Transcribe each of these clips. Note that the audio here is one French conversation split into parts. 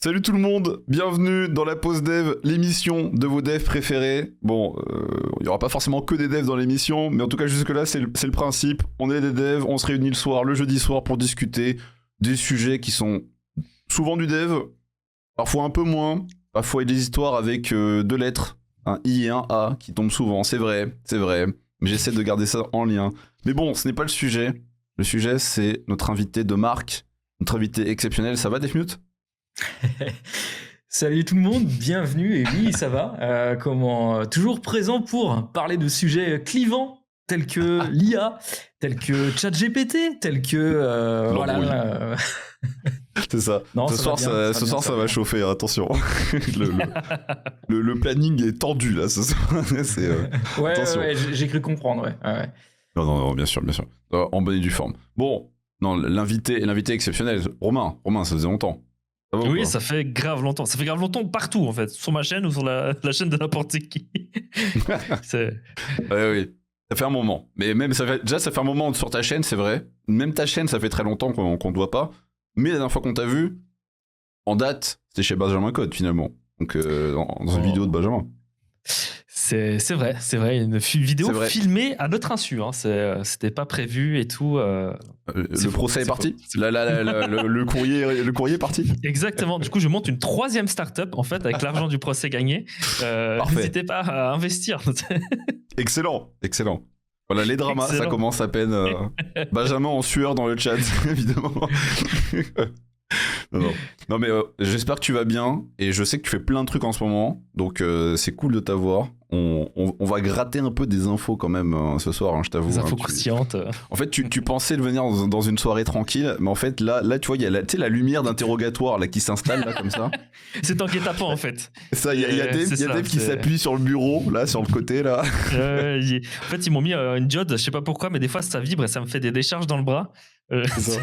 Salut tout le monde, bienvenue dans la pause dev, l'émission de vos devs préférés. Bon, il n'y aura pas forcément que des devs dans l'émission, mais en tout cas jusque-là c'est le principe. On est des devs, on se réunit le soir, le jeudi soir pour discuter des sujets qui sont souvent du dev, parfois un peu moins, parfois il y a des histoires avec deux lettres, un I et un A qui tombent souvent, c'est vrai, mais j'essaie de garder ça en lien. Mais bon, ce n'est pas le sujet c'est notre invité de marque, notre invité exceptionnel, ça va Defmute ? Salut tout le monde, bienvenue, et oui ça va, toujours présent pour parler de sujets clivants tels que l'IA, tels que ChatGPT, tels que voilà. C'est ça. Non, ce soir ça va chauffer, attention. le planning est tendu là ce soir. Ouais, j'ai cru comprendre, ouais. Non, bien sûr. En bonne et due forme. Bon, non, l'invité exceptionnel, Romain, ça faisait longtemps. Oui, ça fait grave longtemps. Ça fait grave longtemps partout, en fait. Sur ma chaîne ou sur la chaîne de n'importe qui. Oui. Ça fait un moment. Mais même, ça fait un moment sur ta chaîne, c'est vrai. Même ta chaîne, ça fait très longtemps qu'on te voit pas. Mais la dernière fois qu'on t'a vu, en date, c'était chez Benjamin Code, finalement. Donc, dans une vidéo de Benjamin. C'est vrai, une vidéo filmée à notre insu, hein. C'était pas prévu et tout. Le procès est parti. Le courrier est parti. Exactement. Du coup, je monte une troisième startup en fait avec l'argent du procès gagné. N'hésitez pas à investir. Excellent. Voilà, les dramas, ça commence à peine. Benjamin en sueur dans le chat, évidemment. Non mais j'espère que tu vas bien et je sais que tu fais plein de trucs en ce moment, donc c'est cool de t'avoir. On va gratter un peu des infos quand même ce soir, hein, je t'avoue. Des infos croustillantes. En fait, tu pensais venir dans une soirée tranquille, mais en fait là tu vois, il y a la lumière d'interrogatoire là qui s'installe là comme ça. C'est en guet-apens en fait. Ça, il y a Dave qui s'appuie sur le bureau là, sur le côté là. En fait, ils m'ont mis une diode, je sais pas pourquoi, mais des fois ça vibre et ça me fait des décharges dans le bras. C'est ça.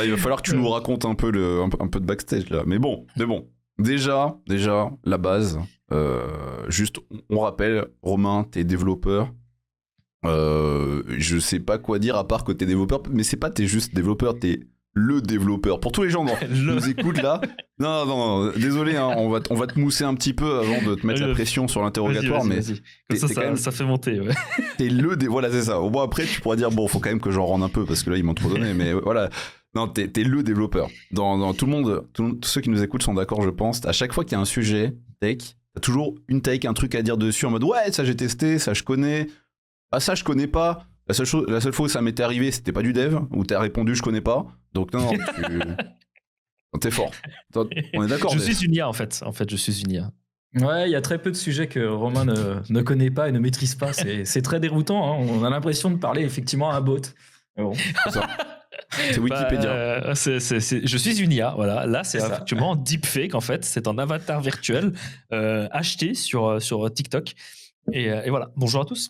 Il va falloir que tu nous racontes un peu un peu de backstage là. Mais bon. Déjà, la base. Juste, on rappelle, Romain, t'es développeur. Je sais pas quoi dire à part que t'es développeur, mais t'es juste développeur, t'es le développeur. Pour tous les gens qui nous écoutent là. Non, désolé, hein, on va te mousser un petit peu avant de te mettre la pression sur l'interrogatoire, vas-y. Ça fait monter. Ouais. T'es voilà, c'est ça. Au moins après, tu pourras dire bon, faut quand même que j'en rende un peu parce que là ils m'ont trop donné, mais voilà. Non, t'es le développeur. Dans tout le monde, tous ceux qui nous écoutent sont d'accord, je pense. À chaque fois qu'il y a un sujet tech, t'as toujours une take, un truc à dire dessus en mode ouais, ça j'ai testé, ça je connais. Ah, ça je connais pas. La seule fois où ça m'était arrivé, c'était pas du dev, où t'as répondu je connais pas. Donc non, t'es fort. On est d'accord. Je suis une IA en fait. Je suis une IA. Ouais, il y a très peu de sujets que Romain ne connaît pas et ne maîtrise pas. C'est très déroutant, hein. On a l'impression de parler effectivement à un bot. Mais bon, c'est ça. C'est Wikipédia. Je suis une IA, voilà. Là, c'est effectivement deepfake en fait. C'est un avatar virtuel acheté sur TikTok. Et voilà. Bonjour à tous.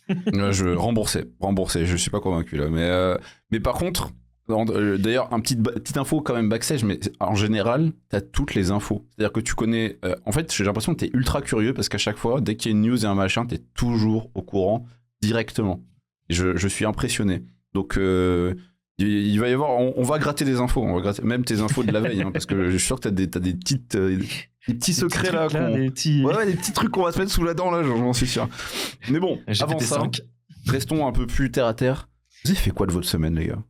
Je rembourser. Je suis pas convaincu là, mais par contre, d'ailleurs, petite info quand même backstage, mais en général, t'as toutes les infos. C'est-à-dire que tu connais. En fait, j'ai l'impression que t'es ultra curieux parce qu'à chaque fois, dès qu'il y a une news et un machin, t'es toujours au courant directement. Et je suis impressionné. Donc il va y avoir, on va gratter des infos, même tes infos de la veille, hein, parce que je suis sûr que t'as des petites, des petits secrets là, des petits trucs qu'on va se mettre sous la dent là, j'en suis sûr. Mais bon, avant ça, restons un peu plus terre à terre. Vous avez fait quoi de votre semaine, les gars ?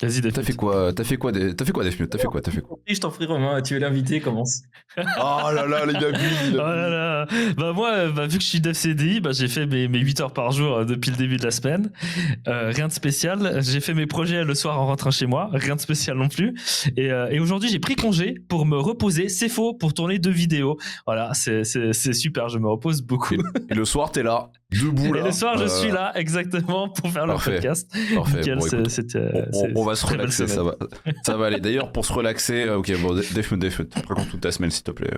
Vas-y, T'as fait quoi, Defmute ? T'as fait quoi ? Je t'en prie, Romain, tu es l'invité, commence. Oh là là, les gars. Oh là là. Bah moi, vu que je suis dev CDI, j'ai fait mes 8 heures par jour depuis le début de la semaine. Rien de spécial. J'ai fait mes projets le soir en rentrant chez moi. Rien de spécial non plus. Et aujourd'hui, j'ai pris congé pour me reposer. C'est faux, pour tourner 2 vidéos. Voilà, c'est super. Je me repose beaucoup. Et le soir, t'es là, debout là. Et le soir, je suis là, exactement, pour faire le podcast. Parfait. Nickel, bon, écoute, on va se relaxer, ça va aller. D'ailleurs, pour se relaxer, ok, bon, Defmute, raconte toute ta semaine, s'il te plaît.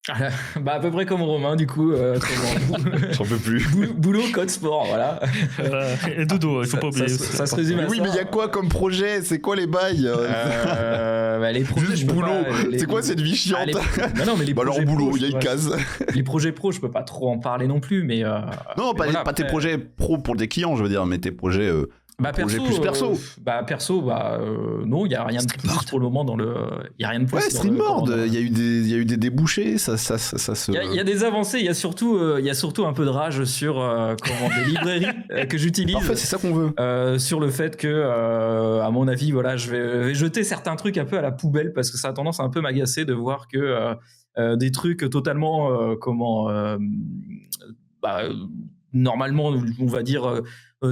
À peu près comme Romain, du coup. J'en peux plus. Boulot, code, sport, voilà. Et dodo, il faut pas oublier. Ça se résume à ça. Oui, mais il y a quoi comme projet ? C'est quoi les bails ? Les projets, juste boulot. C'est quoi cette vie chiante ? Non, mais les projets alors boulot, il y a une case. Les projets pro, je peux pas trop en parler non plus, mais. Non, pas tes projets pro pour des clients, je veux dire, mais tes projets projet plus perso. Non, il y a rien de plus pour le moment dans le. Il y a rien de plus. Ouais, Streamboard, il y a eu des débouchés, ça se. Il y a des avancées. Il y a surtout un peu de rage sur des librairies que j'utilise. Parfait, c'est ça qu'on veut. Sur le fait que, à mon avis, voilà, je vais jeter certains trucs un peu à la poubelle parce que ça a tendance à un peu m'agacer de voir que des trucs totalement normalement, on va dire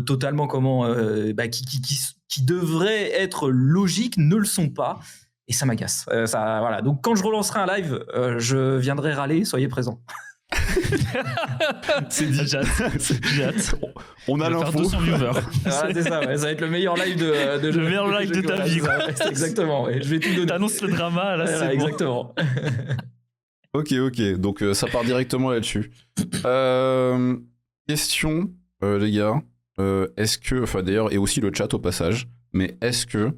totalement qui devraient être logiques ne le sont pas et ça m'agace. Voilà. Donc quand je relancerai un live, je viendrai râler, soyez présents. C'est dit. J'ai hâte. On a l'info. 200 viewers. Voilà, c'est ça, ouais, ça va être le meilleur live de le meilleur live de ta vie. Exactement, ouais. Je vais tout donner. T'annonces le drama, là, c'est bon. Exactement. Ok, donc ça part directement là-dessus. Question, les gars. Est-ce que, enfin d'ailleurs, et aussi le chat au passage, mais est-ce que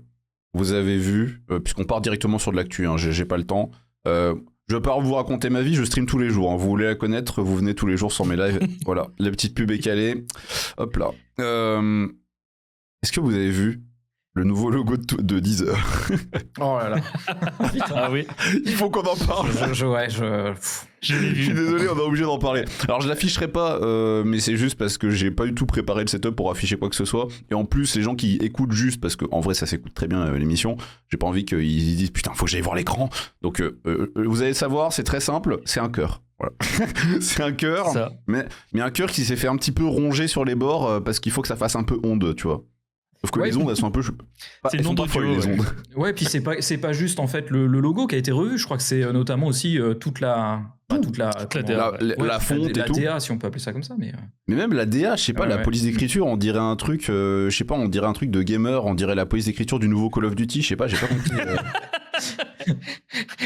vous avez vu, puisqu'on part directement sur de l'actu, hein, j'ai pas le temps, je vais pas vous raconter ma vie, je stream tous les jours, hein, vous voulez la connaître, vous venez tous les jours sur mes lives, voilà, la petite pub est calée, hop là. Est-ce que vous avez vu le nouveau logo de Deezer? Oh là là. Ah oui. Il faut qu'on en parle. Je l'ai vu. Je suis désolé, on est obligé d'en parler. Alors je l'afficherai pas, mais c'est juste parce que j'ai pas du tout préparé le setup pour afficher quoi que ce soit. Et en plus, les gens qui écoutent juste, parce qu'en vrai ça s'écoute très bien l'émission, j'ai pas envie qu'ils disent putain, faut que j'aille voir l'écran. Donc vous allez savoir, c'est très simple, c'est un cœur. Voilà. C'est un cœur, mais un cœur qui s'est fait un petit peu ronger sur les bords parce qu'il faut que ça fasse un peu onde, tu vois. Sauf que les ondes, elles sont un peu. C'est le nom de les ondes. Ouais, puis c'est pas juste en fait le logo qui a été revu. Je crois que c'est notamment aussi toute la fonte et tout. La DA, si on peut appeler ça comme ça. Mais même la DA, je sais pas, la police d'écriture, on dirait un truc, je sais pas, on dirait un truc de gamer, on dirait la police d'écriture du nouveau Call of Duty, je sais pas, j'ai pas compris.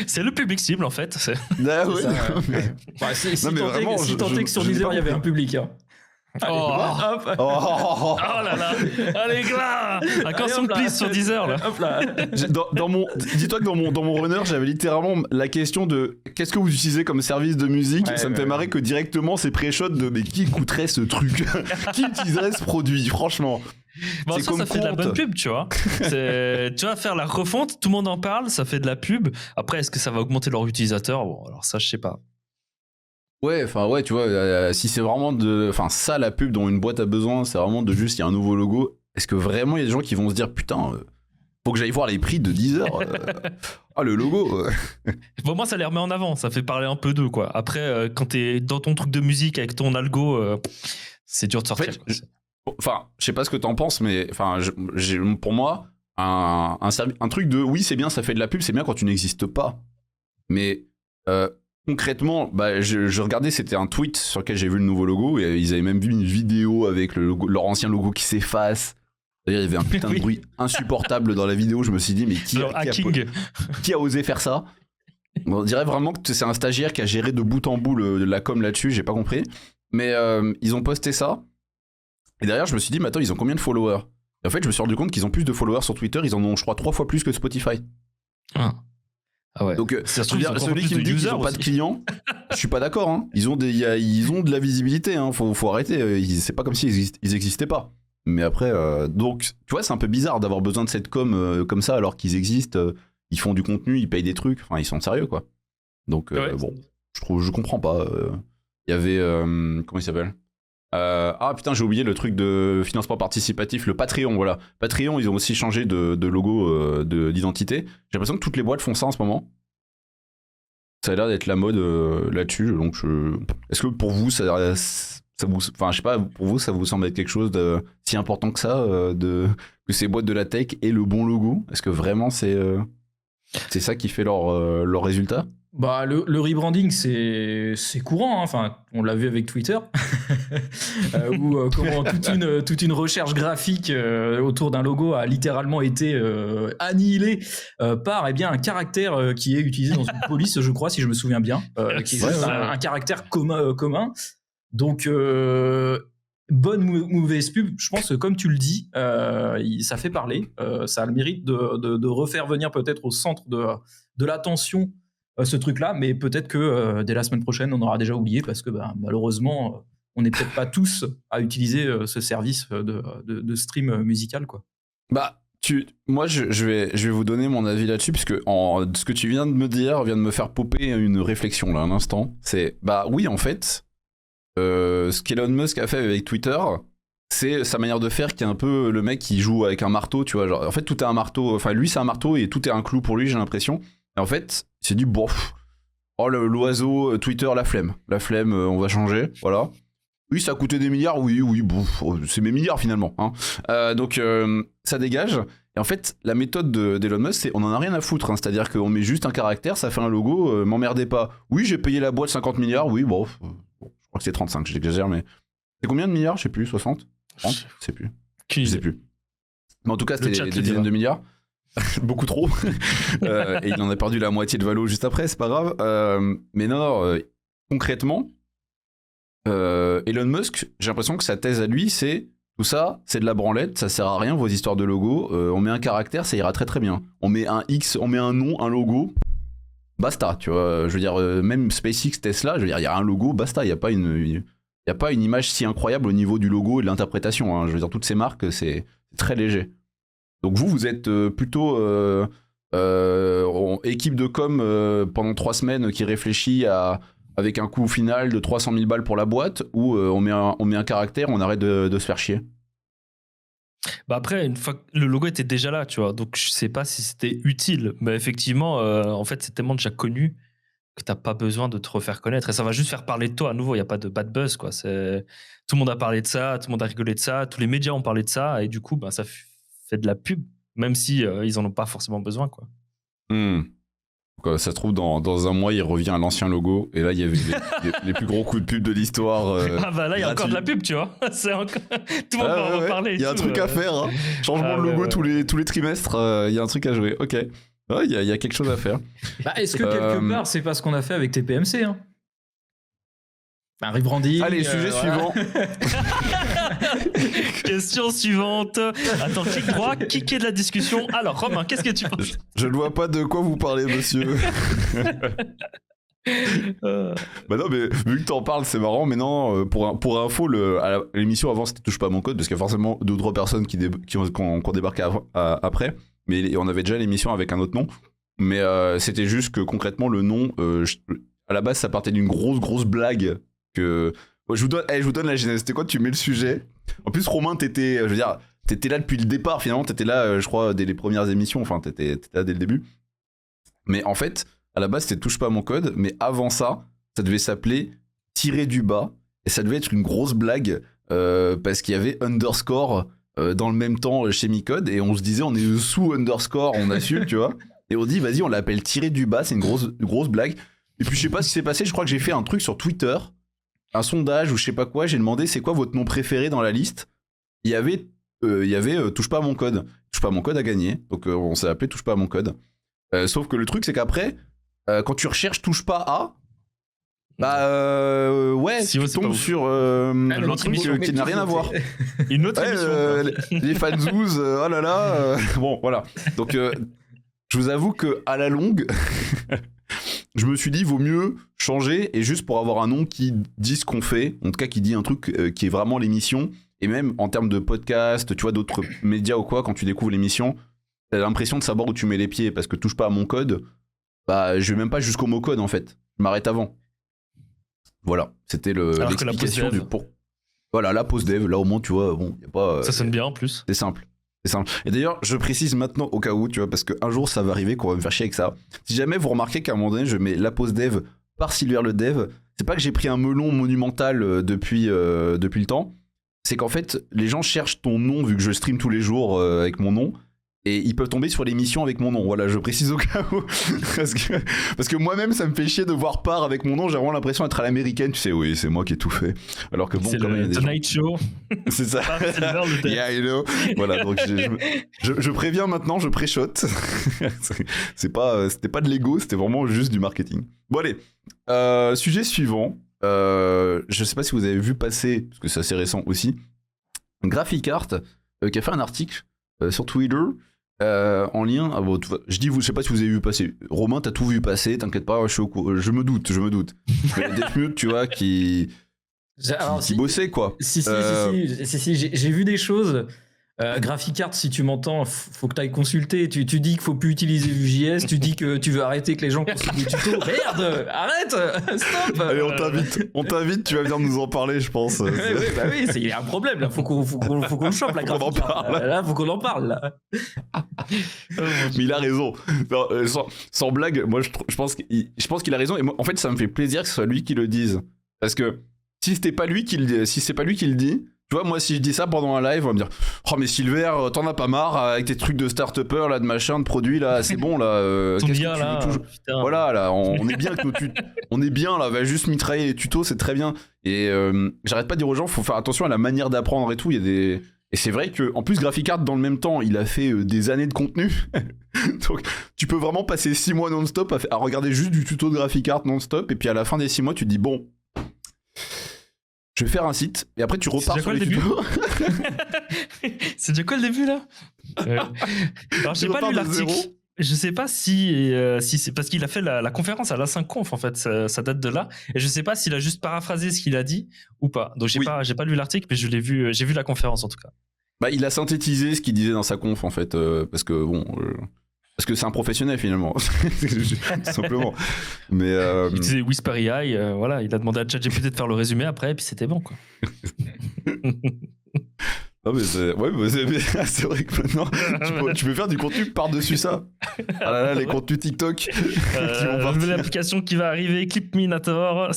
C'est le public cible en fait. Ah ouais. Si tant est que sur Deezer il y avait un public. Hein. Oh là là. Allez là. Un canson de piste sur Deezer là. Hop là. Dis-toi que dans mon runner, j'avais littéralement la question de qu'est-ce que vous utilisez comme service de musique. Ça me fait marrer que directement c'est pré-shot de mais qui écouterait ce truc? Qui utiliserait ce produit? Franchement. Bon, ça fait de la bonne pub, tu vois. Tu vas faire la refonte, tout le monde en parle, ça fait de la pub. Après, est-ce que ça va augmenter leur utilisateur? Bon, alors ça, je sais pas. Ouais, tu vois, si c'est vraiment ça la pub dont une boîte a besoin, c'est vraiment de juste, il y a un nouveau logo. Est-ce que vraiment il y a des gens qui vont se dire, putain, faut que j'aille voir les prix de Deezer le logo. Bon, moi, ça les remet en avant, ça fait parler un peu d'eux, quoi. Après, quand t'es dans ton truc de musique avec ton algo, c'est dur de sortir. En fait, je sais pas ce que t'en penses, mais pour moi, un truc de oui, c'est bien, ça fait de la pub, c'est bien quand tu n'existes pas. Mais concrètement, je regardais, c'était un tweet sur lequel j'ai vu le nouveau logo et ils avaient même vu une vidéo avec leur ancien logo qui s'efface. D'ailleurs, il y avait un putain de bruit insupportable dans la vidéo. Je me suis dit, mais qui a osé faire ça? On dirait vraiment que c'est un stagiaire qui a géré de bout en bout la com là-dessus, j'ai pas compris. Mais ils ont posté ça. Et derrière, je me suis dit, mais attends, ils ont combien de followers? Et en fait, je me suis rendu compte qu'ils ont plus de followers sur Twitter, ils en ont, je crois, 3 fois plus que Spotify. Ah ouais. Donc, celui qui me dit qu'ils n'ont pas de clients, je suis pas d'accord. Hein. Ils ont de la visibilité, hein. Faut arrêter. C'est pas comme s'ils existaient pas. Mais après, donc, tu vois, c'est un peu bizarre d'avoir besoin de cette com comme ça alors qu'ils existent, ils font du contenu, ils payent des trucs, enfin, ils sont sérieux, quoi. Donc, bon, je comprends pas. Il y avait, comment il s'appelle? Putain, j'ai oublié le truc de financement participatif, le Patreon, voilà. Patreon, ils ont aussi changé de logo, d'identité. J'ai l'impression que toutes les boîtes font ça en ce moment. Ça a l'air d'être la mode là-dessus, donc est-ce que pour vous, ça vous, enfin, je sais pas, pour vous, ça vous semble être quelque chose de si important que ça, que ces boîtes de la tech aient le bon logo? Est-ce que vraiment c'est ça qui fait leur résultat? Bah, le rebranding, c'est courant, hein. Enfin, on l'a vu avec Twitter, où comment toute une recherche graphique autour d'un logo a littéralement été annihilée par un caractère qui est utilisé dans une police, je crois, si je me souviens bien, qui est juste un caractère commun. Donc, bonne mauvaise pub, je pense que comme tu le dis, ça fait parler, ça a le mérite de refaire venir peut-être au centre de l'attention ce truc-là, mais peut-être que dès la semaine prochaine, on aura déjà oublié parce que malheureusement, on n'est peut-être pas tous à utiliser ce service de stream musical, quoi. Bah, moi, je vais vous donner mon avis là-dessus, puisque ce que tu viens de me dire vient de me faire popper une réflexion là, un instant. C'est, bah oui, en fait, ce qu'Elon Musk a fait avec Twitter, c'est sa manière de faire qui est un peu le mec qui joue avec un marteau, tu vois. Genre, en fait, tout est un marteau. Enfin, lui, c'est un marteau et tout est un clou pour lui, j'ai l'impression. Et en fait, il s'est dit, bon, l'oiseau, Twitter, la flemme, on va changer, voilà. Oui, ça a coûté des milliards, oui, bon, c'est mes milliards finalement. Hein. Donc, ça dégage. Et en fait, la méthode d'Elon Musk, c'est on en a rien à foutre. Hein. C'est-à-dire qu'on met juste un caractère, ça fait un logo, m'emmerdez pas. Oui, j'ai payé la boîte 50 milliards, oui, bon, je crois que c'est 35, j'exagère, mais. C'est combien de milliards? Je sais plus, 60 30 je sais plus. Je sais plus. Mais en tout cas, c'était des dizaines de milliards. Beaucoup trop. Et il en a perdu la moitié de valo juste après, c'est pas grave. Mais non, concrètement, Elon Musk, j'ai l'impression que sa thèse à lui, c'est tout ça, c'est de la branlette, ça sert à rien vos histoires de logo. On met un caractère, ça ira très très bien. On met un X, on met un nom, un logo, basta, tu vois. Je veux dire, même SpaceX, Tesla, je veux dire, il y a un logo, basta, il n'y a pas une image si incroyable au niveau du logo et de l'interprétation. Hein. Je veux dire, toutes ces marques, c'est très léger. Donc vous êtes plutôt équipe de com pendant 3 semaines qui réfléchit avec un coût final de 300 000 balles pour la boîte, ou on met un caractère, on arrête de se faire chier. Bah après, une fois que le logo était déjà là, tu vois, donc je sais pas si c'était utile, mais effectivement, en fait, c'est tellement déjà connu que t'as pas besoin de te refaire connaître, et ça va juste faire parler de toi à nouveau. Il y a pas de bad buzz, quoi. Tout le monde a parlé de ça, tout le monde a rigolé de ça, tous les médias ont parlé de ça, et du coup, bah, ça fait de la pub, même si ils en ont pas forcément besoin, quoi. Donc, ça se trouve, dans un mois, il revient à l'ancien logo, et là, il y avait les plus gros coups de pub de l'histoire. Ah bah là, il y a encore de la pub, tu vois. C'est encore... Tout le monde va en reparler. Il y a un truc à faire. Hein. Changement de logo tous les trimestres, il y a un truc à jouer. Ok. Ouais, il y a quelque chose à faire. Bah, est-ce que quelque part, c'est pas ce qu'on a fait avec TPMC, hein? Un rebranding. Allez, sujet suivant. Question suivante. Attends, qui est de la discussion? Alors, Romain, qu'est-ce que tu penses? Je ne vois pas de quoi vous parlez, monsieur. Bah non, mais vu que t'en parles, c'est marrant. Mais non, pour info, à l'émission avant, c'était Touche pas à mon code, parce qu'il y a forcément 2 ou 3 personnes qui ont débarqué après. Mais on avait déjà l'émission avec un autre nom. Mais c'était juste que concrètement, le nom, à la base, ça partait d'une grosse blague. Que je vous donne la genèse. C'était quoi? Tu mets le sujet. En plus, Romain, t'étais là depuis le départ. Finalement, t'étais là, je crois, dès les premières émissions. Enfin, t'étais là dès le début. Mais en fait, à la base, c'était Touche pas à mon code. Mais avant ça devait s'appeler Tirer du bas. Et ça devait être une grosse blague parce qu'il y avait underscore dans le même temps chez Micode. Et on se disait, on est sous underscore, on assume, tu vois. Et on dit, vas-y, on l'appelle Tirer du bas. C'est une grosse blague. Et puis, je sais pas ce qui s'est passé. Je crois que j'ai fait un truc sur Twitter. Un sondage ou je sais pas quoi, j'ai demandé c'est quoi votre nom préféré dans la liste. Il y avait Touche pas à mon code. Touche pas à mon code a gagné, donc on s'est appelé Touche pas à mon code. Sauf que le truc c'est qu'après, quand tu recherches Touche pas à, bah ouais, si tu tombes sur l'autre émission qui n'a rien à voir. Une autre émission. Les fanzouz, oh là là. Bon voilà. Donc je vous avoue que à la longue. Je me suis dit, vaut mieux changer, et juste pour avoir un nom qui dit ce qu'on fait, en tout cas qui dit un truc qui est vraiment l'émission, et même en termes de podcast, tu vois, d'autres médias ou quoi, quand tu découvres l'émission, t'as l'impression de savoir où tu mets les pieds, parce que Touche pas à mon code, bah je vais même pas jusqu'au mot code en fait, je m'arrête avant. Voilà, c'était l'explication du pour. Voilà, la pause dev, là au moins tu vois, bon, y a pas. Ça sonne bien en plus. C'est simple. C'est simple. Et d'ailleurs, je précise maintenant au cas où, tu vois, parce qu'un jour ça va arriver qu'on va me faire chier avec ça. Si jamais vous remarquez qu'à un moment donné, je mets la pause dev par Silver le dev, c'est pas que j'ai pris un melon monumental depuis le temps, c'est qu'en fait, les gens cherchent ton nom, vu que je stream tous les jours avec mon nom, et ils peuvent tomber sur l'émission avec mon nom. Voilà, je précise au cas où. parce que moi-même, ça me fait chier de voir part avec mon nom. J'ai vraiment l'impression d'être à l'américaine. Tu sais, oui, c'est moi qui ai tout fait. Alors que bon, c'est comme le Tonight Show. C'est ça. Yeah, you know. Voilà, donc je préviens maintenant, je pré-shot. C'était pas de l'ego, c'était vraiment juste du marketing. Bon, allez. Sujet suivant. Je sais pas si vous avez vu passer, parce que c'est assez récent aussi, Graphic Art qui a fait un article sur Twitter en lien. Je sais pas si vous avez vu passer. Romain, t'as tout vu passer, t'inquiète pas, je me doute. Deathmute, tu vois, qui qui bossait, quoi. Si, j'ai vu des choses. Graphic si tu m'entends, faut que tu ailles consulter. Tu dis qu'il faut plus utiliser Vue.js, tu dis que tu veux arrêter que les gens consultent des tutos. Merde, arrête, stop. Allez, on t'invite, tu vas venir nous en parler, je pense. Oui, il y a un problème là, faut qu'on le chope la Graphic Art. Là, faut qu'on en parle là. Mais il a raison. Non, sans blague, moi je pense qu'il a raison et moi, en fait ça me fait plaisir que ce soit lui qui le dise parce que si c'est pas lui qui le dit. Tu vois, moi, si je dis ça pendant un live, on va me dire « Oh, mais Silver, t'en as pas marre avec tes trucs de start-upper, là, de machin, de produits, là, c'est bon, là. Qu'est-ce bien, que là, putain. Voilà, là, on est bien avec nos tutos. On est bien, là, va juste mitrailler les tutos, c'est très bien. » Et j'arrête pas de dire aux gens, faut faire attention à la manière d'apprendre et tout. Il y a des... Et c'est vrai qu'en plus, Graphic Art, dans le même temps, il a fait des années de contenu. Donc, tu peux vraiment passer 6 mois non-stop à regarder juste du tuto de Graphic Art non-stop. Et puis, à la fin des 6 mois, tu te dis « Bon... » Je vais faire un site et après tu repars sur les tutos. C'est déjà quoi le début là Alors j'ai pas lu l'article. Je sais pas si c'est parce qu'il a fait la conférence à l'A5Conf en fait, ça date de là. Et je sais pas s'il a juste paraphrasé ce qu'il a dit ou pas. Donc j'ai pas lu l'article, mais j'ai vu la conférence en tout cas. Bah il a synthétisé ce qu'il disait dans sa conf en fait, parce que bon. Parce que c'est un professionnel finalement, tout simplement. Mais il disait Whisper AI, voilà, il a demandé à ChatGPT de faire le résumé après, et puis c'était bon quoi. Non mais c'est vrai que maintenant tu peux faire du contenu par-dessus ça. Ah là là, les contenus TikTok qui vont partir. Nouvelle application qui va arriver, Clipminator.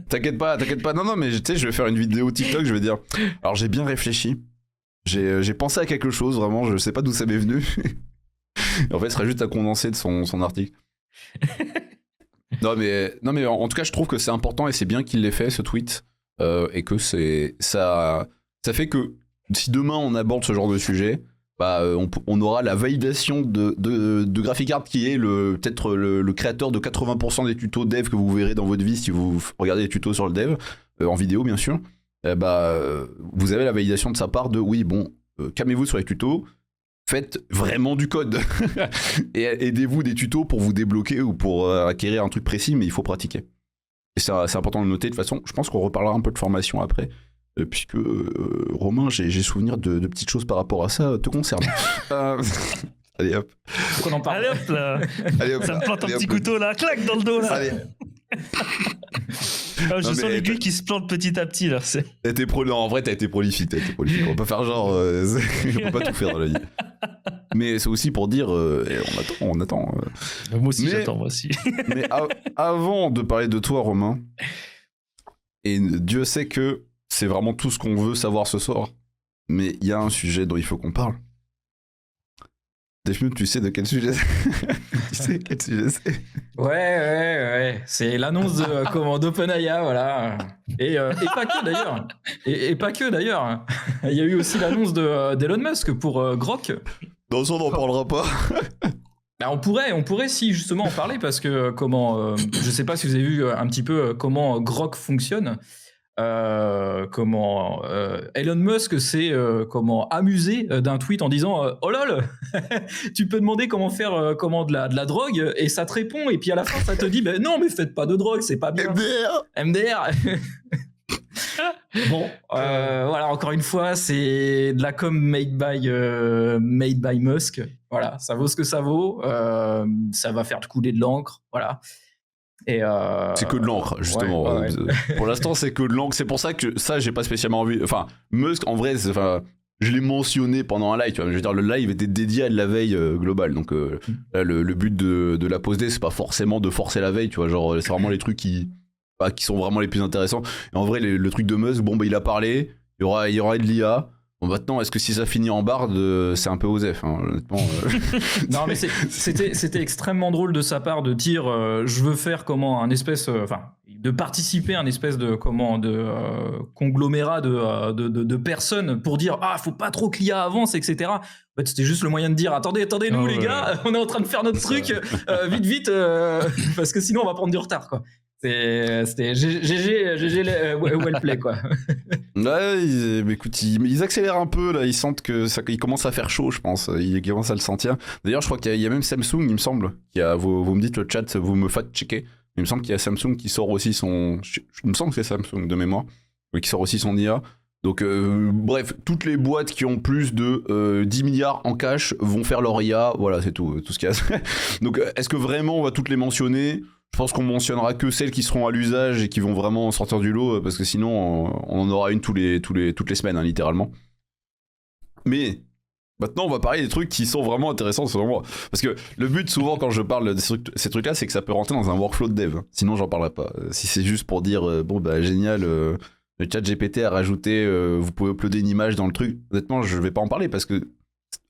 T'inquiète pas. Non mais tu sais, je vais faire une vidéo TikTok, je vais dire. Alors j'ai bien réfléchi, j'ai pensé à quelque chose vraiment, je sais pas d'où ça m'est venu. En fait, ce sera juste à condenser de son article. non mais en tout cas, je trouve que c'est important et c'est bien qu'il l'ait fait ce tweet et que ça fait que si demain on aborde ce genre de sujet, bah on aura la validation de Graphic Art qui est peut-être le créateur de 80% des tutos dev que vous verrez dans votre vie si vous regardez les tutos sur le dev en vidéo bien sûr. Vous avez la validation de sa part de oui bon calmez-vous sur les tutos. Faites vraiment du code et aidez-vous des tutos pour vous débloquer ou pour acquérir un truc précis, mais il faut pratiquer. Et ça, c'est important de le noter. De toute façon, je pense qu'on reparlera un peu de formation après, puisque Romain, j'ai souvenir de petites choses par rapport à ça te concernant. Allez hop. Faut qu'on en parle. Allez hop là. Allez, hop, ça me plante un petit couteau là, clac dans le dos là. Allez. Je sens l'aiguille qui se plante petit à petit là. Non, en vrai, t'as été prolifique. On va pas faire genre. On peut pas tout faire dans la vie. Mais c'est aussi pour dire. On attend. Moi aussi, j'attends, moi aussi. Mais avant de parler de toi, Romain, et Dieu sait que c'est vraiment tout ce qu'on veut savoir ce soir, mais il y a un sujet dont il faut qu'on parle. Defmute, tu sais de quel sujet c'est? Ouais. C'est l'annonce d'OpenAI, voilà. Et pas que d'ailleurs. Et pas que d'ailleurs. Il y a eu aussi l'annonce d'Elon Musk pour Grok. Non, ça, on n'en parlera pas. Bah, on pourrait si justement en parler parce que je sais pas si vous avez vu un petit peu comment Grok fonctionne. Elon Musk s'est amusé d'un tweet en disant oh lol tu peux demander comment faire de la drogue et ça te répond et puis à la fin ça te dit non mais faites pas de drogue, c'est pas bien. MDR. Bon voilà, encore une fois c'est de la com made by Musk, voilà, ça vaut ce que ça vaut, ça va faire couler de l'encre, voilà. Et c'est que de l'encre justement. Ouais. Pour l'instant c'est que de l'encre, c'est pour ça que ça j'ai pas spécialement envie. Enfin Musk en vrai je l'ai mentionné pendant un live, tu vois. Je veux dire le live était dédié à de la veille globale, donc là, le but de la pause D c'est pas forcément de forcer la veille, tu vois, genre c'est vraiment les trucs qui sont vraiment les plus intéressants. Et en vrai le truc de Musk, il a parlé, il y aura de l'IA. Bon, maintenant, est-ce que si ça finit en barde, c'est un peu osef, hein, honnêtement. Non, mais c'était extrêmement drôle de sa part de dire je veux faire de participer à un espèce de conglomérat de personnes pour dire faut pas trop que l'IA avance, etc. En fait, c'était juste le moyen de dire attendez nous les gars, on est en train de faire notre truc, vite, parce que sinon on va prendre du retard, quoi. C'était GG well play, quoi. Ouais, mais écoute, ils accélèrent un peu là, ils sentent que il commence à faire chaud, je pense. Ils commencent à le sentir. D'ailleurs, je crois qu'il y a même Samsung, il me semble. Vous me dites le chat, vous me faites checker. Il me semble qu'il y a Samsung qui sort aussi il me semble que c'est Samsung de mémoire, qui sort aussi son IA. Donc, bref, toutes les boîtes qui ont plus de 10 milliards en cash vont faire leur IA. Voilà, c'est tout ce qu'il y a. Donc, est-ce que vraiment on va toutes les mentionner ? Je pense qu'on mentionnera que celles qui seront à l'usage et qui vont vraiment sortir du lot, parce que sinon, on en aura une toutes les semaines, hein, littéralement. Mais maintenant, on va parler des trucs qui sont vraiment intéressants selon moi. Parce que le but, souvent, quand je parle de ces trucs-là, c'est que ça peut rentrer dans un workflow de dev. Sinon, j'en parlerai pas. Si c'est juste pour dire, bon, bah, génial, le chat GPT a rajouté, vous pouvez uploader une image dans le truc, honnêtement, je vais pas en parler parce que,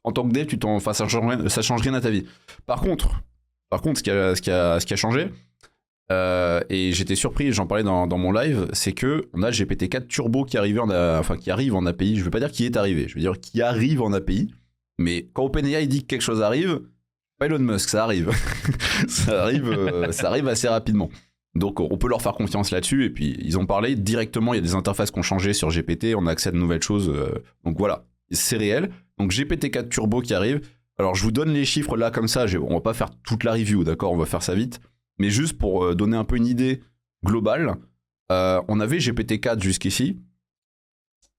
en tant que dev, ça change rien à ta vie. Par contre, ce qui a changé, et j'étais surpris, j'en parlais dans mon live, c'est que on a le GPT-4 Turbo qui arrive en API. Je veux pas dire qui est arrivé, je veux dire qui arrive en API. Mais quand OpenAI dit que quelque chose arrive, pas Elon Musk, ça arrive. ça arrive assez rapidement. Donc on peut leur faire confiance là-dessus. Et puis ils ont parlé directement, il y a des interfaces qui ont changé sur GPT, on a accès à de nouvelles choses. Donc voilà, c'est réel. Donc GPT-4 Turbo qui arrive. Alors je vous donne les chiffres là comme ça, on va pas faire toute la review, d'accord, on va faire ça vite. Mais juste pour donner un peu une idée globale, on avait GPT-4 jusqu'ici,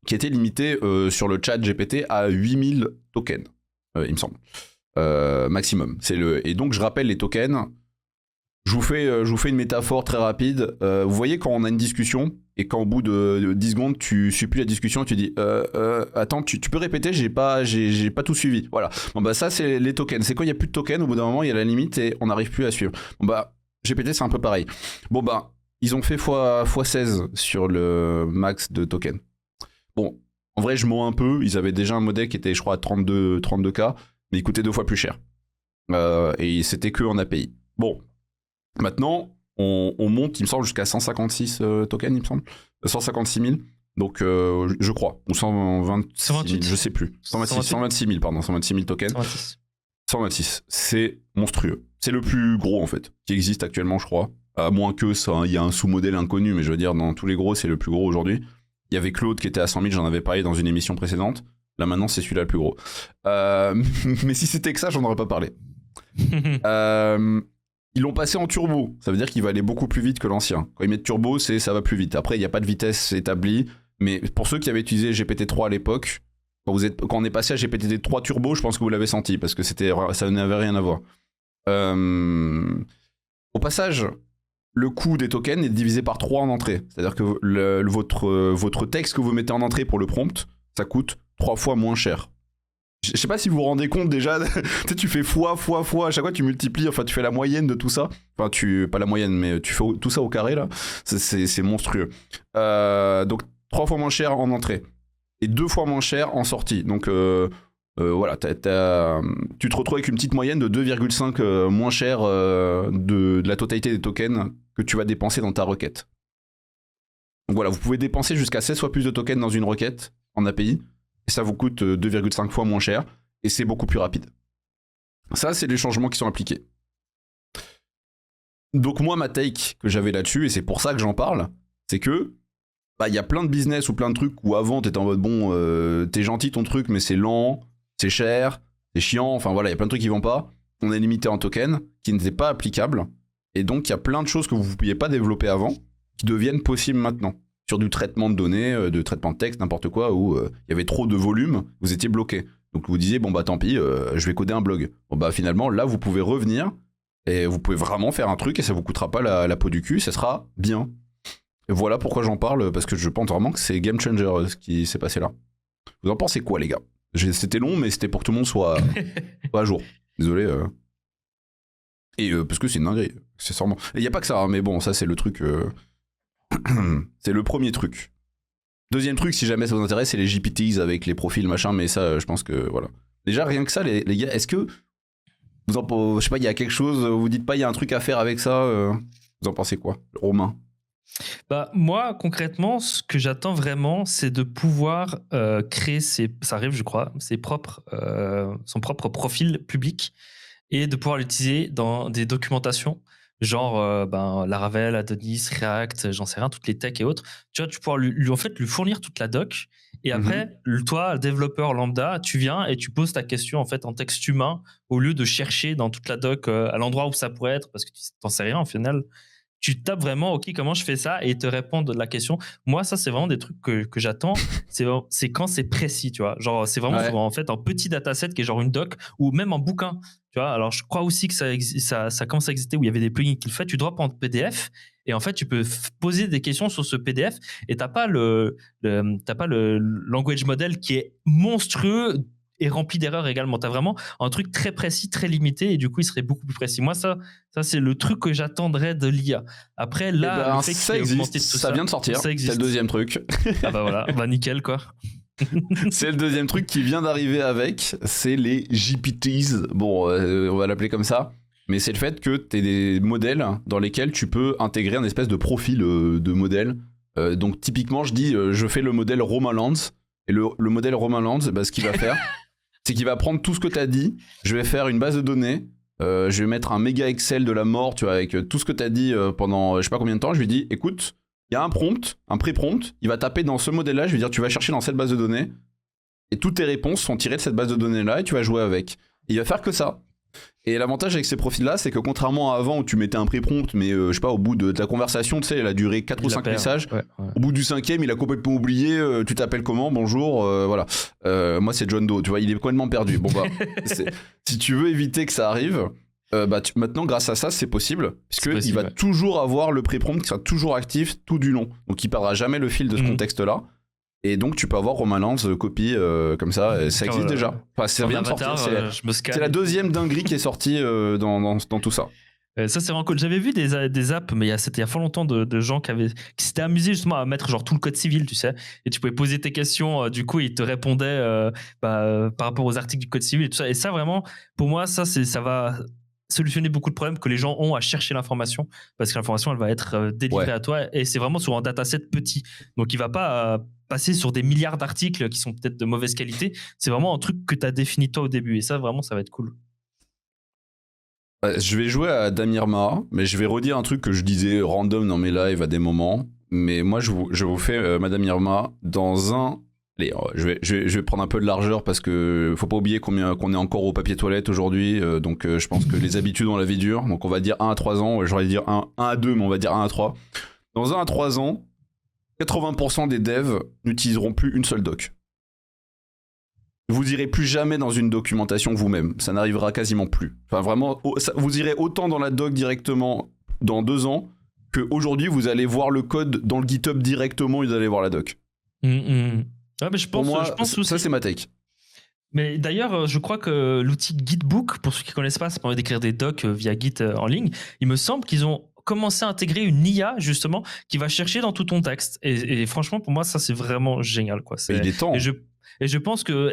qui était limité sur le chat GPT à 8000 tokens, il me semble, maximum. Et donc je rappelle les tokens, je vous fais une métaphore très rapide. Vous voyez quand on a une discussion, et quand au bout de 10 secondes, tu suis plus la discussion, tu dis attends, tu peux répéter, j'ai pas tout suivi. Voilà. Bon bah ça c'est les tokens. C'est quand il n'y a plus de tokens, au bout d'un moment il y a la limite et on n'arrive plus à suivre. Bon bah GPT c'est un peu pareil. Bon bah ils ont fait x16 sur le max de tokens. Bon, en vrai je mens un peu, ils avaient déjà un modèle qui était je crois à 32K, mais il coûtait 2 fois plus cher. Et c'était que en API. Bon, maintenant on monte il me semble jusqu'à 156 tokens, il me semble. 156 000. Donc je crois, ou 126 000, je sais plus. 126 000 pardon, 126 000 tokens. 126, c'est monstrueux. C'est le plus gros en fait, qui existe actuellement je crois. À moins que ça, il y a un sous-modèle inconnu, mais je veux dire dans tous les gros c'est le plus gros aujourd'hui. Il y avait Claude qui était à 100 000, j'en avais parlé dans une émission précédente. Là maintenant c'est celui-là le plus gros. Mais si c'était que ça, j'en aurais pas parlé. Ils l'ont passé en turbo, ça veut dire qu'il va aller beaucoup plus vite que l'ancien. Quand ils mettent turbo, ça va plus vite. Après, il n'y a pas de vitesse établie, mais pour ceux qui avaient utilisé GPT-3 à l'époque, quand on est passé à GPT-3 turbo, je pense que vous l'avez senti, parce que ça n'avait rien à voir. Au passage, le coût des tokens est divisé par 3 en entrée. C'est-à-dire que votre texte que vous mettez en entrée pour le prompt, ça coûte 3 fois moins cher. Je sais pas si vous vous rendez compte déjà, tu fais fois, à chaque fois tu multiplies, enfin tu fais la moyenne de tout ça, enfin pas la moyenne, mais tu fais tout ça au carré là, c'est monstrueux. Donc 3 fois moins cher en entrée, et 2 fois moins cher en sortie, donc voilà, tu te retrouves avec une petite moyenne de 2,5 moins cher de la totalité des tokens que tu vas dépenser dans ta requête. Donc voilà, vous pouvez dépenser jusqu'à 16 fois plus de tokens dans une requête en API, et ça vous coûte 2,5 fois moins cher, et c'est beaucoup plus rapide. Ça, c'est les changements qui sont appliqués. Donc moi, ma take que j'avais là-dessus, et c'est pour ça que j'en parle, c'est que il y a plein de business ou plein de trucs où avant, t'étais en mode, bon, t'es gentil ton truc, mais c'est lent, c'est cher, c'est chiant, enfin voilà, il y a plein de trucs qui vont pas. On est limité en tokens, qui n'étaient pas applicables, et donc il y a plein de choses que vous ne pouviez pas développer avant, qui deviennent possibles maintenant. Sur du traitement de données, de traitement de texte, n'importe quoi, où il y avait trop de volume, vous étiez bloqué. Donc vous disiez, bon bah tant pis, je vais coder un blog. Bon bah finalement, là vous pouvez revenir, et vous pouvez vraiment faire un truc, et ça vous coûtera pas la peau du cul, ça sera bien. Et voilà pourquoi j'en parle, parce que je pense vraiment que c'est game changer ce qui s'est passé là. Vous en pensez quoi les gars ? C'était long, mais c'était pour que tout le monde soit à jour. Désolé. Et parce que c'est une dinguerie, c'est sûrement. Il n'y a pas que ça, hein, mais bon, ça c'est le truc... c'est le premier truc. Deuxième truc, si jamais ça vous intéresse, c'est les GPTs avec les profils machin, mais ça, je pense que voilà. Déjà, rien que ça, les gars, est-ce que je sais pas, il y a quelque chose, vous dites pas, il y a un truc à faire avec ça, vous en pensez quoi, Romain ? Bah, moi, concrètement, ce que j'attends vraiment, c'est de pouvoir créer ça arrive, je crois, son propre profil public et de pouvoir l'utiliser dans des documentations. Genre Laravel, Adonis, React, j'en sais rien, toutes les techs et autres. Tu vois, tu pourras lui fournir toute la doc. Et après, toi, développeur lambda, tu viens et tu poses ta question en fait en texte humain au lieu de chercher dans toute la doc à l'endroit où ça pourrait être, parce que tu n'en sais rien au final. tu tapes vraiment, OK, comment je fais ça, et ils te répondent la question. Moi, ça, c'est vraiment des trucs que j'attends. C'est quand c'est précis, tu vois. Genre, c'est vraiment souvent, en fait, un petit dataset qui est genre une doc ou même un bouquin, tu vois. Alors, je crois aussi que ça commence à exister où il y avait des plugins qui le font. Tu drops en PDF et en fait, tu peux poser des questions sur ce PDF et t'as pas le language model qui est monstrueux et rempli d'erreurs également. Tu as vraiment un truc très précis, très limité, et du coup, il serait beaucoup plus précis. Moi, ça c'est le truc que j'attendrais de l'IA. Après, là, le fait ça existe, ça vient de sortir. C'est le deuxième truc. Ah bah voilà, bah nickel, quoi. C'est le deuxième truc qui vient d'arriver avec, c'est les GPTs. Bon, on va l'appeler comme ça. Mais c'est le fait que tu as des modèles dans lesquels tu peux intégrer un espèce de profil de modèle. Donc, typiquement, je fais le modèle Romain Lanz. Et le modèle Romain Lanz, ce qu'il va faire, c'est qu'il va prendre tout ce que tu as dit. Je vais faire une base de données. Je vais mettre un méga Excel de la mort, tu vois, avec tout ce que tu as dit pendant je sais pas combien de temps. Je lui dis, écoute, il y a un prompt, un pré-prompt. Il va taper dans ce modèle-là. Je vais dire, tu vas chercher dans cette base de données. Et toutes tes réponses sont tirées de cette base de données-là et tu vas jouer avec. Et il va faire que ça. Et l'avantage avec ces profils-là, c'est que contrairement à avant où tu mettais un pré-prompt, mais je sais pas, au bout de ta conversation, tu sais, elle a duré 4 ou 5 messages. Ouais. Au bout du 5e, il a complètement oublié. Tu t'appelles comment? Bonjour. Voilà. Moi, c'est John Doe. Tu vois, il est complètement perdu. Bon, bah, si tu veux éviter que ça arrive, maintenant, grâce à ça, c'est possible. Puisqu'il va toujours avoir le pré-prompt qui sera toujours actif tout du long. Donc, il perdra jamais le fil de ce contexte-là. Et donc, tu peux avoir Romain Lanz copie comme ça. Et ça existe déjà. Enfin, c'est bien de sortir. C'est la deuxième dinguerie qui est sortie dans tout ça. Ça, c'est vraiment cool. J'avais vu des apps, mais c'était il y a fort longtemps, de gens qui s'étaient amusés justement à mettre genre tout le code civil, tu sais. Et tu pouvais poser tes questions. Du coup, ils te répondaient par rapport aux articles du code civil et tout ça. Et ça, vraiment, pour moi, ça va solutionner beaucoup de problèmes que les gens ont à chercher l'information, parce que l'information, elle va être délivrée à toi, et c'est vraiment sur un dataset petit. Donc, il va pas passer sur des milliards d'articles qui sont peut-être de mauvaise qualité. C'est vraiment un truc que tu as défini toi au début, et ça, vraiment, ça va être cool. Je vais jouer à Damirma, mais je vais redire un truc que je disais random dans mes lives à des moments. Mais moi, je vous fais Madame Irma dans un... Allez, je vais prendre un peu de largeur parce que faut pas oublier qu'on est encore au papier toilette aujourd'hui. Donc, je pense que les habitudes ont la vie dure. Donc, on va dire 1 à 3 ans. J'aurais dire 1 à 2, mais on va dire 1 à 3. Dans 1 à 3 ans, 80% des devs n'utiliseront plus une seule doc. Vous irez plus jamais dans une documentation vous-même. Ça n'arrivera quasiment plus. Enfin, vraiment, vous irez autant dans la doc directement dans 2 ans qu'aujourd'hui, vous allez voir le code dans le GitHub directement et vous allez voir la doc. Ouais, mais je pense aussi. Ça, c'est ma take. Mais d'ailleurs, je crois que l'outil Gitbook, pour ceux qui ne connaissent pas, ça permet d'écrire des docs via Git en ligne. Il me semble qu'ils ont commencé à intégrer une IA, justement, qui va chercher dans tout ton texte. Et franchement, pour moi, ça, c'est vraiment génial, quoi. Il est temps. Et je pense que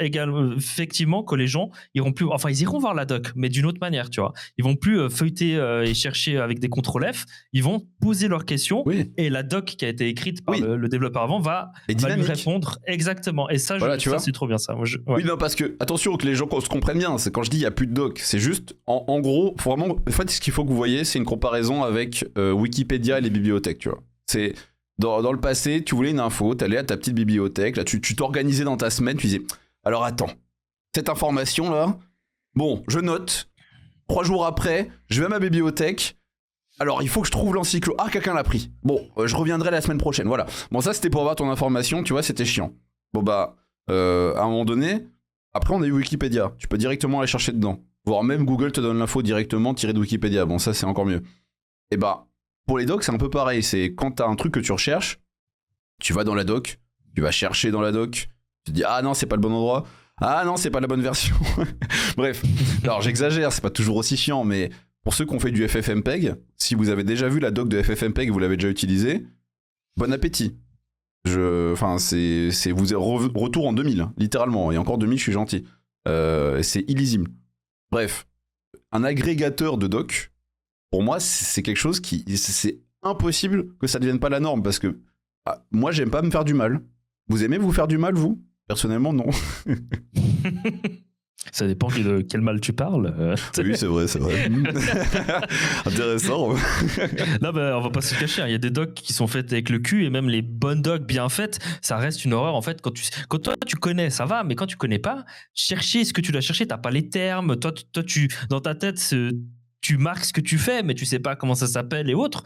effectivement que les gens iront plus, enfin ils iront voir la doc, mais d'une autre manière, tu vois. Ils vont plus feuilleter et chercher avec des CTRL F. Ils vont poser leurs questions et la doc qui a été écrite par le développeur avant va lui répondre exactement. Et ça, voilà, ça c'est trop bien ça. Oui, non, parce que attention que les gens se comprennent bien. C'est quand je dis il y a plus de doc, c'est juste en gros, faut vraiment. En fait, ce qu'il faut que vous voyez, c'est une comparaison avec Wikipédia et les bibliothèques, tu vois. C'est Dans le passé, tu voulais une info, t'allais à ta petite bibliothèque, là, tu t'organisais dans ta semaine, tu disais, alors attends, cette information-là, bon, je note, 3 jours après, je vais à ma bibliothèque, alors il faut que je trouve l'encyclo, ah, quelqu'un l'a pris, bon, je reviendrai la semaine prochaine, voilà. Bon, ça, c'était pour avoir ton information, tu vois, c'était chiant. Bon, bah, à un moment donné, après, on a eu Wikipédia, tu peux directement aller chercher dedans, voire même Google te donne l'info directement tirée de Wikipédia, bon, ça, c'est encore mieux. Et bah, pour les docs, c'est un peu pareil. C'est quand t'as un truc que tu recherches, tu vas dans la doc, tu vas chercher dans la doc, tu te dis ah non, c'est pas le bon endroit, ah non, c'est pas la bonne version. Bref, alors j'exagère, c'est pas toujours aussi chiant, mais pour ceux qui ont fait du FFmpeg, si vous avez déjà vu la doc de FFmpeg et vous l'avez déjà utilisée, bon appétit. Enfin, c'est retour en 2000, littéralement, et encore 2000, je suis gentil. C'est illisible. Bref, un agrégateur de doc. Pour moi, c'est quelque chose c'est impossible que ça ne devienne pas la norme parce que moi, j'aime pas me faire du mal. Vous aimez vous faire du mal, vous? Personnellement, non. Ça dépend de quel mal tu parles. Oui, c'est vrai. Intéressant. Non, on va pas se cacher. Il y a des docs qui sont faites avec le cul et même les bonnes docs bien faites, ça reste une horreur. En fait, quand toi tu connais, ça va, mais quand tu connais pas, chercher ce que tu dois chercher, t'as pas les termes. Toi, dans ta tête, tu marques ce que tu fais, mais tu sais pas comment ça s'appelle et autres.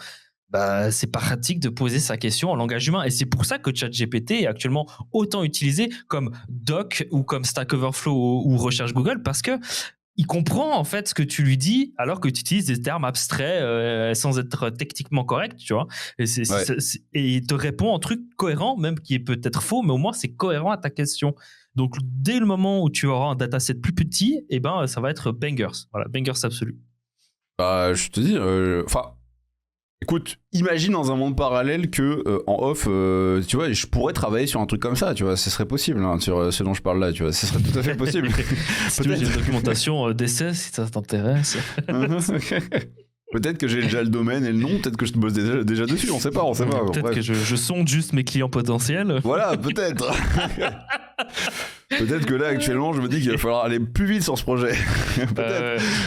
bah, c'est pratique de poser sa question en langage humain. Et c'est pour ça que ChatGPT est actuellement autant utilisé comme Doc ou comme Stack Overflow ou recherche Google, parce que il comprend en fait ce que tu lui dis alors que tu utilises des termes abstraits sans être techniquement correct, tu vois. Et, et il te répond en truc cohérent, même qui est peut-être faux, mais au moins c'est cohérent à ta question. Donc dès le moment où tu auras un dataset plus petit, eh ben, ça va être bangers. Voilà, bangers absolu. Bah, je te dis, écoute, imagine dans un monde parallèle que en off, tu vois, je pourrais travailler sur un truc comme ça, tu vois, ce serait possible, hein, sur ce dont je parle là, tu vois, ce serait tout à fait possible. Si tu veux, j'ai une documentation d'essai, si ça t'intéresse. Peut-être que j'ai déjà le domaine et le nom, peut-être que je te bosse déjà dessus, on sait pas. Peut-être que je sonde juste mes clients potentiels. Voilà, peut-être. Peut-être que là, actuellement, je me dis qu'il va falloir aller plus vite sur ce projet.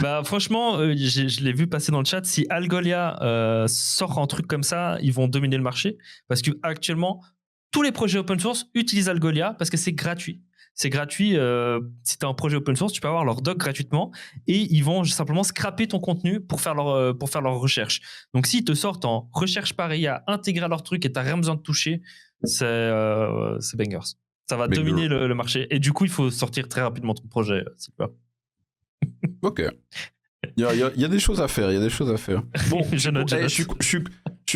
Bah, franchement, je l'ai vu passer dans le chat. Si Algolia sort un truc comme ça, ils vont dominer le marché. Parce que actuellement, tous les projets open source utilisent Algolia parce que c'est gratuit. C'est gratuit. Si tu as un projet open source, tu peux avoir leur doc gratuitement et ils vont simplement scraper ton contenu pour faire leur recherche. Donc, s'ils te sortent en recherche pareille à intégrer leur truc et tu n'as rien besoin de toucher, c'est bangers. Ça va dominer le marché. Et du coup, il faut sortir très rapidement ton projet, Sylvain. Ok. Il y a des choses à faire. Bon, je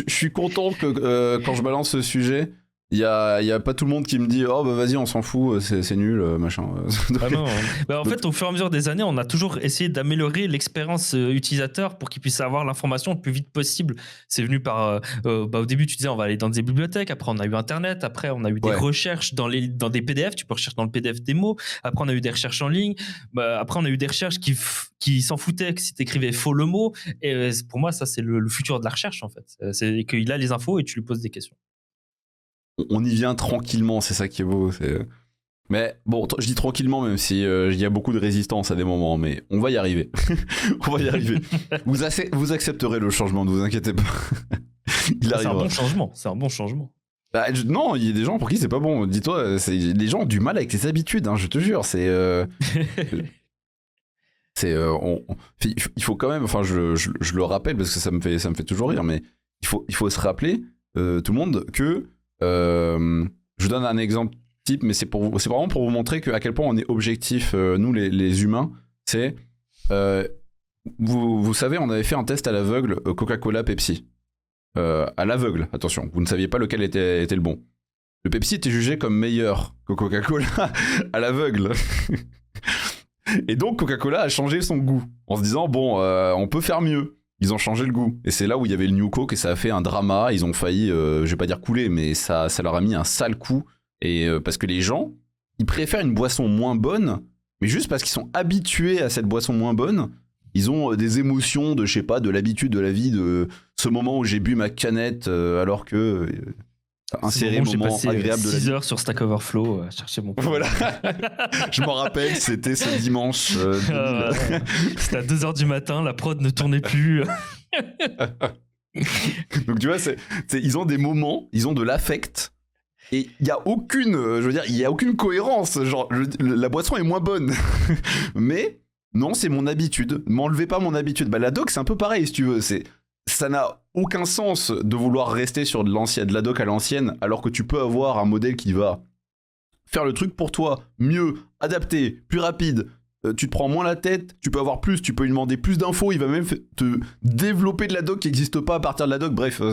suis content que quand je balance ce sujet, il y a pas tout le monde qui me dit oh bah vas-y on s'en fout, c'est nul machin. Ah non. Bah, en fait au fur et à mesure des années on a toujours essayé d'améliorer l'expérience utilisateur pour qu'il puisse avoir l'information le plus vite possible. C'est venu par au début tu disais on va aller dans des bibliothèques, après on a eu internet, après on a eu des recherches dans des PDF, tu peux rechercher dans le PDF des mots, après on a eu des recherches en ligne, après on a eu des recherches qui s'en foutaient que si t'écrivais faux le mot, et pour moi ça c'est le futur de la recherche en fait, c'est qu'il a les infos et tu lui poses des questions. On y vient tranquillement, c'est ça qui est beau. Mais bon, je dis tranquillement, même si il y a beaucoup de résistance à des moments, mais on va y arriver. On va y arriver. Vous accepterez le changement, ne vous inquiétez pas. Il arrivera. C'est un bon changement. Bah, non, il y a des gens pour qui c'est pas bon. Dis-toi, les gens ont du mal avec les habitudes, hein, je te jure. Il faut quand même, enfin, je le rappelle parce que ça me fait toujours rire, mais il faut se rappeler, tout le monde, que je vous donne un exemple type, mais c'est vraiment pour vous montrer à quel point on est objectif, nous les humains. C'est vous savez, on avait fait un test à l'aveugle Coca-Cola, Pepsi. À l'aveugle, attention, vous ne saviez pas lequel était le bon. Le Pepsi était jugé comme meilleur que Coca-Cola à l'aveugle. Et donc Coca-Cola a changé son goût en se disant bon, on peut faire mieux. Ils ont changé le goût. Et c'est là où il y avait le New Coke et ça a fait un drama. Ils ont failli, je vais pas dire couler, mais ça leur a mis un sale coup. Et parce que les gens, ils préfèrent une boisson moins bonne, mais juste parce qu'ils sont habitués à cette boisson moins bonne. Ils ont des émotions de, je sais pas, de l'habitude de la vie, de ce moment où j'ai bu ma canette alors que inséré moment agréable de la vie. 6 heures sur Stack Overflow, chercher mon Voilà. Je m'en rappelle, c'était ce dimanche. C'était à 2h du matin, la prod ne tournait plus. Donc tu vois, ils ont des moments, ils ont de l'affect. Et il y a aucune, il y a aucune cohérence. Genre, la boisson est moins bonne. Mais non, c'est mon habitude. M'enlevez pas mon habitude. Bah la doc, c'est un peu pareil, si tu veux. Ça n'a aucun sens de vouloir rester sur de la doc à l'ancienne, alors que tu peux avoir un modèle qui va faire le truc pour toi, mieux, adapté, plus rapide. Tu te prends moins la tête, tu peux avoir plus, tu peux lui demander plus d'infos, il va même te développer de la doc qui n'existe pas à partir de la doc. Bref,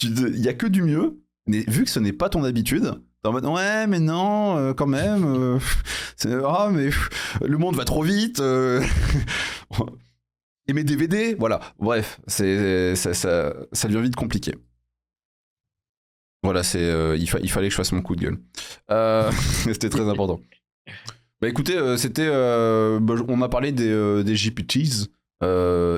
il y a que du mieux. Mais vu que ce n'est pas ton habitude, t'es en mode ouais mais non quand même mais le monde va trop vite et mes DVD voilà, bref, ça devient vite compliqué. Voilà, il fallait que je fasse mon coup de gueule. C'était très important. Bah écoutez, on a parlé des GPTs.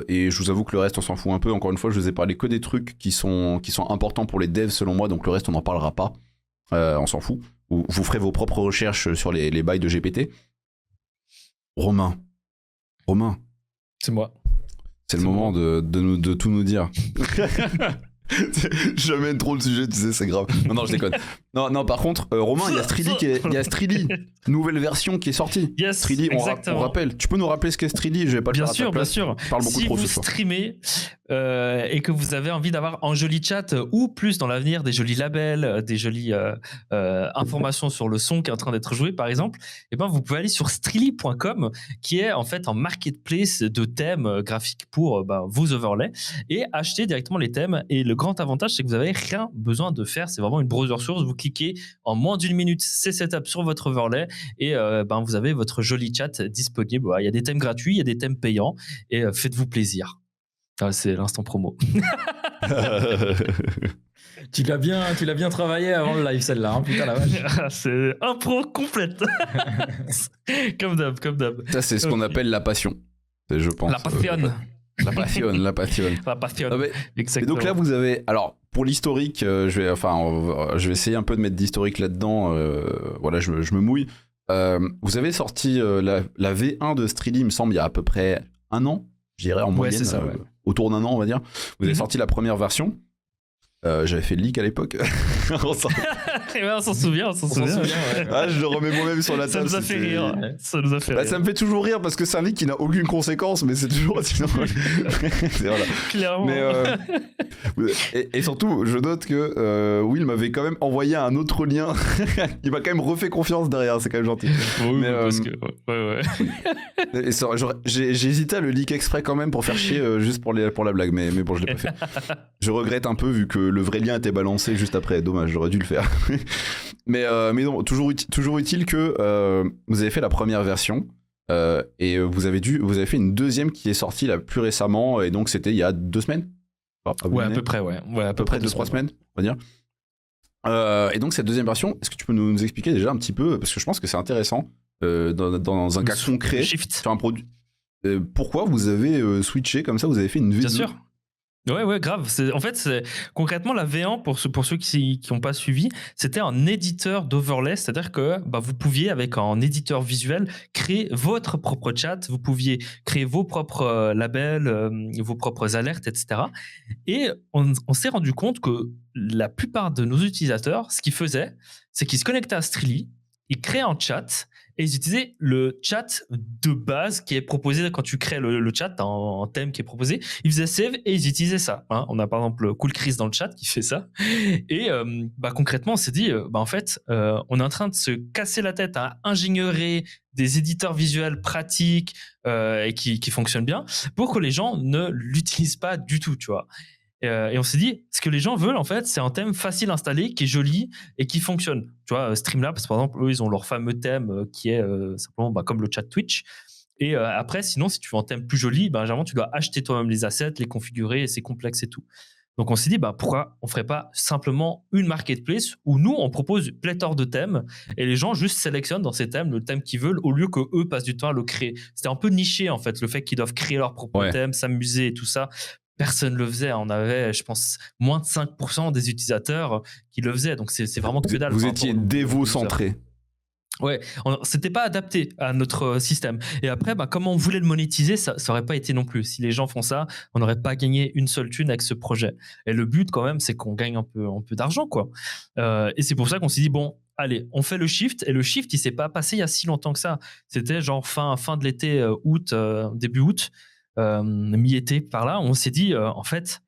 Et je vous avoue que le reste on s'en fout un peu. Encore une fois, je vous ai parlé que des trucs qui sont importants pour les devs selon moi, donc le reste on n'en parlera pas. On s'en fout. Vous ferez vos propres recherches sur les bails de GPT. Romain, c'est moi. C'est le moment de tout nous dire. J'amène trop le sujet, tu sais, c'est grave. Non, je déconne. Non, par contre, Romain, il y a Streely, nouvelle version qui est sortie. Yes, Streely, on rappelle. Tu peux nous rappeler ce qu'est Streely? Je vais pas le faire à ta place. Bien sûr. Je parle beaucoup si trop vous ce soir. streamez et que vous avez envie d'avoir un joli chat ou plus dans l'avenir des jolis labels, des jolies informations sur le son qui est en train d'être joué, par exemple, et ben vous pouvez aller sur Streely.com qui est en fait un marketplace de thèmes graphiques pour vos overlays et acheter directement les thèmes. Et le grand avantage, c'est que vous n'avez rien besoin de faire. C'est vraiment une browser source. Vous cliquez en moins d'1 minute, c'est setup sur votre overlay et vous avez votre joli chat disponible. Il y a des thèmes gratuits, il y a des thèmes payants et faites-vous plaisir. C'est l'instant promo. Tu l'as bien travaillé avant le live, celle-là. Hein, putain, la vache. C'est impro complète. Comme d'hab. Ça, c'est ce qu'on appelle la passion, je pense. La passion. La passion. La passion. Et donc là, vous avez... Alors, pour l'historique, je vais essayer un peu de mettre d'historique là-dedans. Voilà, je me mouille. Vous avez sorti la V1 de Streely, il me semble, il y a à peu près un an, je dirais, en moyenne. C'est ça, autour d'un an, on va dire. Vous avez sorti la première version. J'avais fait le leak à l'époque. On s'en souvient. Ouais. Ah, je le remets moi-même sur la table. Ça nous a fait rire. Ça me fait toujours rire parce que c'est un leak qui n'a aucune conséquence, mais c'est toujours aussi drôle. Voilà. Clairement. Mais, et surtout, je note que Will m'avait quand même envoyé un autre lien. Il m'a quand même refait confiance derrière, c'est quand même gentil. Oui, mais parce que... Ouais. Et ça, j'ai hésité à le leak exprès quand même pour faire chier, juste pour la blague, mais bon, je l'ai pas fait. Je regrette un peu vu que le vrai lien était balancé juste après. Dommage, j'aurais dû le faire. mais non, toujours utile que vous avez fait la première version et vous avez fait une deuxième qui est sortie là plus récemment, et donc c'était il y a 2 semaines. À peu près, ouais. À peu près 2-3 semaines, on va dire. Et donc cette deuxième version, est-ce que tu peux nous expliquer déjà un petit peu, parce que je pense que c'est intéressant dans un cas concret sur un produit. Pourquoi vous avez switché comme ça, vous avez fait une V2? Bien sûr. Ouais, grave. En fait, concrètement, la V1, pour ceux qui n'ont pas suivi, c'était un éditeur d'overlay, c'est-à-dire que vous pouviez, avec un éditeur visuel, créer votre propre chat, vous pouviez créer vos propres labels, vos propres alertes, etc. Et on s'est rendu compte que la plupart de nos utilisateurs, ce qu'ils faisaient, c'est qu'ils se connectaient à Streely, ils créaient un chat, et ils utilisaient le chat de base qui est proposé quand tu crées le chat, un thème qui est proposé. Ils faisaient save et ils utilisaient ça. Hein. On a par exemple Cool Chris dans le chat qui fait ça. Et concrètement, on s'est dit, en fait, on est en train de se casser la tête à ingénierer des éditeurs visuels pratiques et qui fonctionnent bien pour que les gens ne l'utilisent pas du tout, tu vois. Et on s'est dit, ce que les gens veulent, en fait, c'est un thème facile à installer, qui est joli et qui fonctionne. Tu vois, Streamlabs, par exemple, eux, ils ont leur fameux thème qui est simplement comme le chat Twitch. Et après, sinon, si tu veux un thème plus joli, généralement, tu dois acheter toi-même les assets, les configurer, et c'est complexe et tout. Donc, on s'est dit, pourquoi on ne ferait pas simplement une marketplace où nous, on propose pléthore de thèmes et les gens juste sélectionnent dans ces thèmes le thème qu'ils veulent au lieu qu'eux passent du temps à le créer. C'était un peu niché, en fait, le fait qu'ils doivent créer leur propre thème, s'amuser et tout ça. Personne ne le faisait. On avait, je pense, moins de 5% des utilisateurs qui le faisaient. Donc, c'est vraiment que dalle. Vous étiez dévo-centré. Ouais, c'était pas adapté à notre système. Et après, comme on voulait le monétiser, ça aurait pas été non plus. Si les gens font ça, on n'aurait pas gagné une seule thune avec ce projet. Et le but, quand même, c'est qu'on gagne un peu d'argent, quoi. Et c'est pour ça qu'on s'est dit, bon, allez, on fait le shift. Et le shift, il s'est pas passé il y a si longtemps que ça. C'était genre fin de l'été, début août. Mi-été par là, on s'est dit en fait,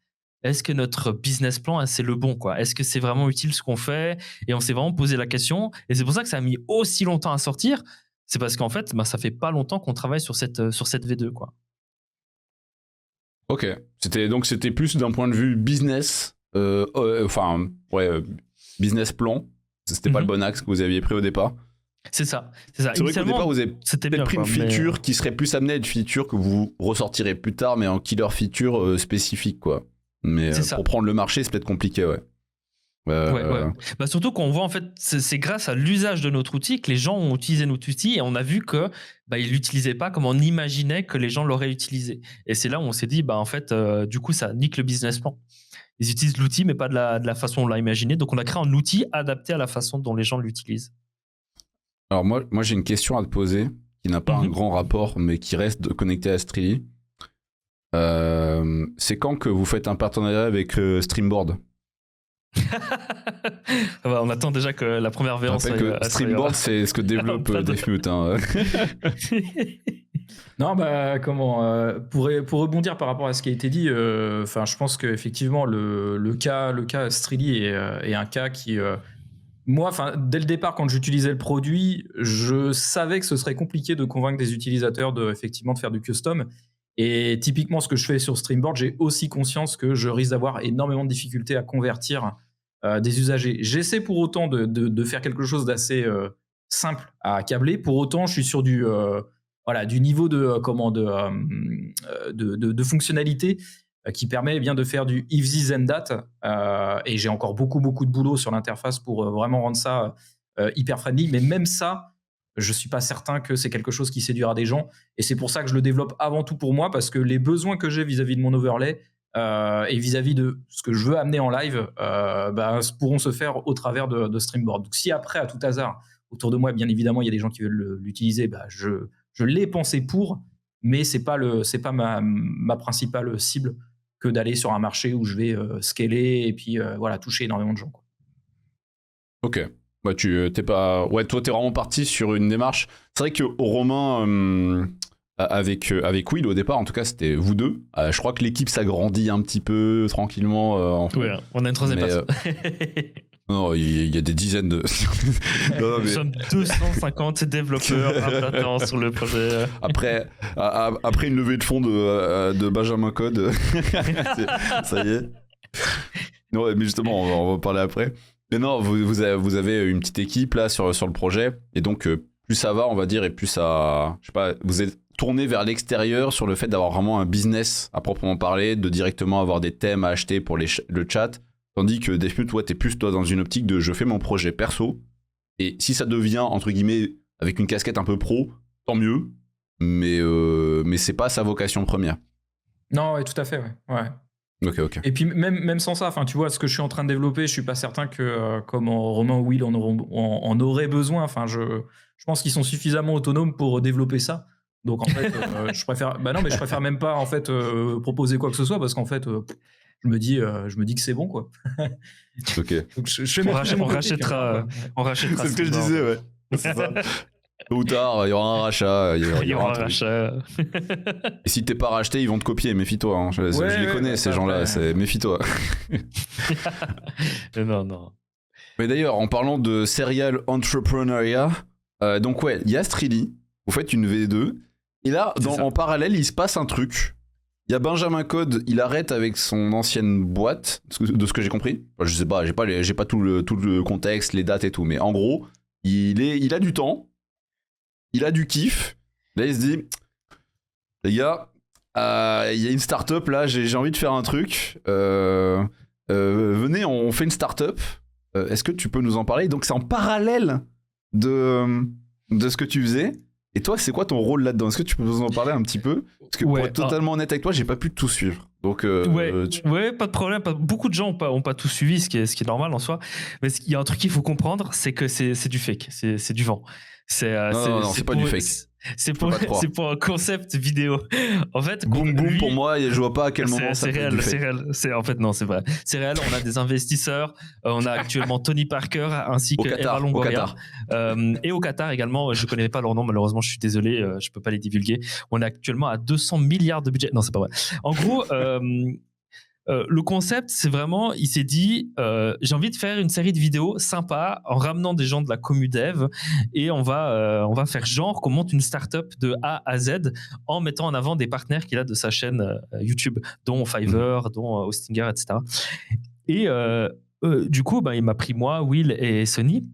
est-ce que notre business plan c'est le bon, quoi? Est-ce que c'est vraiment utile ce qu'on fait? Et on s'est vraiment posé la question, et c'est pour ça que ça a mis aussi longtemps à sortir. C'est parce qu'en fait, ça fait pas longtemps qu'on travaille sur cette V2, quoi. Ok, c'était plus d'un point de vue business, business plan. C'était pas le bon axe que vous aviez pris au départ. C'est ça. C'est vrai qu'au départ, vous avez peut-être pris une feature qui serait plus amenée à être feature que vous ressortirez plus tard, mais en killer feature spécifique, quoi. Mais pour prendre le marché, c'est peut-être compliqué, ouais. Surtout qu'on voit, en fait, c'est grâce à l'usage de notre outil que les gens ont utilisé notre outil, et on a vu que ils l'utilisaient pas comme on imaginait que les gens l'auraient utilisé. Et c'est là où on s'est dit, en fait, du coup, ça nique le business plan. Ils utilisent l'outil, mais pas de la façon dont on l'a imaginé. Donc, on a créé un outil adapté à la façon dont les gens l'utilisent. Alors moi j'ai une question à te poser qui n'a pas un grand rapport, mais qui reste connecté à Streely. c'est quand que vous faites un partenariat avec Streamboard? On attend déjà que la première version soit que Streamboard, c'est ce que développe Defmute. Hein. Non, pour rebondir par rapport à ce qui a été dit, je pense qu'effectivement le cas Streely est un cas qui moi, dès le départ, quand j'utilisais le produit, je savais que ce serait compliqué de convaincre des utilisateurs de faire du custom. Et typiquement, ce que je fais sur Streamboard, j'ai aussi conscience que je risque d'avoir énormément de difficultés à convertir des usagers. J'essaie pour autant de faire quelque chose d'assez simple à câbler. Pour autant, je suis sur du niveau de fonctionnalité qui permet bien de faire du if this then that. Et j'ai encore beaucoup de boulot sur l'interface pour vraiment rendre ça hyper friendly. Mais même ça, je suis pas certain que c'est quelque chose qui séduira des gens. Et c'est pour ça que je le développe avant tout pour moi, parce que les besoins que j'ai vis-à-vis de mon overlay et vis-à-vis de ce que je veux amener en live pourront se faire au travers de Streamboard. Donc si après, à tout hasard, autour de moi, bien évidemment, il y a des gens qui veulent l'utiliser, je l'ai pensé pour, mais c'est pas ma principale cible que d'aller sur un marché où je vais scaler et puis toucher énormément de gens, quoi. Ok. Bah, t'es pas... Ouais, toi, t'es vraiment parti sur une démarche. C'est vrai qu'au Romain, avec Will, au départ, en tout cas, c'était vous deux. Je crois que l'équipe s'agrandit un petit peu tranquillement. Ouais, on a une troisième personne. Non, il y a des dizaines de... Nous sommes 250 développeurs à plein temps sur le projet. Après une levée de fonds de Benjamin Code, ça y est. Non, mais justement, on va en parler après. Mais non, vous avez une petite équipe là sur le projet, et donc plus ça va, on va dire, et plus ça... Je sais pas, vous êtes tourné vers l'extérieur sur le fait d'avoir vraiment un business à proprement parler, de directement avoir des thèmes à acheter pour le chat. Tandis que Defmute, t'es plus dans une optique de je fais mon projet perso, et si ça devient, entre guillemets, avec une casquette un peu pro, tant mieux, mais c'est pas sa vocation première. Non, ouais, tout à fait, ouais. Ok. Et puis même sans ça, tu vois, ce que je suis en train de développer, je suis pas certain que comme Romain ou Will en aurait besoin. Je pense qu'ils sont suffisamment autonomes pour développer ça. Donc en fait, je préfère même pas en fait proposer quoi que ce soit, parce qu'en fait, je me dis que c'est bon, quoi. Ok. Donc, on rachètera. C'est ce que je disais, ouais. C'est ça. Tôt ou tard, il y aura un rachat. Il y aura un rachat. Et si t'es pas racheté, ils vont te copier, méfie-toi. Hein. Je les connais, ces gens-là, méfie-toi. Non. Mais d'ailleurs, en parlant de serial entrepreneuriat, donc ouais, il y a Streely, vous faites une V2, et là, en parallèle, il se passe un truc. Il y a Benjamin Code, il arrête avec son ancienne boîte, de ce que j'ai compris. Enfin, je sais pas, j'ai pas tout le contexte, les dates et tout, mais en gros, il a du temps, il a du kiff. Là, il se dit, les gars, il y a une start-up là, j'ai envie de faire un truc. Venez, on fait une start-up. Est-ce que tu peux nous en parler? Donc, c'est en parallèle de ce que tu faisais. Et toi, c'est quoi ton rôle là-dedans? Est-ce que tu peux nous en parler un petit peu? Parce que pour être totalement honnête avec toi, j'ai pas pu tout suivre. Donc, ouais, pas de problème. Beaucoup de gens ont pas tout suivi, ce qui est normal en soi. Mais il y a un truc qu'il faut comprendre, c'est que c'est du fake, c'est du vent. Non, c'est pas du fake. C'est pour un concept vidéo. En fait, boom, pour moi, je vois pas à quel moment ça peut être du fake. C'est réel. En fait, non, c'est vrai. C'est réel. On a des investisseurs. On a actuellement Tony Parker ainsi que Eva Longoria. Et au Qatar également. Je connais pas leur nom, malheureusement. Je suis désolé. Je peux pas les divulguer. On est actuellement à 200 milliards de budget. Non, c'est pas vrai. En gros, le concept, c'est vraiment, il s'est dit, j'ai envie de faire une série de vidéos sympas en ramenant des gens de la commu dev, et on va faire genre qu'on monte une startup de A à Z en mettant en avant des partenaires qu'il a de sa chaîne YouTube, dont Fiverr, dont Hostinger, etc. Et du coup, il m'a pris moi, Will et Sony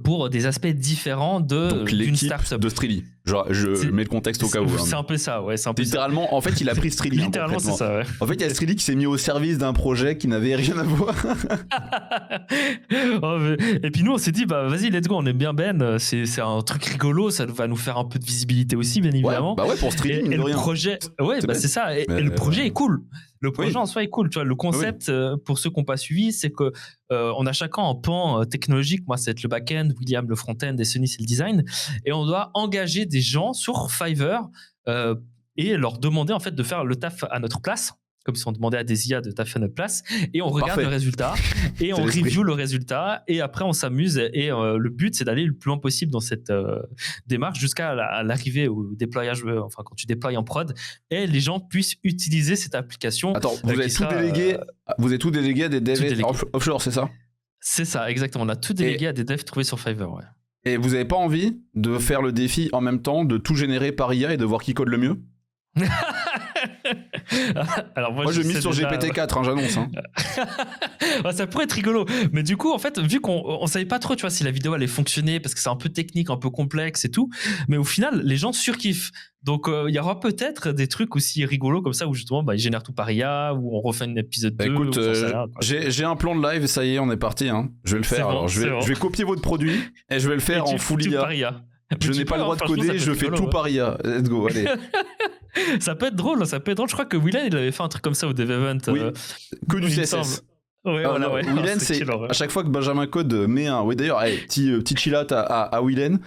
pour des aspects différents d'une startup. De Streely. Genre, je mets le contexte au cas où. C'est un peu ça, ouais. Littéralement, ça. En fait, il a pris Streely. Littéralement, c'est ça, ouais. En fait, il y a Streely qui s'est mis au service d'un projet qui n'avait rien à voir. Et puis nous, on s'est dit, vas-y, let's go, on aime bien Ben. C'est un truc rigolo, ça va nous faire un peu de visibilité aussi, bien évidemment. Ouais, pour Streely, et le projet, c'est ça. Et le projet est cool. Le projet en soi est cool. Tu vois, le concept, pour ceux qui n'ont pas suivi, c'est que on a chacun un pan technologique. Moi, c'est le back-end, William le front-end, et Sony, c'est le design. Et on doit engager des gens sur Fiverr et leur demander en fait de faire le taf à notre place, comme si on demandait à des IA de taffer à notre place, et on regarde le résultat, et on review le résultat, et après on s'amuse, et le but c'est d'aller le plus loin possible dans cette démarche jusqu'à l'arrivée au déployage, enfin quand tu déploies en prod, et les gens puissent utiliser cette application. Attends, vous avez tout délégué à des devs offshore, c'est ça? C'est ça, exactement. On a tout délégué à des devs trouvés sur Fiverr, ouais. Et vous n'avez pas envie de faire le défi en même temps, de tout générer par IA et de voir qui code le mieux? Alors moi je mise sur GPT-4, j'annonce. Ça pourrait être rigolo, mais du coup en fait vu qu'on savait pas trop, tu vois, si la vidéo allait fonctionner parce que c'est un peu technique, un peu complexe et tout, mais au final les gens surkiffent. Donc il y aura peut-être des trucs aussi rigolos comme ça où justement ils génèrent tout par IA, où on refait un épisode 2. Écoute, j'ai un plan de live, ça y est, on est parti. Je vais le faire. Alors, je vais copier votre produit et je vais le faire en full IA. Je n'ai pas le droit de coder, je fais tout par IA. Let's go, allez. Ça peut être drôle, ça peut être drôle. Je crois que Willen, il avait fait un truc comme ça au Dev Event. Oui, que du CSS. Ouais, voilà, ouais. Willen, c'est à chaque fois que Benjamin Code met un... Oui, d'ailleurs, petit chill-out à Willen.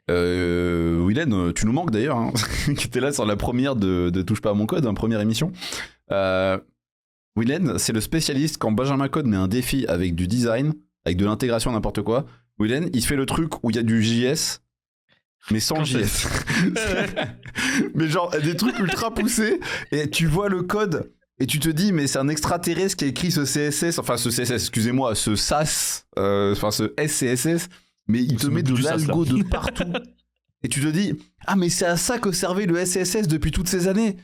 Willen, tu nous manques d'ailleurs, qui était là sur la première de Touche pas à mon code, première émission. Willen, c'est le spécialiste quand Benjamin Code met un défi avec du design, avec de l'intégration, n'importe quoi. Willen, il fait le truc où il y a du JS, mais sans JS. Mais genre, des trucs ultra poussés, et tu vois le code, et tu te dis, mais c'est un extraterrestre qui a écrit ce CSS, enfin ce CSS, excusez-moi, ce SAS, enfin ce SCSS, mais il te met de l'algo de partout. Et tu te dis, ah mais c'est à ça que servait le SCSS depuis toutes ces années.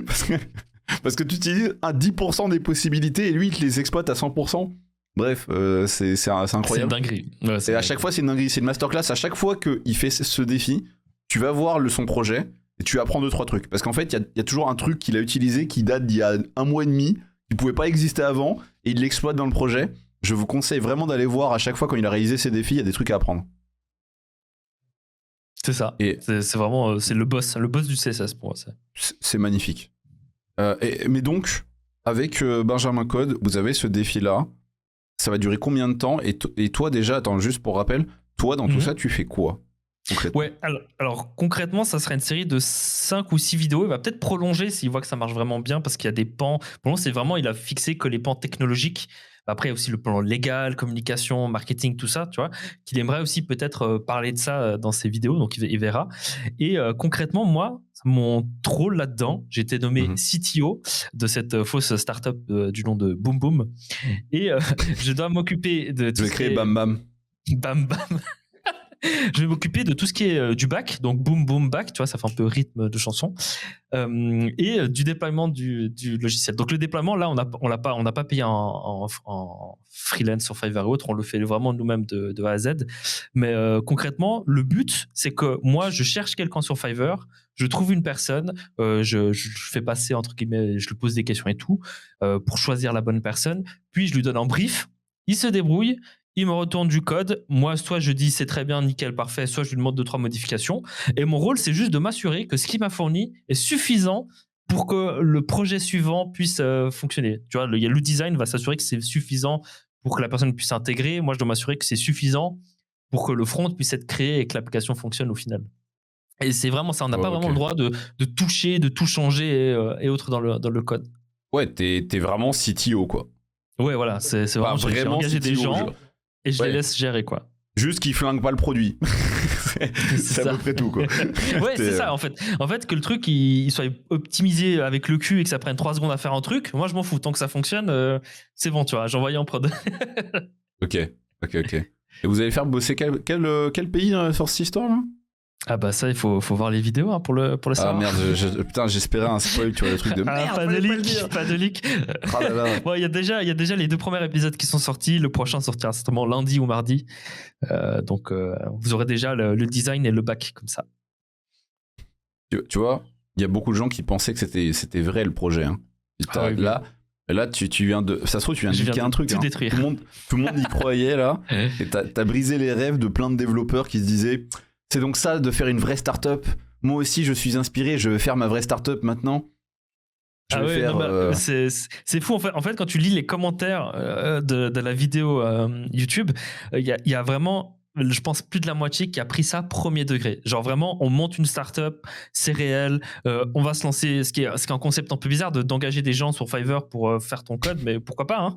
Parce que tu utilises à 10% des possibilités, et lui, il te les exploite à 100%. Bref, c'est incroyable. C'est une dinguerie. Ouais, et à chaque fois, c'est une dinguerie. C'est une masterclass. À chaque fois qu'il fait ce défi, tu vas voir son projet et tu apprends 2-3 trucs. Parce qu'en fait, il y a toujours un truc qu'il a utilisé qui date d'il y a 1 mois et demi, qui pouvait pas exister avant, et il l'exploite dans le projet. Je vous conseille vraiment d'aller voir à chaque fois quand il a réalisé ses défis, il y a des trucs à apprendre. C'est ça. Et c'est vraiment c'est le boss du CSS pour moi. C'est magnifique. Mais donc, avec Benjamin Code, vous avez ce défi-là. Ça va durer combien de temps? Et toi déjà, attends, juste pour rappel, toi dans tout ça, tu fais quoi concrètement? Ouais, alors concrètement, ça sera une série de 5 ou 6 vidéos. Il va peut-être prolonger s'il voit que ça marche vraiment bien, parce qu'il y a des pans. Pour moi, c'est vraiment, il a fixé que les pans technologiques. Après, il y a aussi le plan légal, communication, marketing, tout ça, tu vois, qu'il aimerait aussi peut-être parler de ça dans ses vidéos, donc il verra. Et concrètement, moi, mon rôle là-dedans, j'ai été nommé CTO de cette fausse startup du nom de Boom Boom. Et je dois m'occuper de... Je vais créer Bam Bam. Bam Bam. Je vais m'occuper de tout ce qui est du back, donc boom boom back, tu vois, ça fait un peu rythme de chanson, et du déploiement du logiciel. Donc le déploiement, là, on n'a pas payé en freelance sur Fiverr et autres, on le fait vraiment nous-mêmes de A à Z. Mais concrètement, le but, c'est que moi, je cherche quelqu'un sur Fiverr, je trouve une personne, je fais passer, entre guillemets, je lui pose des questions et tout, pour choisir la bonne personne, puis je lui donne un brief, il se débrouille, il me retourne du code. Moi, soit je dis c'est très bien, nickel, parfait, soit je lui demande 2-3 modifications. Et mon rôle, c'est juste de m'assurer que ce qu'il m'a fourni est suffisant pour que le projet suivant puisse fonctionner. Tu vois, le design va s'assurer que c'est suffisant pour que la personne puisse intégrer. Moi, je dois m'assurer que c'est suffisant pour que le front puisse être créé et que l'application fonctionne au final. Et c'est vraiment ça. On n'a pas vraiment le droit de toucher, de tout changer et autres dans le code. Ouais, t'es vraiment CTO, quoi. Ouais, voilà. C'est vraiment engager des gens. Et je les laisse gérer, quoi. Juste qu'ils flinguent pas le produit. c'est à peu près tout, quoi. Ouais, c'est ça, en fait. En fait, que le truc, il soit optimisé avec le cul et que ça prenne 3 secondes à faire un truc, moi, je m'en fous. Tant que ça fonctionne, c'est bon, tu vois. J'envoie en prod. Ok. Et vous allez faire bosser quel pays sur cette histoire, là? Ah bah ça, il faut voir les vidéos pour le savoir. Ah merde, putain, j'espérais un spoil, tu vois, le truc de merde. Pas de leak. Ah là là. Bon, il y a déjà les 2 premiers épisodes qui sont sortis. Le prochain sortira certainement lundi ou mardi. Donc, vous aurez déjà le design et le back comme ça. Tu vois, il y a beaucoup de gens qui pensaient que c'était vrai le projet. Hein. Là, tu viens de... Ça se trouve, tu viens de niquer un truc. Tout détruire. Tout le monde y croyait, là. Et t'as brisé les rêves de plein de développeurs qui se disaient... C'est donc ça de faire une vraie startup. Moi aussi, je suis inspiré. Je vais faire ma vraie startup maintenant. C'est fou en fait quand tu lis les commentaires de la vidéo YouTube, il y a vraiment je pense plus de la moitié qui a pris ça premier degré. Genre vraiment, on monte une startup, c'est réel, on va se lancer, ce qui est un concept un peu bizarre d'engager des gens sur Fiverr pour faire ton code, mais pourquoi pas, hein.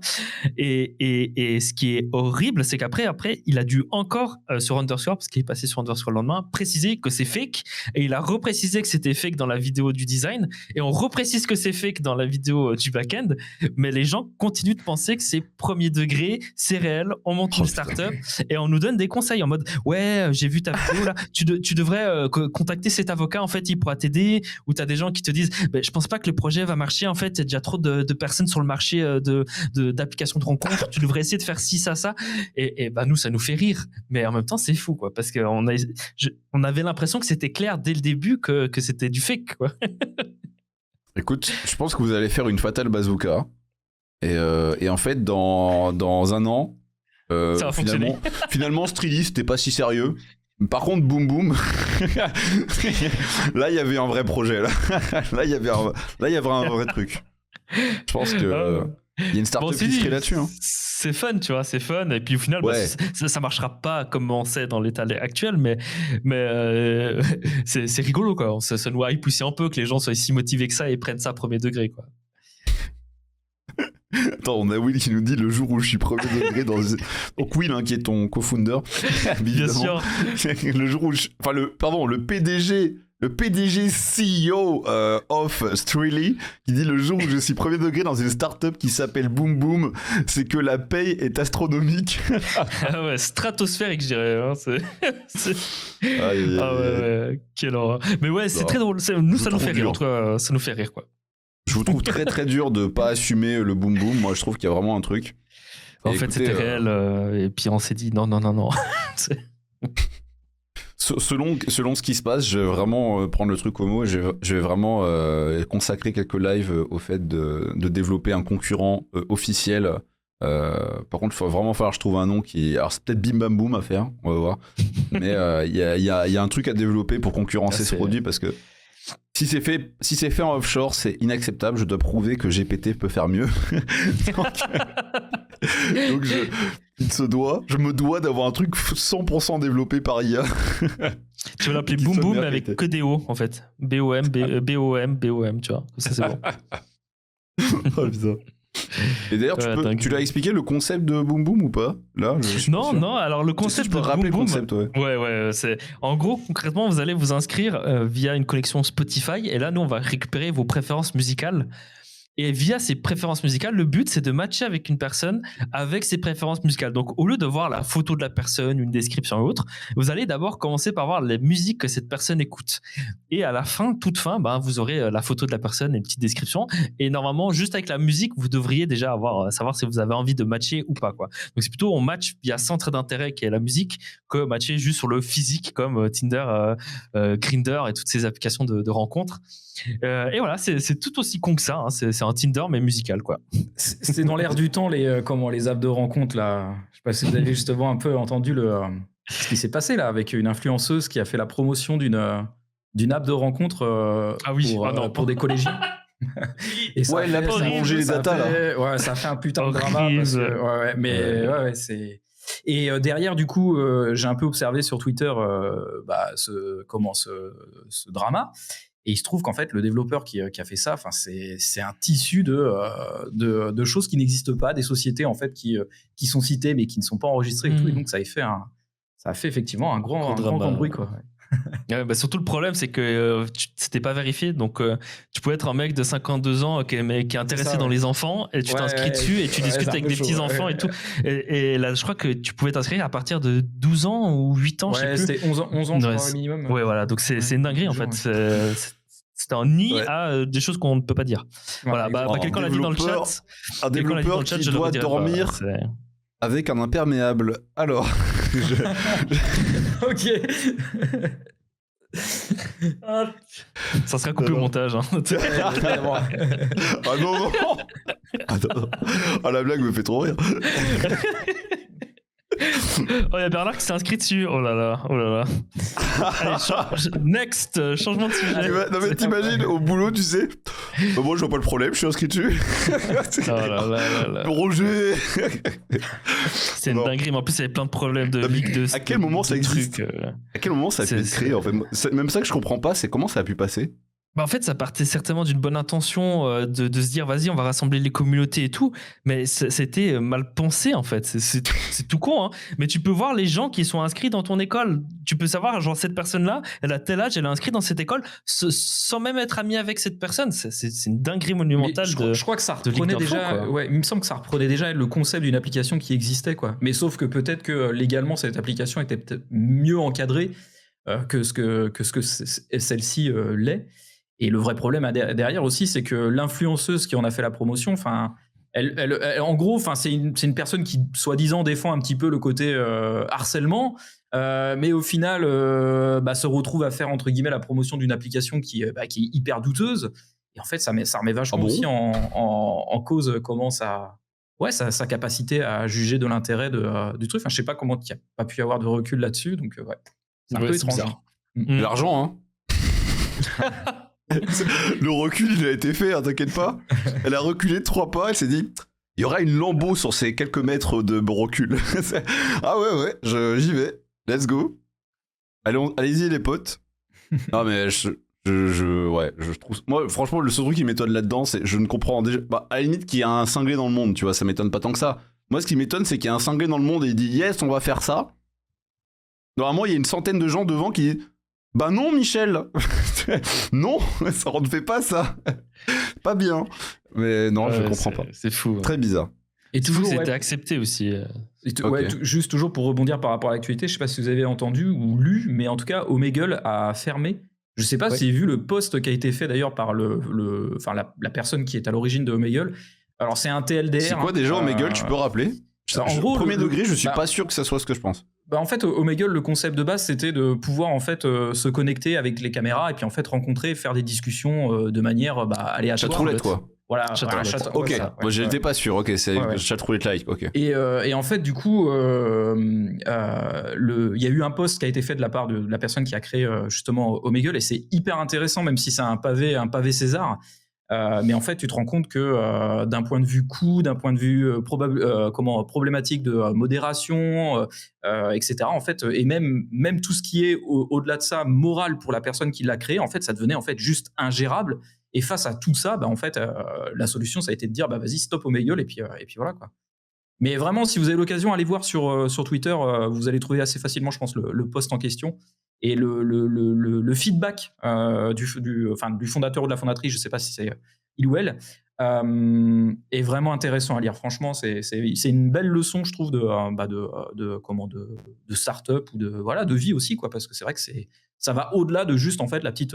Et ce qui est horrible, c'est qu'après, il a dû encore, sur Underscore, parce qu'il est passé sur Underscore le lendemain, préciser que c'est fake, et il a reprécisé que c'était fake dans la vidéo du design, et on reprécise que c'est fake dans la vidéo du back-end, mais les gens continuent de penser que c'est premier degré, c'est réel, on monte une startup, et on nous donne des conseils en mode ouais, j'ai vu ta vidéo là, tu devrais contacter cet avocat, en fait il pourra t'aider, ou t'as des gens qui te disent je pense pas que le projet va marcher, en fait il y a déjà trop de personnes sur le marché d'applications de rencontres, tu devrais essayer de faire ci ça, et bah nous ça nous fait rire, mais en même temps c'est fou quoi, parce qu'on avait l'impression que c'était clair dès le début que c'était du fake quoi. Écoute, je pense que vous allez faire une fatale bazooka, et en fait dans un an ça va fonctionner. Finalement Streely c'était pas si sérieux. Par contre Boom Boom là il y avait un vrai projet là il y avait un vrai truc. Je pense que il y a une startup qui serait là-dessus, hein. C'est fun, tu vois, c'est fun, et puis au final ça marchera pas comme on sait dans l'état actuel, mais c'est rigolo quoi, ça nous hype aussi un peu que les gens soient si motivés que ça et prennent ça premier degré quoi. Attends, on a Will qui nous dit le jour où je suis premier degré dans... Donc Will, hein, qui est ton co-founder. Bien sûr. Le jour où le PDG CEO of Streely, qui dit le jour où je suis premier degré dans une startup qui s'appelle Boom Boom, c'est que la paye est astronomique. Ah ouais, stratosphérique, je dirais. Hein, ouais, quelle horreur. Mais ouais, c'est très drôle. Nous, ça nous fait rire. En tout cas, ça nous fait rire, quoi. Je vous trouve très très dur de pas assumer le Boom Boom. Moi, je trouve qu'il y a vraiment un truc. En fait, c'était réel. Et puis on s'est dit non. Selon ce qui se passe, je vais vraiment prendre le truc au mot. Je vais vraiment consacrer quelques lives au fait de développer un concurrent officiel. Par contre, il faut vraiment falloir que je trouve un nom qui... Alors, c'est peut-être Bim Bam Boom à faire, on va voir. Mais il y a un truc à développer pour concurrencer ce produit, parce que si c'est fait en offshore, c'est inacceptable. Je dois prouver que GPT peut faire mieux. Donc je me dois d'avoir un truc 100% développé par IA. Tu vas l'appeler Boom Boom avec que des O en fait. B-O-M, B-O-M, tu vois. Ça c'est bon. Oh putain. Et d'ailleurs, tu l'as expliqué le concept de Boom Boom ou pas? Là, non, alors le concept de Boom Boom, concept, ouais, c'est en gros concrètement vous allez vous inscrire via une collection Spotify, et là nous on va récupérer vos préférences musicales. Et via ces préférences musicales, le but, c'est de matcher avec une personne avec ses préférences musicales. Donc, au lieu de voir la photo de la personne, une description ou autre, vous allez d'abord commencer par voir les musiques que cette personne écoute. Et à la fin, toute fin, vous aurez la photo de la personne et une petite description. Et normalement, juste avec la musique, vous devriez déjà savoir si vous avez envie de matcher ou pas, quoi. Donc, c'est plutôt on match via centre d'intérêt qui est la musique que matcher juste sur le physique comme Tinder, Grindr et toutes ces applications de rencontres. Et voilà, c'est tout aussi con que ça, hein. C'est un Tinder mais musical, quoi. C'est dans l'air du temps les apps de rencontre là. Je sais pas si vous avez justement un peu entendu ce qui s'est passé là avec une influenceuse qui a fait la promotion d'une app de rencontre pour des collégiens. Et ça elle a pas mangé les datas là. Ouais, ça fait un putain de drama parce que, c'est. Et derrière, du coup, j'ai un peu observé sur Twitter ce drama. Et il se trouve qu'en fait, le développeur qui a fait ça, c'est un tissu de choses qui n'existent pas, des sociétés en fait qui sont citées mais qui ne sont pas enregistrées et tout. Et donc ça a fait effectivement un grand bruit, quoi. Ouais, surtout le problème, c'est que c'était pas vérifié, donc tu pouvais être un mec de 52 ans qui est intéressé dans les enfants, et tu t'inscris dessus et tu discutes avec des petits enfants et tout. Et là, je crois que tu pouvais t'inscrire à partir de 12 ans ou 8 ans, je sais plus. C'était 11 ans je crois, minimum. Ouais, voilà, donc c'est une dinguerie en fait. C'est un nid à des choses qu'on ne peut pas dire. Voilà, quelqu'un l'a dit dans le chat. Un développeur qui doit dormir avec un imperméable. Alors, ok. Ça sera coupé au montage. Hein. Ah non. La blague me fait trop rire. Oh, il y a Bernard qui s'est inscrit dessus. Oh là là. Allez, next, changement de sujet. Non mais t'imagines au boulot, tu sais, Moi, je vois pas le problème, je suis inscrit dessus. Oh là là là là. Roger. C'est une dinguerie, mais en plus, il y avait plein de problèmes de leak de À quel moment ça existe trucs, À quel moment ça a pu être créé en fait C'est même ça que je comprends pas, c'est comment ça a pu passer. Bah en fait, ça partait certainement d'une bonne intention de se dire vas-y, on va rassembler les communautés et tout, mais c'était mal pensé en fait. C'est tout con, hein. Mais tu peux voir les gens qui sont inscrits dans ton école. Tu peux savoir, genre, cette personne-là, elle a tel âge, elle est inscrite dans cette école sans même être amie avec cette personne. C'est une dinguerie monumentale. Je crois que ça reprenait déjà. Ouais, il me semble que ça reprenait déjà le concept d'une application qui existait, quoi. Mais sauf que peut-être que légalement, cette application était peut-être mieux encadrée que ce que celle-ci l'est. Et le vrai problème derrière aussi, c'est que l'influenceuse qui en a fait la promotion, enfin, elle, en gros, enfin, c'est une personne qui soi-disant défend un petit peu le côté harcèlement, mais au final, se retrouve à faire entre guillemets la promotion d'une application qui est hyper douteuse. Et en fait, ça remet vachement aussi en cause comment ça, sa capacité à juger de l'intérêt du truc. Enfin, je sais pas comment il n'y a pas pu y avoir de recul là-dessus, donc ouais, c'est un peu étrange. L'argent, hein. Le recul, il a été fait, hein, t'inquiète pas. Elle a reculé de 3 pas, elle s'est dit il y aura une lambeau sur ces quelques mètres de recul. Ah ouais, j'y vais. Let's go. Allez-y, les potes. Non, mais je trouve. Moi, franchement, le seul truc qui m'étonne là-dedans, c'est je ne comprends déjà. Bah, à la limite, qu'il y a un cinglé dans le monde, tu vois, ça m'étonne pas tant que ça. Moi, ce qui m'étonne, c'est qu'il y a un cinglé dans le monde et il dit yes, on va faire ça. Normalement, il y a une centaine de gens devant qui disent bah non, Michel. Non, ça ne fait pas ça. Pas bien. Mais non, je comprends pas. C'est fou. Très bizarre. Et toujours, c'était accepté aussi. Okay. Juste toujours pour rebondir par rapport à l'actualité, je sais pas si vous avez entendu ou lu, mais en tout cas, Omegle a fermé. Je sais pas si vous avez vu le post qui a été fait d'ailleurs par la personne qui est à l'origine de Omegle. Alors c'est un TLDR. C'est quoi déjà Omegle, tu peux rappeler? En gros, premier degré, je suis pas sûr que ça soit ce que je pense. Bah en fait, Omegle, le concept de base, c'était de pouvoir en fait se connecter avec les caméras et puis en fait rencontrer, faire des discussions de manière aléatoire. Chatroulette quoi. Voilà. Ok. Moi, j'étais pas sûr. Ok, c'est chatroulette like. Ok. Et en fait, du coup, il y a eu un post qui a été fait de la part de la personne qui a créé justement Omegle et c'est hyper intéressant, même si c'est un pavé César. Mais en fait, tu te rends compte que d'un point de vue coût, d'un point de vue problématique de modération, etc. En fait, et même tout ce qui est au-delà de ça, moral pour la personne qui l'a créé, en fait, ça devenait en fait juste ingérable. Et face à tout ça, en fait, la solution, ça a été de dire, vas-y, stop Omegle, et puis voilà quoi. Mais vraiment, si vous avez l'occasion, allez voir sur Twitter, vous allez trouver assez facilement, je pense, le post en question. Et le feedback du fondateur ou de la fondatrice, je ne sais pas si c'est il ou elle, est vraiment intéressant à lire. Franchement, c'est une belle leçon, je trouve, de start-up ou de vie aussi, quoi, parce que c'est vrai que ça va au-delà de juste en fait la petite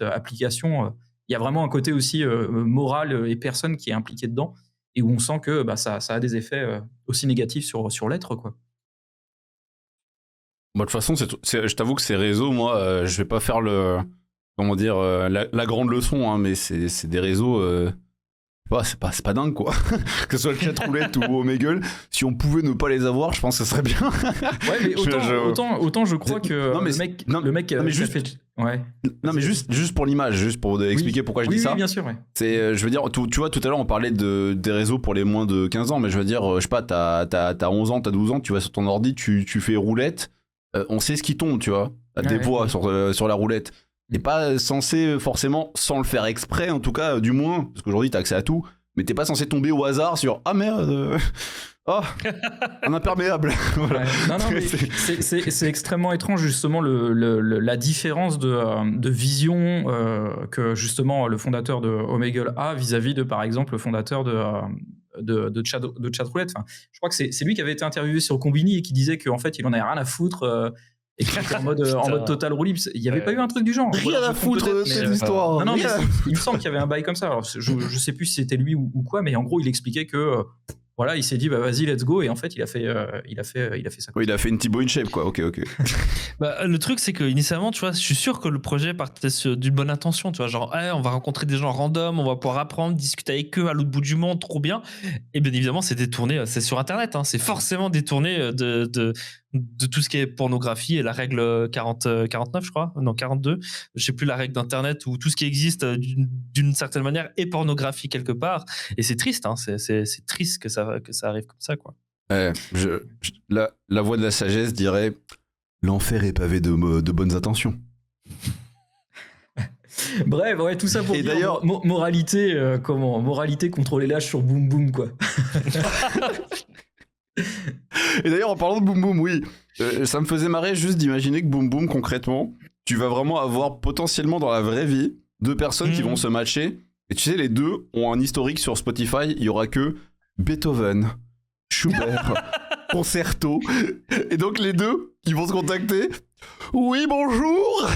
application. Il y a vraiment un côté aussi moral et personne qui est impliqué dedans et où on sent que ça a des effets aussi négatifs sur l'être, quoi. Bon, de toute façon, je t'avoue que ces réseaux, moi, je vais pas faire la grande leçon, hein, mais c'est des réseaux, c'est pas dingue, quoi. Que ce soit le chatroulette ou Omegle, si on pouvait ne pas les avoir, je pense que ce serait bien. Ouais, mais autant je crois que le mec ouais. Non, mais juste pour l'image, juste pour expliquer pourquoi je dis ça. Oui, bien sûr, ouais. C'est, je veux dire, tu vois, tout à l'heure, on parlait des réseaux pour les moins de 15 ans, mais je veux dire, je sais pas, t'as 11 ans, t'as 12 ans, tu vas sur ton ordi, tu fais roulette, on sait ce qui tombe, tu vois. T'as des voix sur la roulette. T'es pas censé forcément, sans le faire exprès, en tout cas, du moins, parce qu'aujourd'hui, t'as accès à tout, mais t'es pas censé tomber au hasard sur « Ah merde oh, un imperméable !» Voilà. Ouais. Non, mais c'est extrêmement étrange, justement, la différence de vision que, justement, le fondateur de Omegle a vis-à-vis de, par exemple, le fondateur de Chatroulette. Enfin, je crois que c'est lui qui avait été interviewé sur Combini et qui disait qu'en fait, il en avait rien à foutre et qu'il était en mode total roue libre. Il n'y avait pas eu un truc du genre. Rien à foutre de cette histoire. Non, mais il me semble qu'il y avait un bail comme ça. Alors, je sais plus si c'était lui ou quoi, mais en gros, il expliquait que voilà, il s'est dit vas-y, let's go, et en fait, il a fait ça. Oui, il a fait une Thibaut InShape, quoi. Ok. Le truc, c'est que initialement, tu vois, je suis sûr que le projet partait d'une bonne intention, tu vois, genre, on va rencontrer des gens random, on va pouvoir apprendre, discuter avec eux à l'autre bout du monde, trop bien. Et bien évidemment, c'est détourné, c'est sur Internet, hein, c'est forcément détourné de tout ce qui est pornographie et la règle 49, je crois, non 42, je sais plus la règle d'internet où tout ce qui existe d'une certaine manière est pornographie quelque part, et c'est triste, hein, c'est triste que ça arrive comme ça, quoi. La voix de la sagesse dirait l'enfer est pavé de bonnes intentions. Bref, ouais, tout ça pour et dire d'ailleurs, moralité, moralité contre les lâches sur Boom Boom, quoi. Et d'ailleurs, en parlant de Boom Boom, oui, ça me faisait marrer juste d'imaginer que Boom Boom, concrètement, tu vas vraiment avoir potentiellement dans la vraie vie 2 personnes qui vont se matcher. Et tu sais, les 2 ont un historique sur Spotify. Il y aura que Beethoven, Schubert, Concerto. Et donc les 2 qui vont se contacter. Oui, bonjour.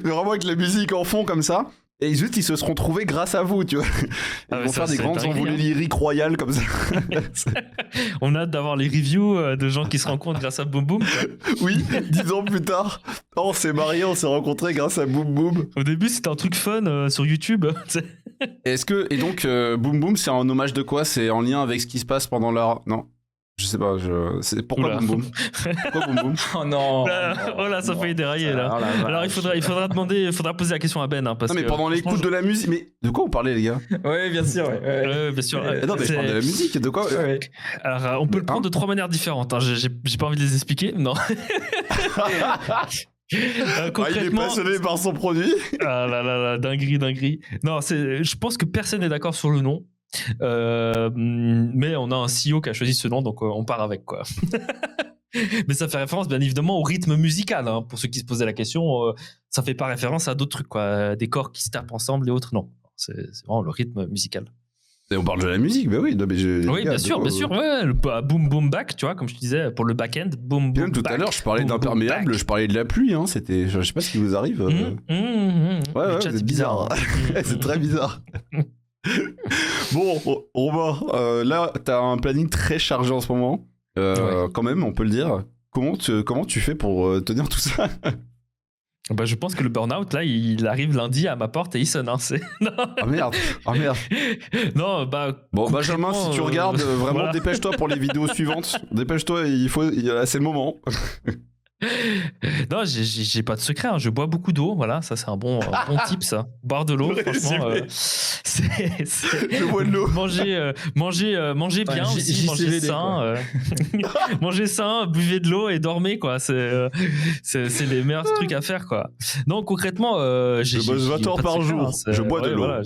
Vraiment avec la musique en fond comme ça. Et juste, ils se seront trouvés grâce à vous, tu vois. Ils vont faire des grandes envolées lyriques royales comme ça. On a hâte d'avoir les reviews de gens qui se rencontrent grâce à Boom Boom. Oui, 10 ans plus tard, on s'est mariés, on s'est rencontrés grâce à Boom Boom. Au début, c'était un truc fun sur YouTube. Et donc, Boom Boom, c'est un hommage de quoi? C'est en lien avec ce qui se passe pendant leur... Non, je sais pas, c'est pourquoi Boom Boom? Pourquoi Boom Boom? Oh non. Oh là, ça fait dérailler là. Alors il faudra poser la question à Ben, hein, parce non mais que, pendant l'écoute de la musique, mais de quoi vous parlez les gars? Ouais, bien sûr. Bien sûr. Non mais je parle de la musique, de quoi? Alors on peut le prendre de 3 manières différentes, hein. J'ai pas envie de les expliquer, non. Il est passionné par son produit. Ah là, dinguerie. Non, je pense que personne n'est d'accord sur le nom. Mais on a un CEO qui a choisi ce nom, donc on part avec, quoi. Mais ça fait référence bien évidemment au rythme musical, hein. Pour ceux qui se posaient la question, ça fait pas référence à d'autres trucs, quoi, des corps qui se tapent ensemble et autres, non, c'est vraiment le rythme musical. Et on parle de la musique, bah oui. Non, mais oui, bien sûr, ouais, le boom boom back, tu vois, comme je te disais, pour le back-end, boom boom même tout back, à l'heure, je parlais boom, d'imperméable, boom, je parlais de la pluie, hein, c'était, je sais pas ce qui vous arrive. Ouais, c'est bizarre. C'est très bizarre. Bon, Romain, là, t'as un planning très chargé en ce moment. Quand même, on peut le dire. Comment tu fais pour tenir tout ça? Bah, je pense que le burn-out, là, il arrive lundi à ma porte et il sonne. Hein, Ah merde. Non, bah. Bon, Benjamin, si tu regardes, vraiment, voilà. Dépêche-toi pour les vidéos suivantes. Dépêche-toi, c'est le moment. Non, j'ai pas de secret, hein. Je bois beaucoup d'eau, voilà, ça c'est un bon tip, ça. Boire de l'eau, franchement, je bois de l'eau. Manger bien aussi, manger sain, manger sain, buvez de l'eau et dormez, quoi. C'est les meilleurs trucs à faire, quoi. Donc concrètement, je bosse 20 heures par jour, je bois de l'eau. Voilà,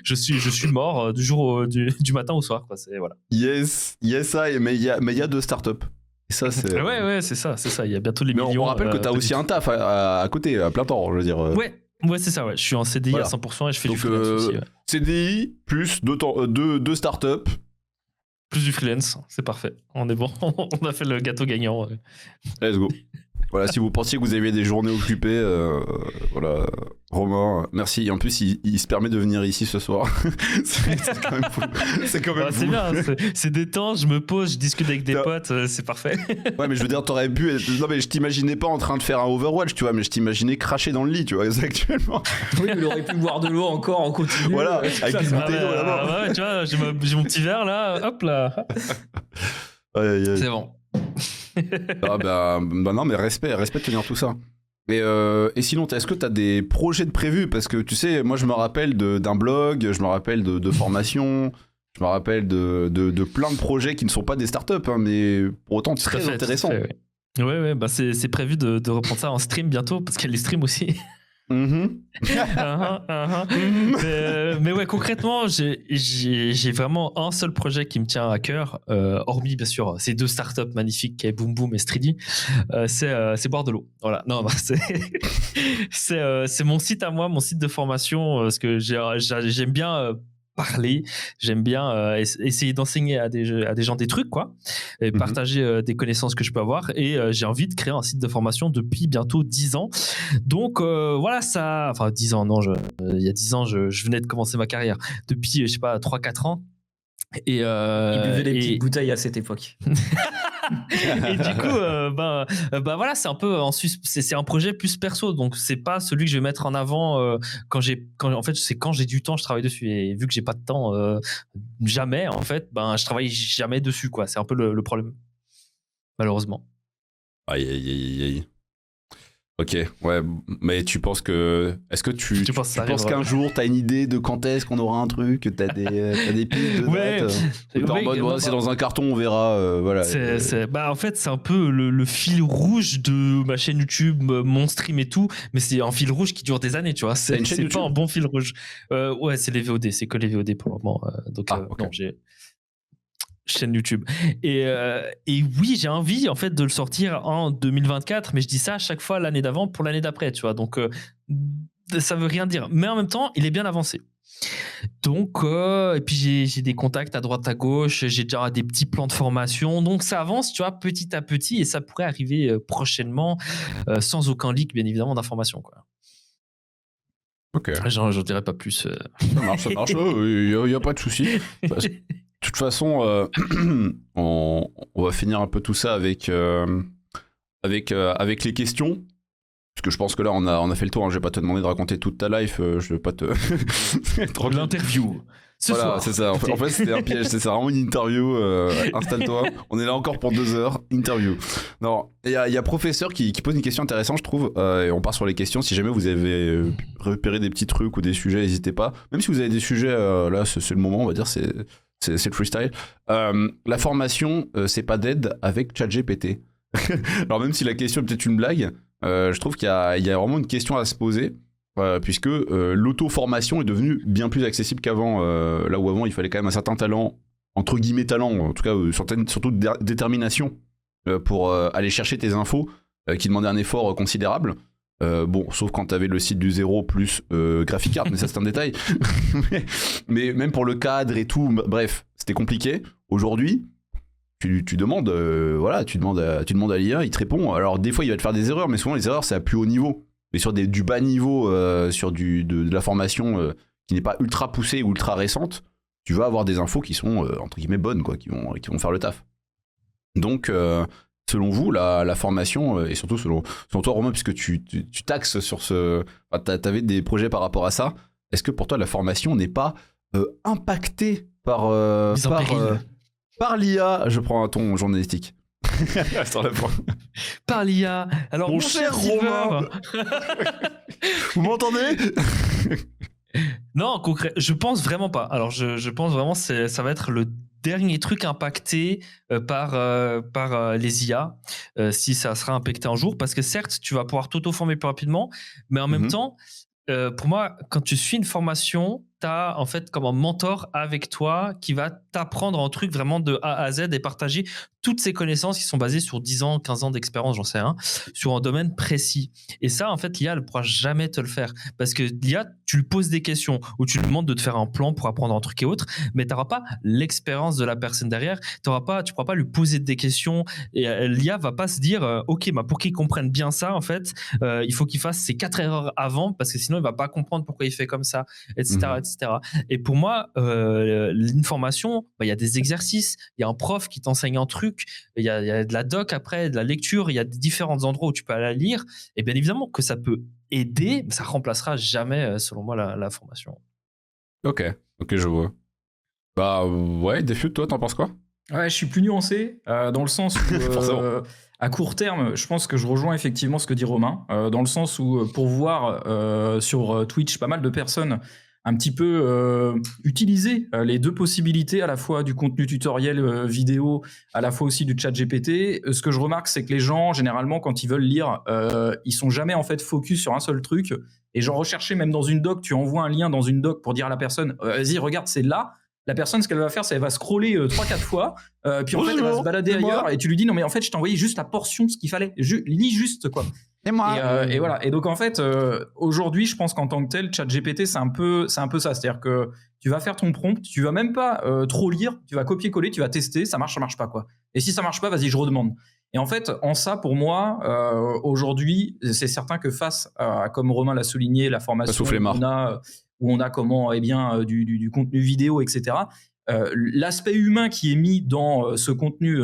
je suis mort du matin au soir, quoi. C'est voilà. Yes, ça, mais il y a 2 startups. Et ça, c'est... Ouais, c'est ça. Il y a bientôt les millions. Mais on rappelle que t'as aussi un taf à côté, à plein temps, je veux dire. Ouais, c'est ça, ouais. Je suis en CDI à 100% et je fais du freelance aussi. Ouais. CDI plus 2 startups. Plus du freelance, c'est parfait. On est bon, on a fait le gâteau gagnant. Ouais. Let's go. Voilà, si vous pensiez que vous aviez des journées occupées, voilà, Romain, merci. Et en plus, il se permet de venir ici ce soir. c'est quand même fou. C'est quand même fou. C'est bien, c'est détente, je me pose, je discute avec des potes, c'est parfait. Ouais, mais je veux dire, t'aurais pu... Non, mais je t'imaginais pas en train de faire un Overwatch, tu vois, mais je t'imaginais cracher dans le lit, tu vois, actuellement. Oui, il aurait pu boire de l'eau encore en continu. Voilà, avec une bouteille d'eau là-bas. Ouais, tu vois, j'ai mon petit verre là, hop là. C'est bon. Ah bah non, mais respect de tenir tout ça. Et sinon, est-ce que t'as des projets de prévus? Parce que tu sais, moi je me rappelle d'un blog, je me rappelle de formations, je me rappelle de plein de projets qui ne sont pas des startups, hein, mais pour autant très intéressants. Ouais, bah c'est prévu de reprendre ça en stream bientôt, parce qu'il y a les streams aussi. Mais ouais, concrètement, j'ai vraiment un seul projet qui me tient à cœur, hormis bien sûr ces 2 startups magnifiques qui est Boom Boom et Streedy. C'est boire de l'eau. Voilà. Non, c'est mon site à moi, mon site de formation, parce que j'aime bien parler, j'aime bien essayer d'enseigner à des gens des trucs, quoi, et partager des connaissances que je peux avoir, et j'ai envie de créer un site de formation depuis bientôt 10 ans. Donc voilà, ça, enfin 10 ans, non, il y a 10 ans, je venais de commencer ma carrière. Depuis, je sais pas, 3-4 ans. Et il buvait des petites bouteilles à cette époque. Et du coup, bah voilà, c'est un peu c'est un projet plus perso, donc c'est pas celui que je vais mettre en avant quand en fait c'est quand j'ai du temps, je travaille dessus, et vu que j'ai pas de temps, jamais en fait, ben je travaille jamais dessus, quoi. C'est un peu le problème. malheureusement. Aïe, aïe, aïe, aïe. Ok, ouais, mais tu penses que... Est-ce que tu penses qu'un jour, t'as une idée de quand est-ce qu'on aura un truc, t'as des pistes de date t'es en mode, c'est dans un carton, on verra, voilà. En fait, c'est un peu le fil rouge de ma chaîne YouTube, mon stream et tout, mais c'est un fil rouge qui dure des années, tu vois. C'est pas un bon fil rouge. Ouais, c'est les VOD, c'est que les VOD pour le moment. Donc, okay. Non, j'ai... chaîne YouTube et oui, j'ai envie en fait de le sortir en 2024, mais je dis ça à chaque fois l'année d'avant pour l'année d'après, tu vois, donc ça veut rien dire, mais en même temps il est bien avancé, donc et puis j'ai des contacts à droite à gauche, j'ai déjà des petits plans de formation, donc ça avance, tu vois, petit à petit, et ça pourrait arriver prochainement, sans aucun leak bien évidemment d'informations, quoi. Ok, j'en dirai pas plus. Ça marche, il y a pas de souci. De toute façon, on va finir un peu tout ça avec les questions. Parce que je pense que là, on a fait le tour. Hein. Je vais pas te demander de raconter toute ta life. Je vais pas te... L'interview. Voilà, c'est ça. En fait, c'était un piège. C'est vraiment une interview. Installe-toi. On est là encore pour 2 heures. Interview. Non, il y a professeur qui pose une question intéressante, je trouve. Et on part sur les questions. Si jamais vous avez repéré des petits trucs ou des sujets, n'hésitez pas. Même si vous avez des sujets, là, c'est le moment, on va dire, c'est le freestyle. La formation, c'est pas d'aide avec ChatGPT. Alors même si la question est peut-être une blague, je trouve qu'il y a vraiment une question à se poser, puisque l'auto-formation est devenue bien plus accessible qu'avant. Là où avant, il fallait quand même un certain talent, entre guillemets talent, en tout cas surtout détermination, pour aller chercher tes infos, qui demandaient un effort considérable. Bon, sauf quand t'avais le site du 0 plus graphic art, mais ça c'est un détail. mais même pour le cadre et tout, bref, c'était compliqué. Aujourd'hui, tu demandes, voilà, tu demandes à l'IA, il te répond. Alors des fois, il va te faire des erreurs, mais souvent les erreurs c'est à plus haut niveau. Mais sur du bas niveau, sur de la formation qui n'est pas ultra poussée ou ultra récente, tu vas avoir des infos qui sont entre guillemets bonnes, quoi, qui vont faire le taf. Donc selon vous, la formation, et surtout selon toi, Romain, puisque tu taxes sur ce... Enfin, t'avais des projets par rapport à ça, est-ce que pour toi, la formation n'est pas impactée par l'IA? Je prends un ton journalistique. Par l'IA. Alors, mon cher Romain, vous m'entendez? Non, concret, je pense vraiment pas. Alors, je pense vraiment que ça va être le dernier truc impacté par les IA, si ça sera impacté un jour, parce que certes, tu vas pouvoir t'auto-former plus rapidement, mais en même temps, pour moi, quand tu suis une formation, tu as en fait comme un mentor avec toi qui va t'apprendre un truc vraiment de A à Z et partager toutes ces connaissances qui sont basées sur 10 ans, 15 ans d'expérience, j'en sais rien, sur un domaine précis. Et ça, en fait, l'IA, elle ne pourra jamais te le faire. Parce que l'IA, tu lui poses des questions ou tu lui demandes de te faire un plan pour apprendre un truc et autre, mais tu n'auras pas l'expérience de la personne derrière. Tu ne pourras pas lui poser des questions et l'IA ne va pas se dire OK, pour qu'il comprenne bien ça, en fait, il faut qu'il fasse ces 4 erreurs avant parce que sinon, il ne va pas comprendre pourquoi il fait comme ça, etc. etc. Et pour moi, une formation, il y a des exercices, il y a un prof qui t'enseigne un truc, il y a de la doc après, de la lecture, il y a différents endroits où tu peux aller la lire. Et bien évidemment que ça peut aider, mais ça remplacera jamais, selon moi, la formation. Ok, je vois. Bah ouais, Defute, toi, t'en penses quoi? Ouais, je suis plus nuancé, dans le sens où à court terme, je pense que je rejoins effectivement ce que dit Romain, dans le sens où pour voir sur Twitch pas mal de personnes un petit peu utiliser les deux possibilités, à la fois du contenu tutoriel vidéo, à la fois aussi du chat GPT. Ce que je remarque, c'est que les gens, généralement, quand ils veulent lire, ils sont jamais en fait focus sur un seul truc. Et genre rechercher même dans une doc, tu envoies un lien dans une doc pour dire à la personne, vas-y, regarde, c'est là. La personne, ce qu'elle va faire, c'est qu'elle va scroller 3-4 fois, puis en fait, elle va se balader ailleurs, et tu lui dis, non mais en fait, je t'ai envoyé juste la portion, ce qu'il fallait. Lis juste, quoi. Et voilà. Et donc en fait, aujourd'hui, je pense qu'en tant que tel, ChatGPT, c'est un peu ça. C'est-à-dire que tu vas faire ton prompt, tu vas même pas trop lire, tu vas copier-coller, tu vas tester, ça marche pas, quoi. Et si ça marche pas, vas-y, je redemande. Et en fait, en ça, pour moi, aujourd'hui, c'est certain que face à, comme Romain l'a souligné, la formation où on a comment, du contenu vidéo, etc. L'aspect humain qui est mis dans ce contenu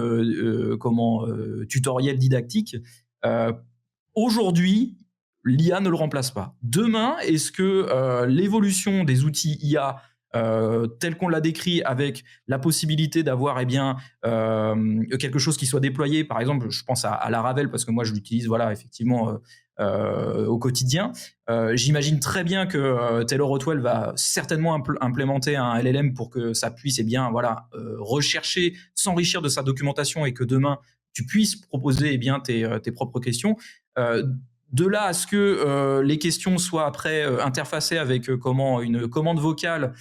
tutoriel didactique, aujourd'hui, l'IA ne le remplace pas. Demain, est-ce que l'évolution des outils IA tel qu'on l'a décrit, avec la possibilité d'avoir quelque chose qui soit déployé. Par exemple, je pense à Laravel parce que moi je l'utilise effectivement au quotidien. J'imagine très bien que TaylorOutwell va certainement implémenter un LLM pour que ça puisse rechercher, s'enrichir de sa documentation et que demain tu puisses proposer tes propres questions. De là à ce que les questions soient après interfacées avec une commande vocale,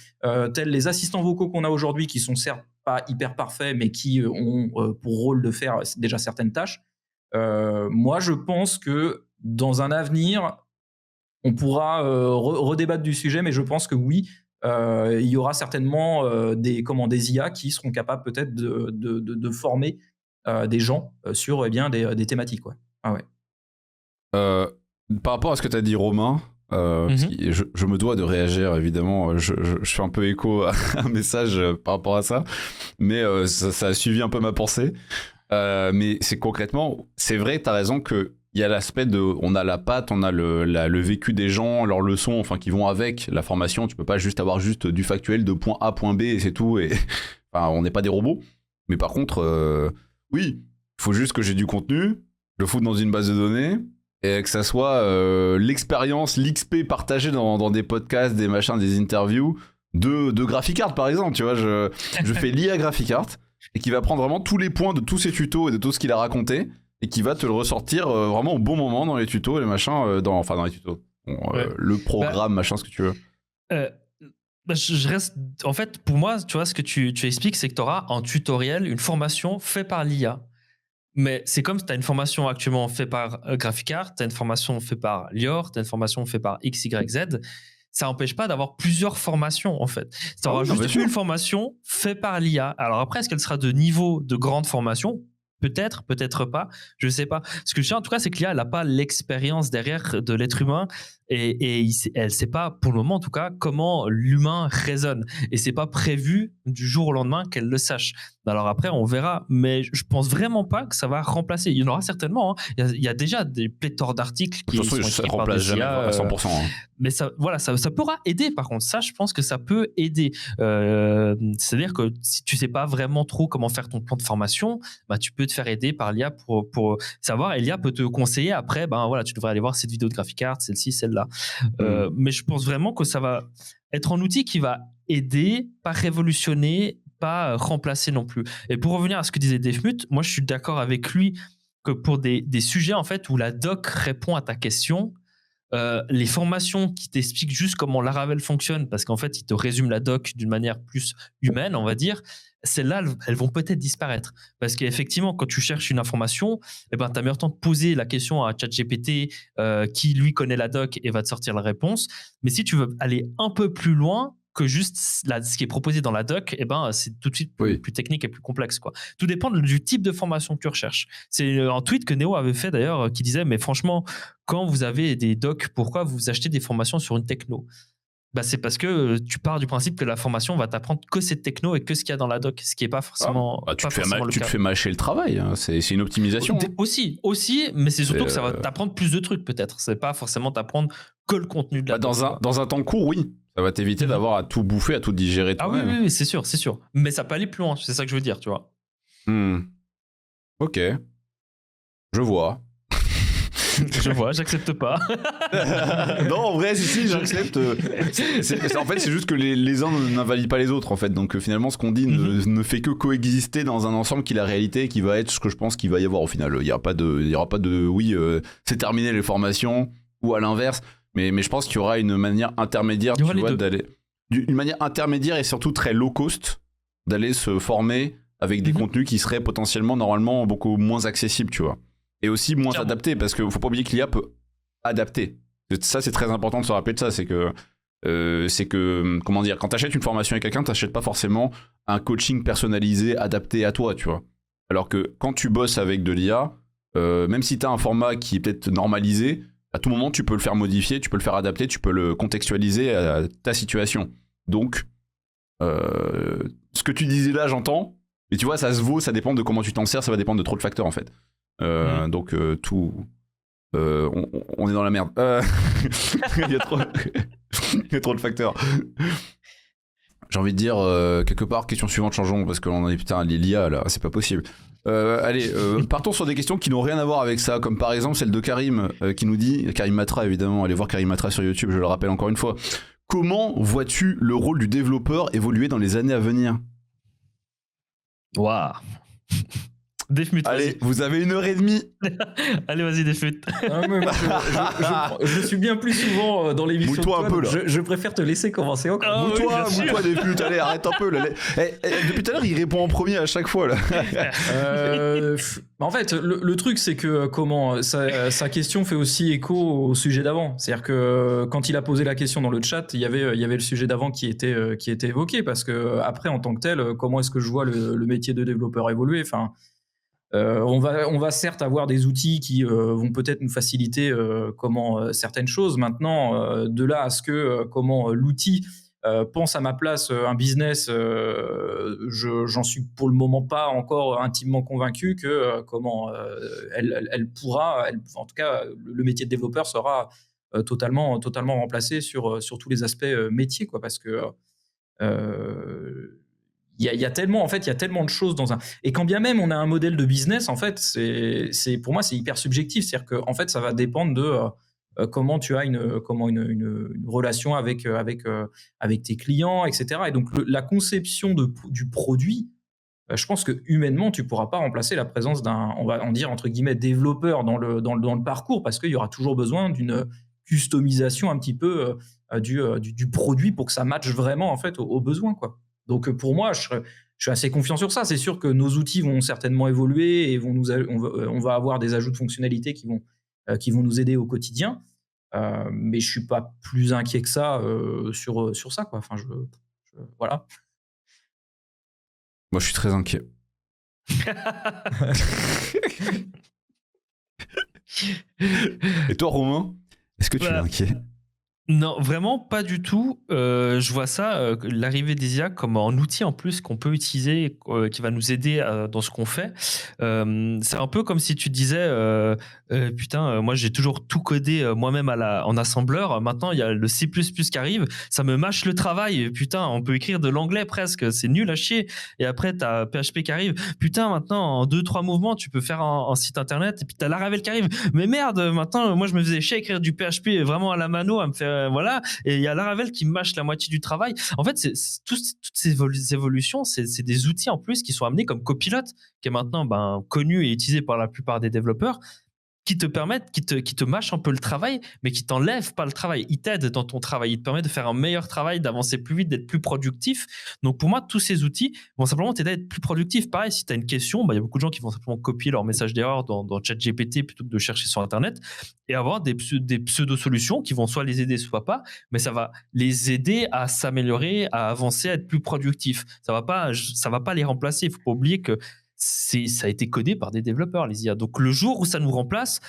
tels les assistants vocaux qu'on a aujourd'hui, qui sont certes pas hyper parfaits, mais qui ont pour rôle de faire déjà certaines tâches. Moi, je pense que dans un avenir, on pourra redébattre du sujet, mais je pense que oui, il y aura certainement des IA qui seront capables peut-être de former des gens sur des thématiques. Quoi. Ah ouais. Par rapport à ce que tu as dit, Romain, je me dois de réagir, évidemment. Je fais un peu écho à un message par rapport à ça, mais ça a suivi un peu ma pensée. Mais c'est concrètement, c'est vrai, tu as raison qu'il y a l'aspect on a la patte, on a le vécu des gens, leurs leçons, qui vont avec la formation. Tu peux pas juste avoir du factuel de point A, point B et c'est tout. Et on n'est pas des robots. Mais par contre, oui, il faut juste que j'ai du contenu, le foutre dans une base de données. Et que ça soit l'expérience, l'XP partagée dans des podcasts, des machins, des interviews de GraphiCart par exemple. Tu vois, je fais l'IA GraphiCart et qui va prendre vraiment tous les points de tous ses tutos et de tout ce qu'il a raconté et qui va te le ressortir vraiment au bon moment dans les tutos et les machins, dans les tutos. Le programme, machin, ce que tu veux. Je reste. En fait, pour moi, tu vois, ce que tu expliques, c'est que tu auras en tutoriel une formation faite par l'IA. Mais c'est comme si tu as une formation actuellement faite par GraphiCart, tu as une formation faite par Lior, tu as une formation faite par XYZ. Ça n'empêche pas d'avoir plusieurs formations, en fait. Tu auras juste une formation faite par l'IA. Alors après, est-ce qu'elle sera de niveau de grande formation ? Peut-être, peut-être pas, je ne sais pas. Ce que je sais en tout cas, c'est que l'IA n'a pas l'expérience derrière de l'être humain et elle ne sait pas, pour le moment en tout cas, comment l'humain raisonne. Et ce n'est pas prévu du jour au lendemain qu'elle le sache. Alors après, on verra, mais je ne pense vraiment pas que ça va remplacer. Il y en aura certainement. Hein. Il y a déjà des pléthores d'articles qui sont écrits par des IA. Ça ne remplace jamais à 100%. Hein. Mais ça pourra aider, par contre. Ça, je pense que ça peut aider. C'est-à-dire que si tu ne sais pas vraiment trop comment faire ton plan de formation, tu peux te faire aider par l'IA pour savoir. Et l'IA peut te conseiller après, tu devrais aller voir cette vidéo de GraphiCart, celle-ci, celle-là. Mais je pense vraiment que ça va être un outil qui va aider, pas révolutionner, pas remplacer non plus. Et pour revenir à ce que disait Defmut, moi je suis d'accord avec lui que pour des sujets en fait où la doc répond à ta question, les formations qui t'expliquent juste comment Laravel fonctionne, parce qu'en fait, ils te résument la doc d'une manière plus humaine, on va dire, celles-là, elles vont peut-être disparaître. Parce qu'effectivement, quand tu cherches une information, tu as meilleur temps de poser la question à ChatGPT qui, lui, connaît la doc et va te sortir la réponse. Mais si tu veux aller un peu plus loin que juste ce qui est proposé dans la doc, c'est tout de suite plus technique et plus complexe, quoi. Tout dépend du type de formation que tu recherches. C'est un tweet que Néo avait fait d'ailleurs qui disait « Mais franchement, quand vous avez des docs, pourquoi vous achetez des formations sur une techno ?» C'est parce que tu pars du principe que la formation va t'apprendre que cette techno et que ce qu'il y a dans la doc, ce qui n'est pas forcément tu te fais mâcher le travail, hein. C'est une optimisation. Aussi, mais c'est surtout que ça va t'apprendre plus de trucs peut-être. C'est pas forcément t'apprendre que le contenu de la doc. Dans un temps court, oui. Ça va t'éviter d'avoir à tout bouffer, à tout digérer. Ah oui, c'est sûr. Mais ça peut aller plus loin, c'est ça que je veux dire, tu vois. Ok. Je vois. J'accepte pas. Non, en vrai, si, j'accepte. En fait, c'est juste que les uns n'invalident pas les autres, en fait. Donc finalement, ce qu'on dit ne fait que coexister dans un ensemble qui est la réalité et qui va être ce que je pense qu'il va y avoir au final. Il y aura pas de c'est terminé les formations, ou à l'inverse. Mais je pense qu'il y aura une manière intermédiaire, une manière intermédiaire et surtout très low cost d'aller se former avec des contenus qui seraient potentiellement, normalement, beaucoup moins accessibles, tu vois. Et aussi moins adaptés, parce qu'il ne faut pas oublier que l'IA peut adapter. Ça, c'est très important de se rappeler de ça, c'est que, comment dire, quand tu achètes une formation avec quelqu'un, tu n'achètes pas forcément un coaching personnalisé, adapté à toi, tu vois. Alors que quand tu bosses avec de l'IA, même si tu as un format qui est peut-être normalisé, à tout moment, tu peux le faire modifier, tu peux le faire adapter, tu peux le contextualiser à ta situation. Donc, ce que tu disais là, j'entends, mais tu vois, ça se vaut, ça dépend de comment tu t'en sers, ça va dépendre de trop de facteurs, en fait. Donc, tout... on est dans la merde. Il y a trop de facteurs. J'ai envie de dire, quelque part, question suivante, changeons, parce qu'on en est putain, l'IA là, c'est pas possible. Allez, partons sur des questions qui n'ont rien à voir avec ça, comme par exemple celle de Karim, qui nous dit, Karim Matra évidemment, allez voir Karim Matra sur YouTube, je le rappelle encore une fois. Comment vois-tu le rôle du développeur évoluer dans les années à venir ? Waouh. Defmute. Allez, vous avez 1h30. Allez, vas-y, Defmute. Je suis bien plus souvent dans l'émission. Mouille-toi un peu là. Je préfère te laisser commencer encore. Mouille-toi, Defmute. Allez, arrête un peu. Là. Depuis tout à l'heure, il répond en premier à chaque fois là. En fait, le truc, c'est que sa question fait aussi écho au sujet d'avant. C'est-à-dire que quand il a posé la question dans le chat, il y avait le sujet d'avant qui était évoqué, parce que après, en tant que tel, comment est-ce que je vois le métier de développeur évoluer ? Enfin. On va certes avoir des outils qui vont peut-être nous faciliter certaines choses. Maintenant, de là à ce que l'outil pense à ma place un business, j'en suis pour le moment pas encore intimement convaincu que elle pourra, en tout cas, le métier de développeur sera totalement remplacé sur tous les aspects métiers, quoi, parce que il y a tellement de choses dans un, et quand bien même on a un modèle de business, en fait, c'est pour moi c'est hyper subjectif, c'est-à-dire que en fait ça va dépendre de comment tu as une relation avec tes clients, etc. Et donc la conception du produit, je pense que humainement tu pourras pas remplacer la présence d'un, on va en dire entre guillemets, développeur dans le parcours, parce qu'il y aura toujours besoin d'une customisation un petit peu du produit pour que ça matche vraiment en fait aux besoins, quoi. Donc pour moi, je suis assez confiant sur ça. C'est sûr que nos outils vont certainement évoluer et on va avoir des ajouts de fonctionnalités qui vont nous aider au quotidien. Mais je suis pas plus inquiet que ça sur ça, quoi. Enfin, voilà. Moi, je suis très inquiet. Et toi, Romain, est-ce que tu es inquiet ? Non, vraiment pas du tout. Je vois ça, l'arrivée des IA, comme un outil en plus qu'on peut utiliser, qui va nous aider dans ce qu'on fait. C'est un peu comme si tu disais, moi j'ai toujours tout codé moi-même en assembleur. Maintenant il y a le C++ qui arrive, ça me mâche le travail. Putain, on peut écrire de l'anglais presque, c'est nul à chier. Et après t'as PHP qui arrive. Putain, maintenant en 2-3 mouvements tu peux faire un site internet. Et puis t'as Laravel qui arrive. Mais merde, maintenant moi je me faisais chier à écrire du PHP vraiment à la mano, à me faire voilà, et il y a Laravel qui mâche la moitié du travail. En fait, toutes ces évolutions, c'est des outils en plus qui sont amenés comme Copilot, qui est maintenant connu et utilisé par la plupart des développeurs, qui te permettent, qui te mâchent un peu le travail, mais qui t'enlèvent pas le travail. Ils t'aident dans ton travail. Ils te permettent de faire un meilleur travail, d'avancer plus vite, d'être plus productif. Donc, pour moi, tous ces outils vont simplement t'aider à être plus productif. Pareil, si tu as une question, il y a beaucoup de gens qui vont simplement copier leur message d'erreur dans ChatGPT plutôt que de chercher sur Internet et avoir des pseudo-solutions qui vont soit les aider, soit pas, mais ça va les aider à s'améliorer, à avancer, à être plus productif. Ça va pas les remplacer. Il faut pas oublier que ça a été codé par des développeurs, les IA. Donc le jour où ça nous remplace,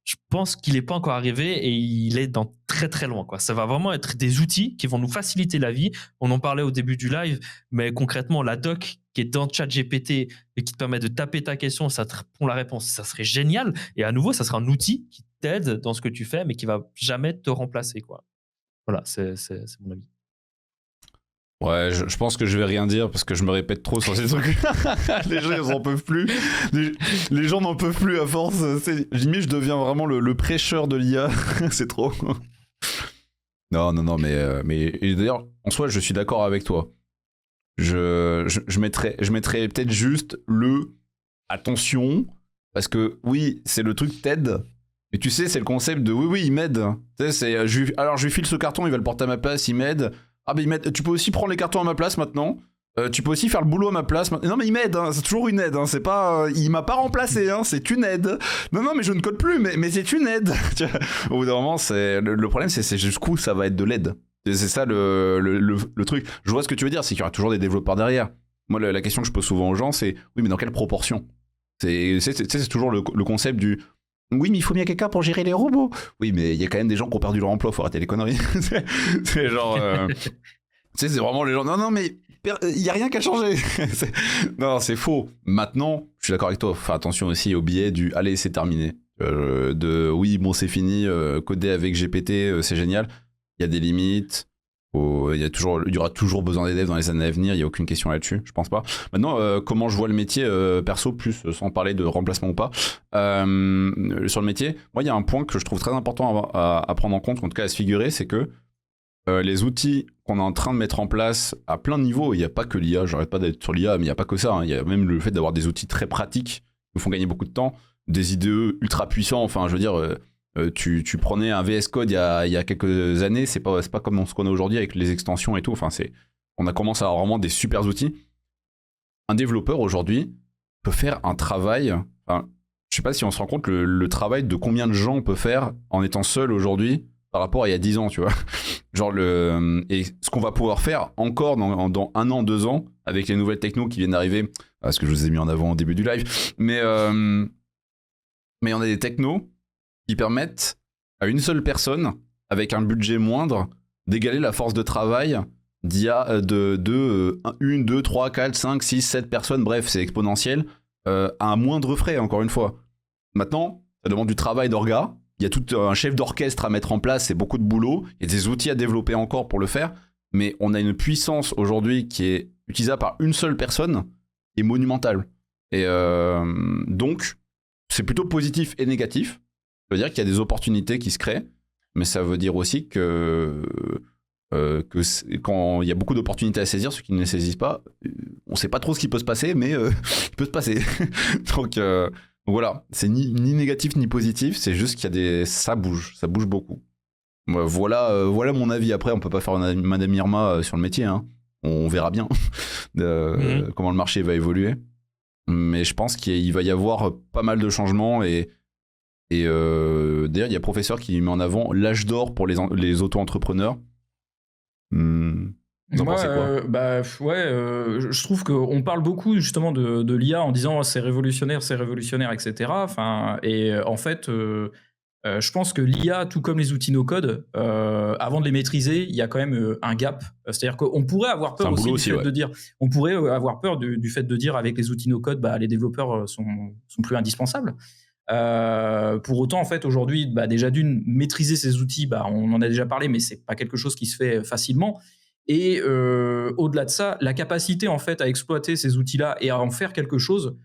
je pense qu'il n'est pas encore arrivé et il est dans très très loin, quoi. Ça va vraiment être des outils qui vont nous faciliter la vie. On en parlait au début du live, mais concrètement la doc qui est dans ChatGPT et qui te permet de taper ta question, ça te répond la réponse, ça serait génial. Et à nouveau, ça sera un outil qui t'aide dans ce que tu fais, mais qui va jamais te remplacer, quoi. Voilà, c'est mon avis. Ouais, je pense que je vais rien dire parce que je me répète trop sur ces trucs. Les gens, ils en peuvent plus. Les gens n'en peuvent plus à force. Limite, je deviens vraiment le prêcheur de l'IA. C'est trop. Non, mais et d'ailleurs, en soi, je suis d'accord avec toi. Je mettrais peut-être juste attention, parce que oui, c'est le truc TED. Mais tu sais, c'est le concept de oui, il m'aide. Tu sais, alors je lui file ce carton, il va le porter à ma place, il m'aide. Ah bah tu peux aussi prendre les cartons à ma place maintenant. Tu peux aussi faire le boulot à ma place. Non mais il m'aide, hein. C'est toujours une aide. Hein. C'est pas, il m'a pas remplacé. Hein. C'est une aide. Non mais je ne code plus. Mais c'est une aide. Au bout d'un moment, le problème, c'est jusqu'où ça va être de l'aide. C'est ça le truc. Je vois ce que tu veux dire. C'est qu'il y aura toujours des développeurs derrière. Moi, la question que je pose souvent aux gens, c'est oui, mais dans quelle proportion ? C'est toujours le concept du oui, mais il faut bien quelqu'un pour gérer les robots. Oui, mais il y a quand même des gens qui ont perdu leur emploi, faut arrêter les conneries. C'est genre... tu sais, c'est vraiment les gens... Non, mais il n'y a rien qu'à changer. Non, c'est faux. Maintenant, je suis d'accord avec toi. Fais attention aussi au biais du « allez, c'est terminé ». Oui, bon, c'est fini, coder avec GPT, c'est génial. Il y a des limites. Il y aura toujours besoin des devs dans les années à venir, il n'y a aucune question là-dessus, je pense pas. Maintenant, comment je vois le métier perso, plus sans parler de remplacement ou pas, sur le métier, moi il y a un point que je trouve très important à prendre en compte, en tout cas à se figurer, c'est que les outils qu'on est en train de mettre en place à plein de niveaux, il n'y a pas que l'IA, j'arrête pas d'être sur l'IA, mais il n'y a pas que ça, hein. Il y a même le fait d'avoir des outils très pratiques qui nous font gagner beaucoup de temps, des IDE ultra puissants, enfin je veux dire, tu prenais un VS Code il y a quelques années, c'est pas comme ce qu'on a aujourd'hui avec les extensions et tout, enfin on a commencé à avoir vraiment des super outils. Un développeur aujourd'hui peut faire un travail, enfin, je sais pas si on se rend compte le travail de combien de gens on peut faire en étant seul aujourd'hui par rapport à il y a 10 ans, tu vois. Genre et ce qu'on va pouvoir faire encore dans 1 an, 2 ans, avec les nouvelles technos qui viennent d'arriver, parce que je vous ai mis en avant au début du live, mais on a des technos qui permettent à une seule personne, avec un budget moindre, d'égaler la force de travail de 1, 2, 3, 4, 5, 6, 7 personnes, bref, c'est exponentiel, à un moindre frais, encore une fois. Maintenant, ça demande du travail d'orga, il y a tout un chef d'orchestre à mettre en place, c'est beaucoup de boulot, il y a des outils à développer encore pour le faire, mais on a une puissance aujourd'hui qui est utilisable par une seule personne et monumentale. Et donc, c'est plutôt positif et négatif. Ça veut dire qu'il y a des opportunités qui se créent, mais ça veut dire aussi que quand il y a beaucoup d'opportunités à saisir, ceux qui ne les saisissent pas, on ne sait pas trop ce qui peut se passer, mais il peut se passer. Donc voilà, c'est ni négatif ni positif, c'est juste qu'il y a ça bouge beaucoup. Voilà mon avis. Après, on peut pas faire Madame Irma sur le métier, hein. On verra bien comment le marché va évoluer. Mais je pense qu'il va y avoir pas mal de changements et d'ailleurs, il y a un professeur qui met en avant l'âge d'or pour les auto-entrepreneurs. Vous en pensez quoi ? Je trouve qu'on parle beaucoup justement de l'IA en disant c'est révolutionnaire, etc. Enfin, et en fait, je pense que l'IA, tout comme les outils no-code, avant de les maîtriser, il y a quand même un gap. C'est-à-dire qu'on pourrait avoir peur aussi du fait de dire, on pourrait avoir peur du fait de dire avec les outils no-code, les développeurs sont plus indispensables. Pour autant, en fait, aujourd'hui, déjà d'une, maîtriser ces outils, on en a déjà parlé, mais c'est pas quelque chose qui se fait facilement. Et au-delà de ça, la capacité en fait à exploiter ces outils-là et à en faire quelque chose,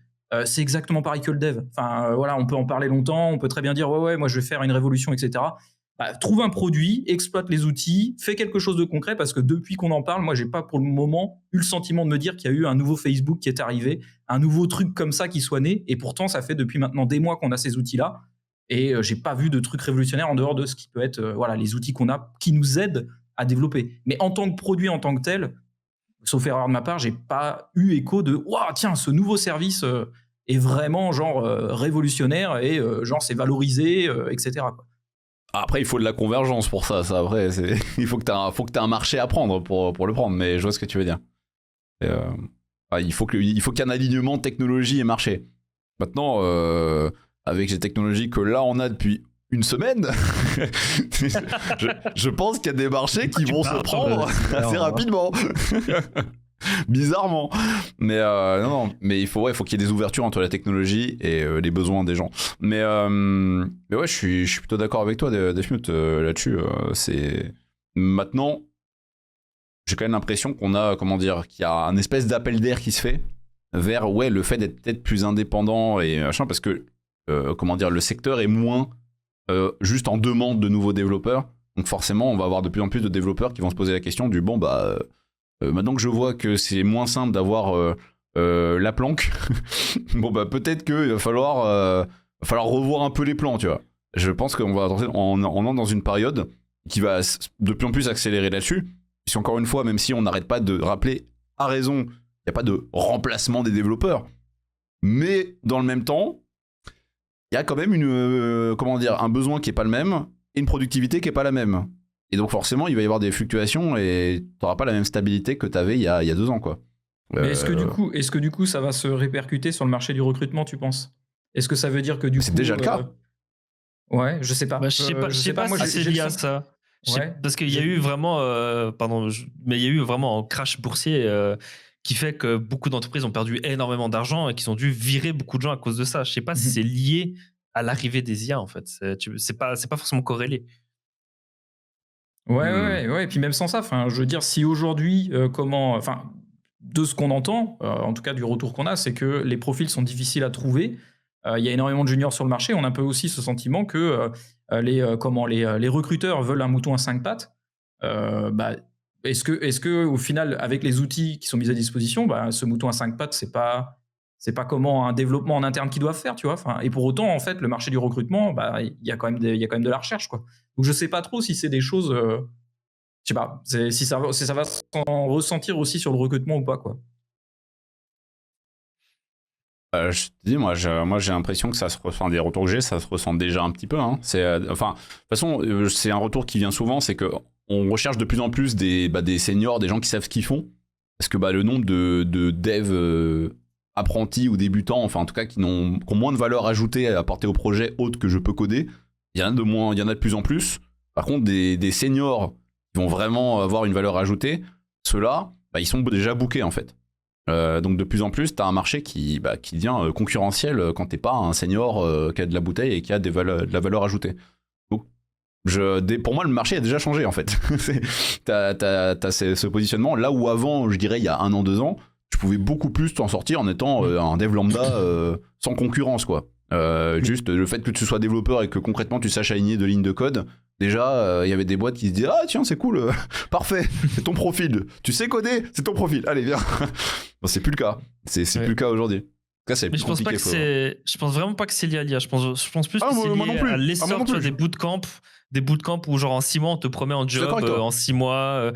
c'est exactement pareil que le dev. Enfin, voilà, on peut en parler longtemps, on peut très bien dire ouais, moi je vais faire une révolution, etc. Trouve un produit, exploite les outils, fais quelque chose de concret, parce que depuis qu'on en parle, moi j'ai pas pour le moment eu le sentiment de me dire qu'il y a eu un nouveau Facebook qui est arrivé, un nouveau truc comme ça qui soit né, et pourtant ça fait depuis maintenant des mois qu'on a ces outils-là, et j'ai pas vu de truc révolutionnaire en dehors de ce qui peut être les outils qu'on a qui nous aident à développer. Mais en tant que produit, en tant que tel, sauf erreur de ma part, j'ai pas eu écho de tiens, ce nouveau service est vraiment révolutionnaire et c'est valorisé, etc. quoi. Après, il faut de la convergence pour ça. Après, il faut que tu aies un marché à prendre pour le prendre, mais je vois ce que tu veux dire. Il faut qu'il y ait un alignement technologie et marché. Maintenant, avec les technologies que là on a depuis une semaine, je pense qu'il y a des marchés qui vont se prendre assez rapidement. Bizarrement. Mais non, mais il faut qu'il y ait des ouvertures entre la technologie et les besoins des gens. Mais ouais, je suis plutôt d'accord avec toi, Defmute, là-dessus. C'est maintenant, j'ai quand même l'impression qu'on a, qu'il y a un espèce d'appel d'air qui se fait vers le fait d'être peut-être plus indépendant et machin, parce que le secteur est moins juste en demande de nouveaux développeurs. Donc forcément, on va avoir de plus en plus de développeurs qui vont se poser la question du maintenant que je vois que c'est moins simple d'avoir la planque, peut-être qu'il va falloir revoir un peu les plans, tu vois. Je pense qu'on va on entre dans une période qui va de plus en plus accélérer là-dessus. Si encore une fois, même si on n'arrête pas de rappeler à raison, il n'y a pas de remplacement des développeurs, mais dans le même temps, il y a quand même un besoin qui n'est pas le même et une productivité qui n'est pas la même. Et donc forcément, il va y avoir des fluctuations et tu n'auras pas la même stabilité que tu avais il y a 2 ans, quoi. Mais est-ce que du coup, ça va se répercuter sur le marché du recrutement, tu penses ? Est-ce que ça veut dire que du coup... C'est déjà le cas. Ouais, je sais pas. Je sais pas si c'est lié à ça. Parce qu'il y a eu vraiment... mais il y a eu vraiment un crash boursier qui fait que beaucoup d'entreprises ont perdu énormément d'argent et qu'ils ont dû virer beaucoup de gens à cause de ça. Je sais pas si c'est lié à l'arrivée des IA, en fait. C'est pas forcément corrélé. Ouais. Et puis même sans ça, je veux dire, si aujourd'hui, de ce qu'on entend, en tout cas du retour qu'on a, c'est que les profils sont difficiles à trouver. Il y a énormément de juniors sur le marché. On a un peu aussi ce sentiment que les recruteurs veulent un mouton à 5 pattes. Est-ce que au final, avec les outils qui sont mis à disposition, ce mouton à 5 pattes, c'est pas comment un développement en interne qu'ils doivent faire, tu vois. Et pour autant, en fait, le marché du recrutement, il y a quand même de la recherche, quoi. Donc je sais pas trop si c'est des choses, je sais pas, si ça va s'en ressentir aussi sur le recrutement ou pas, quoi. Je te dis, moi j'ai l'impression que ça se ressent, des retours que j'ai, ça se ressent déjà un petit peu. Hein. De toute façon, c'est un retour qui vient souvent, c'est que on recherche de plus en plus des seniors, des gens qui savent ce qu'ils font. Parce que le nombre de devs apprentis ou débutants, enfin en tout cas qui ont moins de valeur ajoutée à apporter au projet autre que je peux coder, il y en a de plus en plus. Par contre, des seniors qui vont vraiment avoir une valeur ajoutée, ceux-là, ils sont déjà bookés en fait. Donc de plus en plus, t'as un marché qui devient concurrentiel quand t'es pas un senior qui a de la bouteille et qui a de la valeur ajoutée. Donc pour moi, le marché a déjà changé en fait. T'as ce positionnement là où avant, je dirais il y a 1 an, 2 ans, tu pouvais beaucoup plus t'en sortir en étant un dev lambda sans concurrence quoi. Juste le fait que tu sois développeur et que concrètement tu saches aligner 2 lignes de code, déjà il y avait des boîtes qui se disaient ah tiens c'est cool, parfait, c'est ton profil, tu sais coder, c'est ton profil, allez viens. Bon, c'est plus le cas, c'est plus le cas aujourd'hui. Cas, c'est mais je pense pas que je pense vraiment pas que c'est lié à l'IA. Je pense plus que c'est lié à l'essor des bootcamps où genre en 6 mois on te promet un job, en 6 mois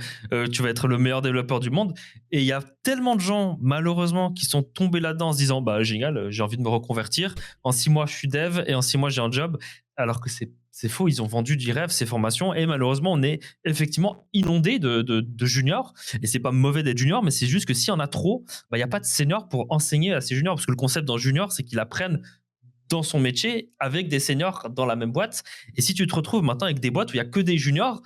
tu vas être le meilleur développeur du monde. Et il y a tellement de gens malheureusement qui sont tombés là-dedans en se disant génial, j'ai envie de me reconvertir. En 6 mois je suis dev et en 6 mois j'ai un job. Alors que c'est faux, ils ont vendu du rêve ces formations et malheureusement on est effectivement inondé de juniors. Et c'est pas mauvais d'être junior, mais c'est juste que s'il y en a trop, il n'y a pas de senior pour enseigner à ces juniors, parce que le concept d'un junior c'est qu'il apprenne dans son métier avec des seniors dans la même boîte. Et si tu te retrouves maintenant avec des boîtes où il y a que des juniors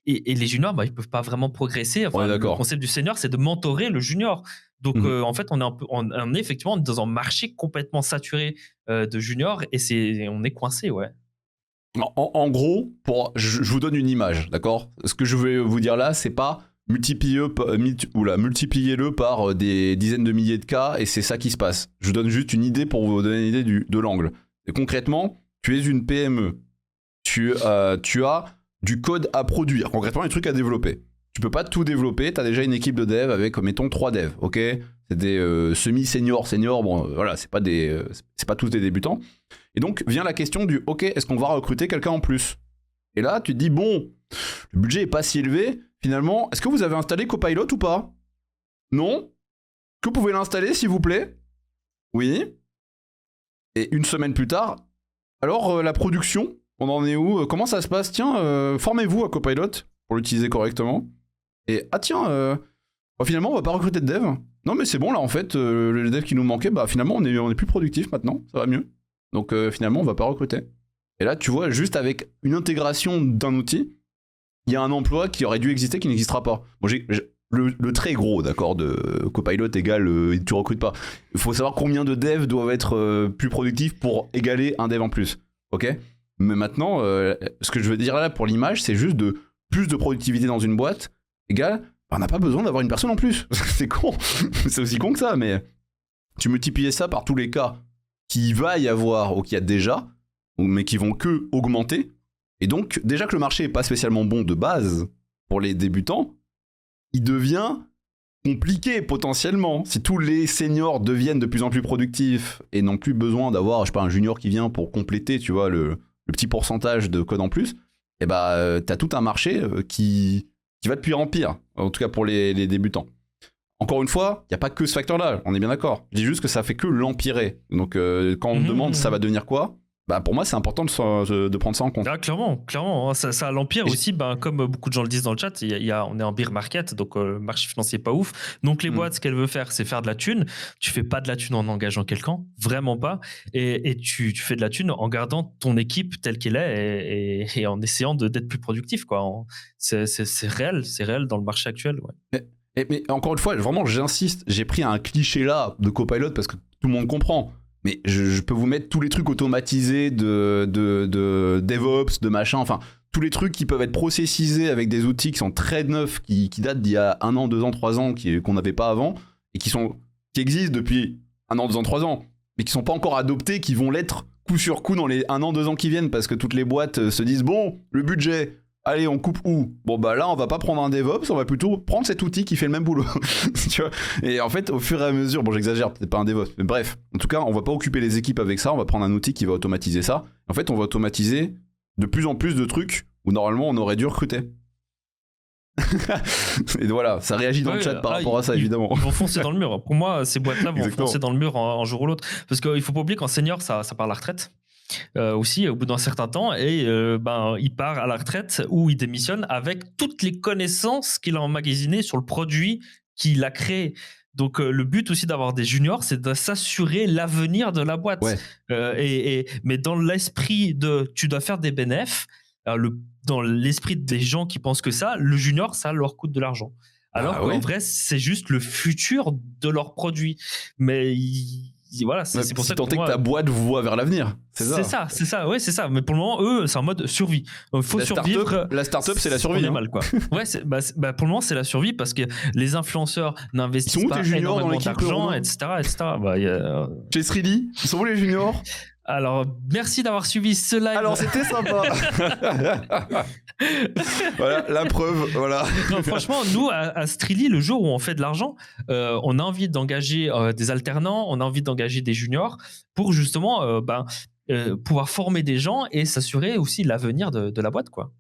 et les juniors ils peuvent pas vraiment progresser, le concept du senior c'est de mentorer le junior. Donc en fait on est effectivement dans un marché complètement saturé de juniors et on est coincé. En gros, je vous donne une image, d'accord ? Ce que je vais vous dire là, c'est pas multipliez-le par des dizaines de milliers de cas et c'est ça qui se passe. Je vous donne juste une idée pour vous donner une idée de l'angle. Et concrètement, tu es une PME. Tu as du code à produire, concrètement des trucs à développer. Tu peux pas tout développer, tu as déjà une équipe de dev avec, mettons, 3 devs, ok ? C'est des semi-seniors, bon, voilà, c'est pas tous des débutants. Et donc, vient la question du, ok, est-ce qu'on va recruter quelqu'un en plus ? Et là, tu te dis, bon, le budget est pas si élevé, finalement, est-ce que vous avez installé Copilot ou pas ? Non ? Est-ce que vous pouvez l'installer, s'il vous plaît ? Oui. Et 1 semaine plus tard, alors, la production, on en est où ? Comment ça se passe ? Tiens, formez-vous à Copilot pour l'utiliser correctement. Et finalement on va pas recruter de dev. Non mais c'est bon là en fait, le dev qui nous manquait, finalement on est plus productif maintenant, ça va mieux. Donc finalement on va pas recruter. Et là tu vois, juste avec une intégration d'un outil, il y a un emploi qui aurait dû exister qui n'existera pas. Bon, le très gros d'accord de Copilot égale tu recrutes pas. Il faut savoir combien de devs doivent être plus productifs pour égaler un dev en plus. Ok ? Mais maintenant, ce que je veux dire là pour l'image, c'est juste de plus de productivité dans une boîte égale, on n'a pas besoin d'avoir une personne en plus. C'est con. C'est aussi con que ça, mais tu multiplies ça par tous les cas qu'il va y avoir ou qu'il y a déjà, mais qui vont que augmenter. Et donc, déjà que le marché n'est pas spécialement bon de base pour les débutants, il devient compliqué potentiellement. Si tous les seniors deviennent de plus en plus productifs et n'ont plus besoin d'avoir, un junior qui vient pour compléter, tu vois, le petit pourcentage de code en plus, et t'as tout un marché qui va de pire en pire, en tout cas pour les débutants. Encore une fois, il n'y a pas que ce facteur-là, on est bien d'accord. Je dis juste que ça fait que l'empirer. Donc quand on me demande ça va devenir quoi, pour moi c'est important de prendre ça en compte. Ah, clairement, ça l'empire aussi, comme beaucoup de gens le disent dans le chat, on est en bear market, donc le marché financier est pas ouf. Donc les boîtes, ce qu'elles veulent faire, c'est faire de la thune. Tu fais pas de la thune en engageant quelqu'un, vraiment pas. Et tu fais de la thune en gardant ton équipe telle qu'elle est et en essayant d'être plus productif, quoi. C'est réel dans le marché actuel. Ouais. Mais encore une fois, vraiment j'insiste, j'ai pris un cliché là de Copilot parce que tout le monde comprend. Mais je peux vous mettre tous les trucs automatisés de DevOps, de machin, enfin, tous les trucs qui peuvent être processisés avec des outils qui sont très neufs, qui datent d'il y a 1 an, 2 ans, 3 ans, qu'on n'avait pas avant, et qui existent depuis 1 an, 2 ans, 3 ans, mais qui sont pas encore adoptés, qui vont l'être coup sur coup dans les 1 an, 2 ans qui viennent, parce que toutes les boîtes se disent, bon, le budget, allez, on coupe où ? Bon, bah là, on va pas prendre un DevOps, on va plutôt prendre cet outil qui fait le même boulot. Tu vois ? Et en fait, au fur et à mesure, bon, j'exagère, peut-être pas un DevOps, mais bref, en tout cas, on va pas occuper les équipes avec ça, on va prendre un outil qui va automatiser ça. En fait, on va automatiser de plus en plus de trucs où normalement on aurait dû recruter. Et voilà, ça réagit dans le chat par rapport à ça, évidemment. Ils vont foncer dans le mur. Pour moi, ces boîtes-là vont foncer dans le mur un jour ou l'autre. Parce qu'il faut pas oublier qu'en senior, ça part à la retraite. Aussi au bout d'un certain temps et il part à la retraite ou il démissionne avec toutes les connaissances qu'il a emmagasinées sur le produit qu'il a créé. Donc le but aussi d'avoir des juniors, c'est de s'assurer l'avenir de la boîte. Ouais. Mais dans l'esprit de tu dois faire des bénéfices, dans l'esprit des gens qui pensent que ça, le junior, ça leur coûte de l'argent. Alors qu'en vrai, c'est juste le futur de leur produit. Mais voilà, c'est pour ça que ta boîte voit vers l'avenir. C'est ça. Ouais, c'est ça. Mais pour le moment, eux, c'est en mode survie. Il faut survivre. La start-up, c'est la survie. On est mal, quoi. Ouais, pour le moment, c'est la survie parce que les influenceurs n'investissent pas énormément d'argent, etc. Chez Srili, ils sont où les juniors ? Alors, merci d'avoir suivi ce live. Alors, c'était sympa. Voilà, la preuve, voilà. Non, franchement, nous, à Strili, le jour où on fait de l'argent, on a envie d'engager des alternants, on a envie d'engager des juniors pour justement pouvoir former des gens et s'assurer aussi l'avenir de la boîte, quoi.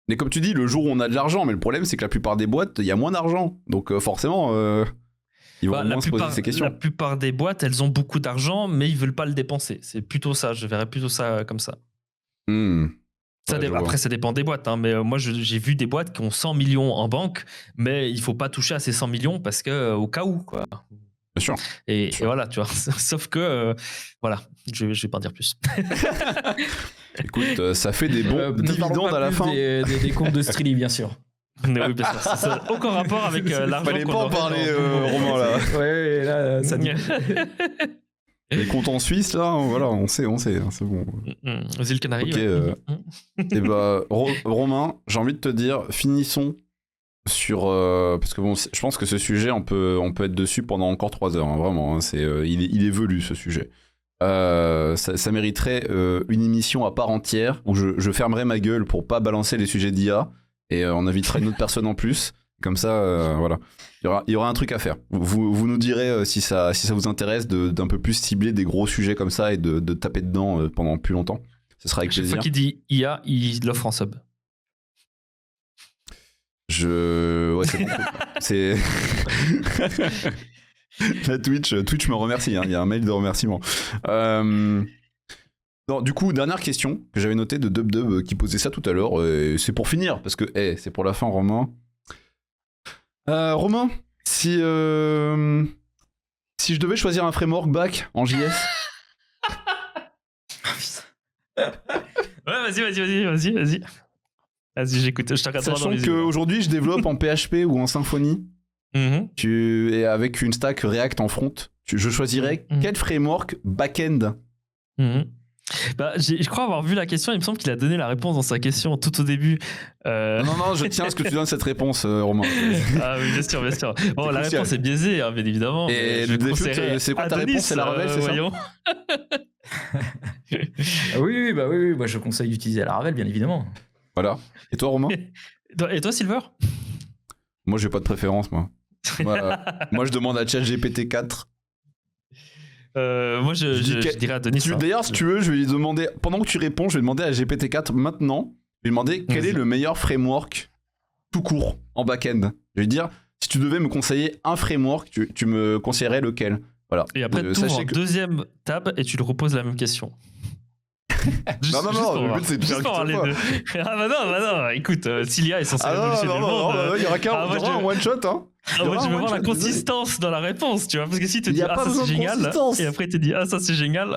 Mais comme tu dis, le jour où on a de l'argent, mais le problème, c'est que la plupart des boîtes, il y a moins d'argent. Donc, forcément... Ils vont moins se poser ces questions. La plupart des boîtes, elles ont beaucoup d'argent, mais ils veulent pas le dépenser. C'est plutôt ça. Je verrais plutôt ça comme ça. Après, ça dépend des boîtes. Hein, mais moi, j'ai vu des boîtes qui ont 100 millions en banque, mais il faut pas toucher à ces 100 millions parce que au cas où, quoi. Bien sûr. Et voilà, tu vois. Sauf que, voilà, je vais pas en dire plus. Écoute, ça fait des bons dividendes à la fin. Des comptes de Strili, bien sûr. Mais oui, bien sûr. Ça n'a aucun rapport avec l'argent. Fallait pas en parler, Romain, là. Ouais, là, ça dit. Les comptes en Suisse, là, voilà, on sait, hein, c'est bon. Aux îles Canaries. Ok, et Romain, j'ai envie de te dire, finissons sur... parce que bon, je pense que ce sujet, on peut être dessus pendant encore 3 heures, hein, vraiment. Hein, il est velu, ce sujet. Ça mériterait une émission à part entière où je fermerai ma gueule pour pas balancer les sujets d'IA. Et on invitera une autre personne en plus. Comme ça, voilà. Il y aura un truc à faire. Vous nous direz si ça vous intéresse d'un peu plus cibler des gros sujets comme ça et de taper dedans pendant plus longtemps. Ce sera avec plaisir. Chaque fois qu'il dit IA, il l'offre en sub. Ouais, c'est bon. C'est... La Twitch me remercie. Hein. Il y a un mail de remerciement. Non, du coup, dernière question que j'avais notée de DubDub qui posait ça tout à l'heure. C'est pour finir, parce que c'est pour la fin, Romain. Romain, si je devais choisir un framework back en JS. Ouais, vas-y. Vas-y, j'écoute. Je t'arrête. Sachant qu'aujourd'hui, je développe en PHP ou en Symfony. Et avec une stack React en front, je choisirais quel framework back-end. Je crois avoir vu la question. Il me semble qu'il a donné la réponse dans sa question tout au début. Non, je tiens à ce que tu donnes cette réponse, Romain. Ah oui, bien sûr. Bon, la réponse est biaisée, hein, bien évidemment. Et c'est quoi ta réponse? C'est Laravel, c'est ça? Oui, moi je conseille d'utiliser Laravel, bien évidemment. Voilà. Et toi, Romain? Et toi, Silver? Moi, j'ai pas de préférence, moi. Moi, je demande à ChatGPT 4. Moi, je dirais à Denis. D'ailleurs, si tu veux, je vais lui demander, pendant que tu réponds, je vais demander à GPT-4 maintenant, je vais lui demander quel est le meilleur framework tout court en back-end. Je vais lui dire, si tu devais me conseiller un framework, tu me conseillerais lequel? Voilà. Et après, tu ouvres en deuxième tab et tu lui reposes la même question. Non, le but c'est de faire les deux. Ah bah non, écoute, Cilia est censé révolutionner le monde. Il y aura un one-shot, hein. Moi, je veux voir la consistance dans la réponse, tu vois, parce que si tu te dis ça c'est génial, et après tu te dis ça c'est génial.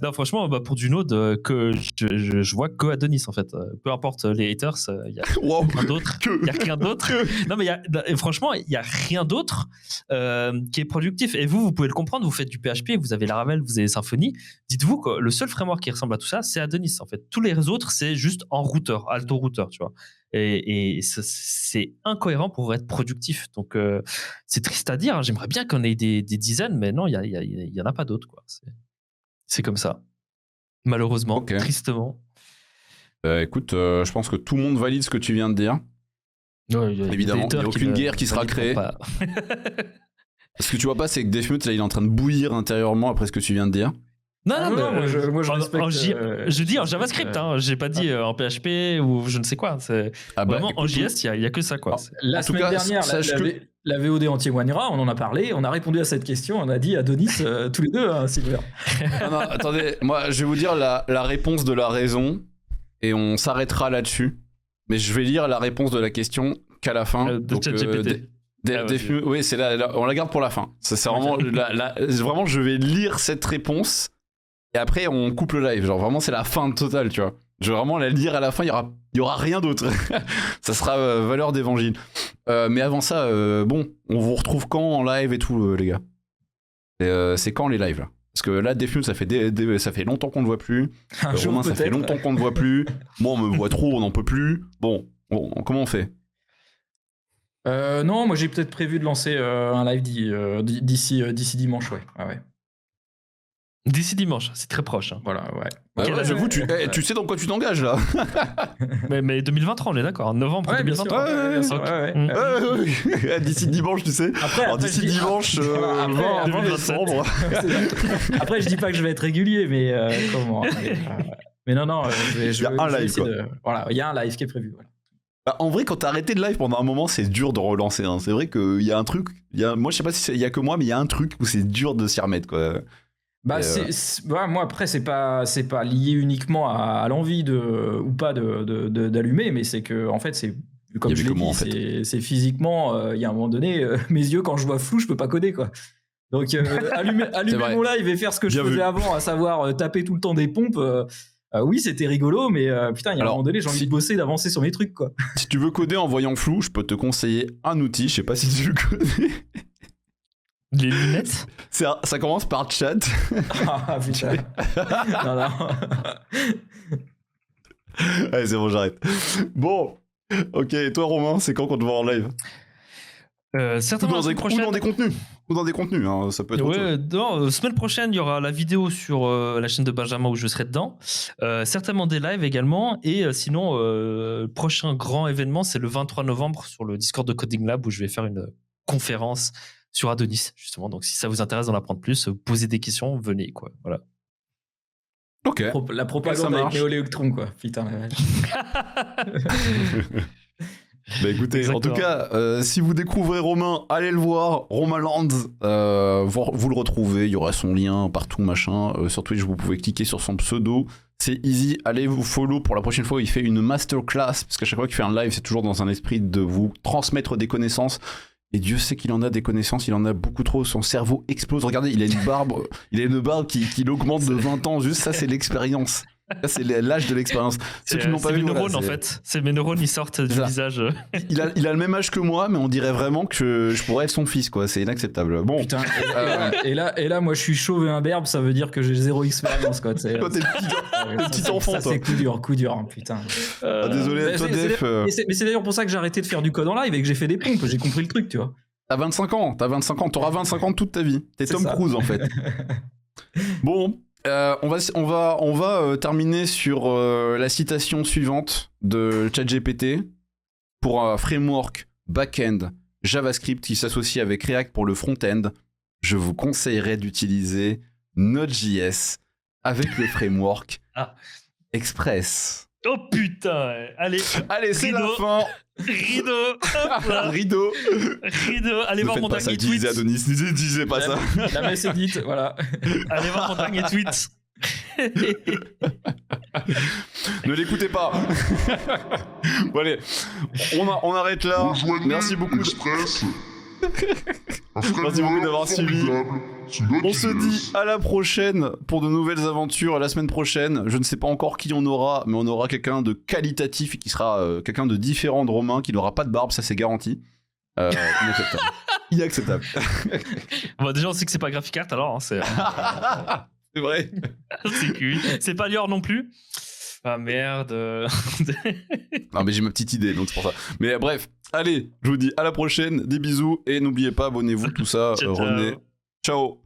Non, franchement, pour du Node, que je vois que Adonis en fait. Peu importe les haters, il y a rien d'autre. Il y a rien d'autre. Non, mais franchement, il y a rien d'autre qui est productif. Et vous pouvez le comprendre. Vous faites du PHP, vous avez Laravel, vous avez Symfony. Dites-vous que le seul framework qui ressemble à tout ça, c'est Adonis en fait. Tous les autres, c'est juste en routeur, alto routeur, tu vois. Et c'est incohérent pour être productif. Donc, c'est triste à dire. Hein. J'aimerais bien qu'on ait des dizaines, mais non, il y en a pas d'autres, quoi. C'est comme ça. Malheureusement, tristement. Écoute, je pense que tout le monde valide ce que tu viens de dire. Ouais, évidemment, il n'y a aucune guerre qui sera créée. Ce que tu vois pas, c'est que Defmute, là, il est en train de bouillir intérieurement après ce que tu viens de dire. Non, moi je respecte. Je dis en JavaScript, hein, j'ai pas dit en PHP ou je ne sais quoi. Vraiment, en JS, il y a que ça, quoi. La semaine dernière, la VOD en témoignera, on en a parlé, on a répondu à cette question, on a dit Adonis tous les deux, hein, Silver. Non, attendez, moi je vais vous dire la réponse de la raison et on s'arrêtera là-dessus. Mais je vais lire la réponse de la question qu'à la fin. De ChatGPT. Oui, c'est là, on la garde pour la fin. C'est vraiment, vraiment, je vais lire cette réponse et après on coupe le live. Genre vraiment, c'est la fin totale, tu vois. Je vais vraiment la lire à la fin. Il y aura rien d'autre. Ça sera valeur d'évangile. Mais avant ça, bon, on vous retrouve quand en live et tout, les gars. C'est quand les lives là? Parce que là, Defmute, ça fait longtemps qu'on ne voit plus. Romain, ça fait longtemps qu'on ne voit plus. Moi, on me voit trop, on n'en peut plus. Bon, comment on fait? Non, moi j'ai peut-être prévu de lancer un live d'ici dimanche, ouais. Ah ouais. D'ici dimanche, c'est très proche. Hein. Voilà, ouais. Ouais, j'avoue, tu sais dans quoi tu t'engages là. mais 2023, on est d'accord. Novembre 2023. Ouais. D'ici dimanche, tu sais. Après d'ici dimanche, avant décembre. Après, je dis pas que je vais être régulier, mais comment mais non, il y a un live, quoi. Voilà, il y a un live qui est prévu. Voilà. Bah, en vrai, quand t'as arrêté le live pendant un moment, c'est dur de relancer. Hein. C'est vrai qu'il y a un truc. Moi, je sais pas si il y a que moi, mais il y a un truc où c'est dur de s'y remettre, quoi. Bah, moi après c'est pas lié uniquement à l'envie ou pas d'allumer, mais c'est que en fait c'est comme je l'ai dit, c'est physiquement. Il y a un moment donné, mes yeux quand je vois flou, je peux pas coder, quoi. Donc allumer mon live et faire ce que je faisais avant, à savoir taper tout le temps des pompes. Oui, c'était rigolo, mais putain, il y a un moment donné, j'ai envie de bosser, d'avancer sur mes trucs, quoi. Si tu veux coder en voyant flou, je peux te conseiller un outil. Je sais pas si tu le connais. Les lunettes. Ça commence par chat. Ah putain. Non. Allez, c'est bon, j'arrête. Bon, ok. Et toi, Romain, c'est quand qu'on te voit en live? Certainement ou dans des contenus, hein, ça peut être semaine prochaine, il y aura la vidéo sur la chaîne de Benjamin où je serai dedans. Certainement des lives également. Et sinon, prochain grand événement, c'est le 23 novembre sur le Discord de Coding Lab où je vais faire une conférence sur Adonis, justement. Donc, si ça vous intéresse d'en apprendre plus, posez des questions, venez, quoi. Voilà. Ok. La propagande avec Néo-Electron, quoi. Putain, la vache. Bah écoutez, exactement. En tout cas, si vous découvrez Romain, allez le voir, Romain Land, vous le retrouvez, il y aura son lien partout, machin. Sur Twitch, vous pouvez cliquer sur son pseudo, c'est easy, allez vous follow pour la prochaine fois. Il fait une masterclass, parce qu'à chaque fois qu'il fait un live, c'est toujours dans un esprit de vous transmettre des connaissances. Et Dieu sait qu'il en a des connaissances, il en a beaucoup trop, son cerveau explose. Regardez, il a une barbe qui l'augmente de 20 ans, juste ça, c'est l'expérience. Ça, c'est l'âge de l'expérience. Ceux qui n'ont pas vu, mes neurones, en fait. C'est mes neurones, ils sortent du visage. Il a le même âge que moi, mais on dirait vraiment que je pourrais être son fils, quoi. C'est inacceptable. Bon. Putain, et là, moi, je suis chauve et imberbe, ça veut dire que j'ai zéro expérience, quoi. T'es le petit enfant, toi. Ça, c'est coup dur, hein, putain. Désolé, toi, Def. Mais c'est d'ailleurs pour ça que j'ai arrêté de faire du code en live et que j'ai fait des pompes. J'ai compris le truc, tu vois. T'as 25 ans, t'auras 25 ans toute ta vie. T'es Tom Cruise, en fait. Bon. On va terminer sur la citation suivante de ChatGPT pour un framework back-end JavaScript qui s'associe avec React pour le front-end. Je vous conseillerais d'utiliser Node.js avec le framework Express. Oh putain, allez, c'est la fin. Rideau. Allez voir mon dernier tweet. Adonis, ne disais pas ça. La messe est dite, voilà. Allez voir mon dernier tweet. Ne l'écoutez pas. Bon, allez, on arrête là. Merci beaucoup. Express. Merci beaucoup d'avoir suivi. On se dit à la prochaine pour de nouvelles aventures. À la semaine prochaine, je ne sais pas encore qui on aura, mais on aura quelqu'un de qualitatif et qui sera quelqu'un de différent de Romain, qui n'aura pas de barbe, ça c'est garanti. Inacceptable. Inacceptable. Bon, déjà, on sait que c'est pas Graphic Art, alors. Hein, c'est vrai. c'est cuit. C'est pas Lior non plus. Ah merde. Non, mais j'ai ma petite idée, donc c'est pour ça. Mais bref, allez, je vous dis à la prochaine. Des bisous et n'oubliez pas, abonnez-vous, tout ça. Ciao, ciao. René. Ciao.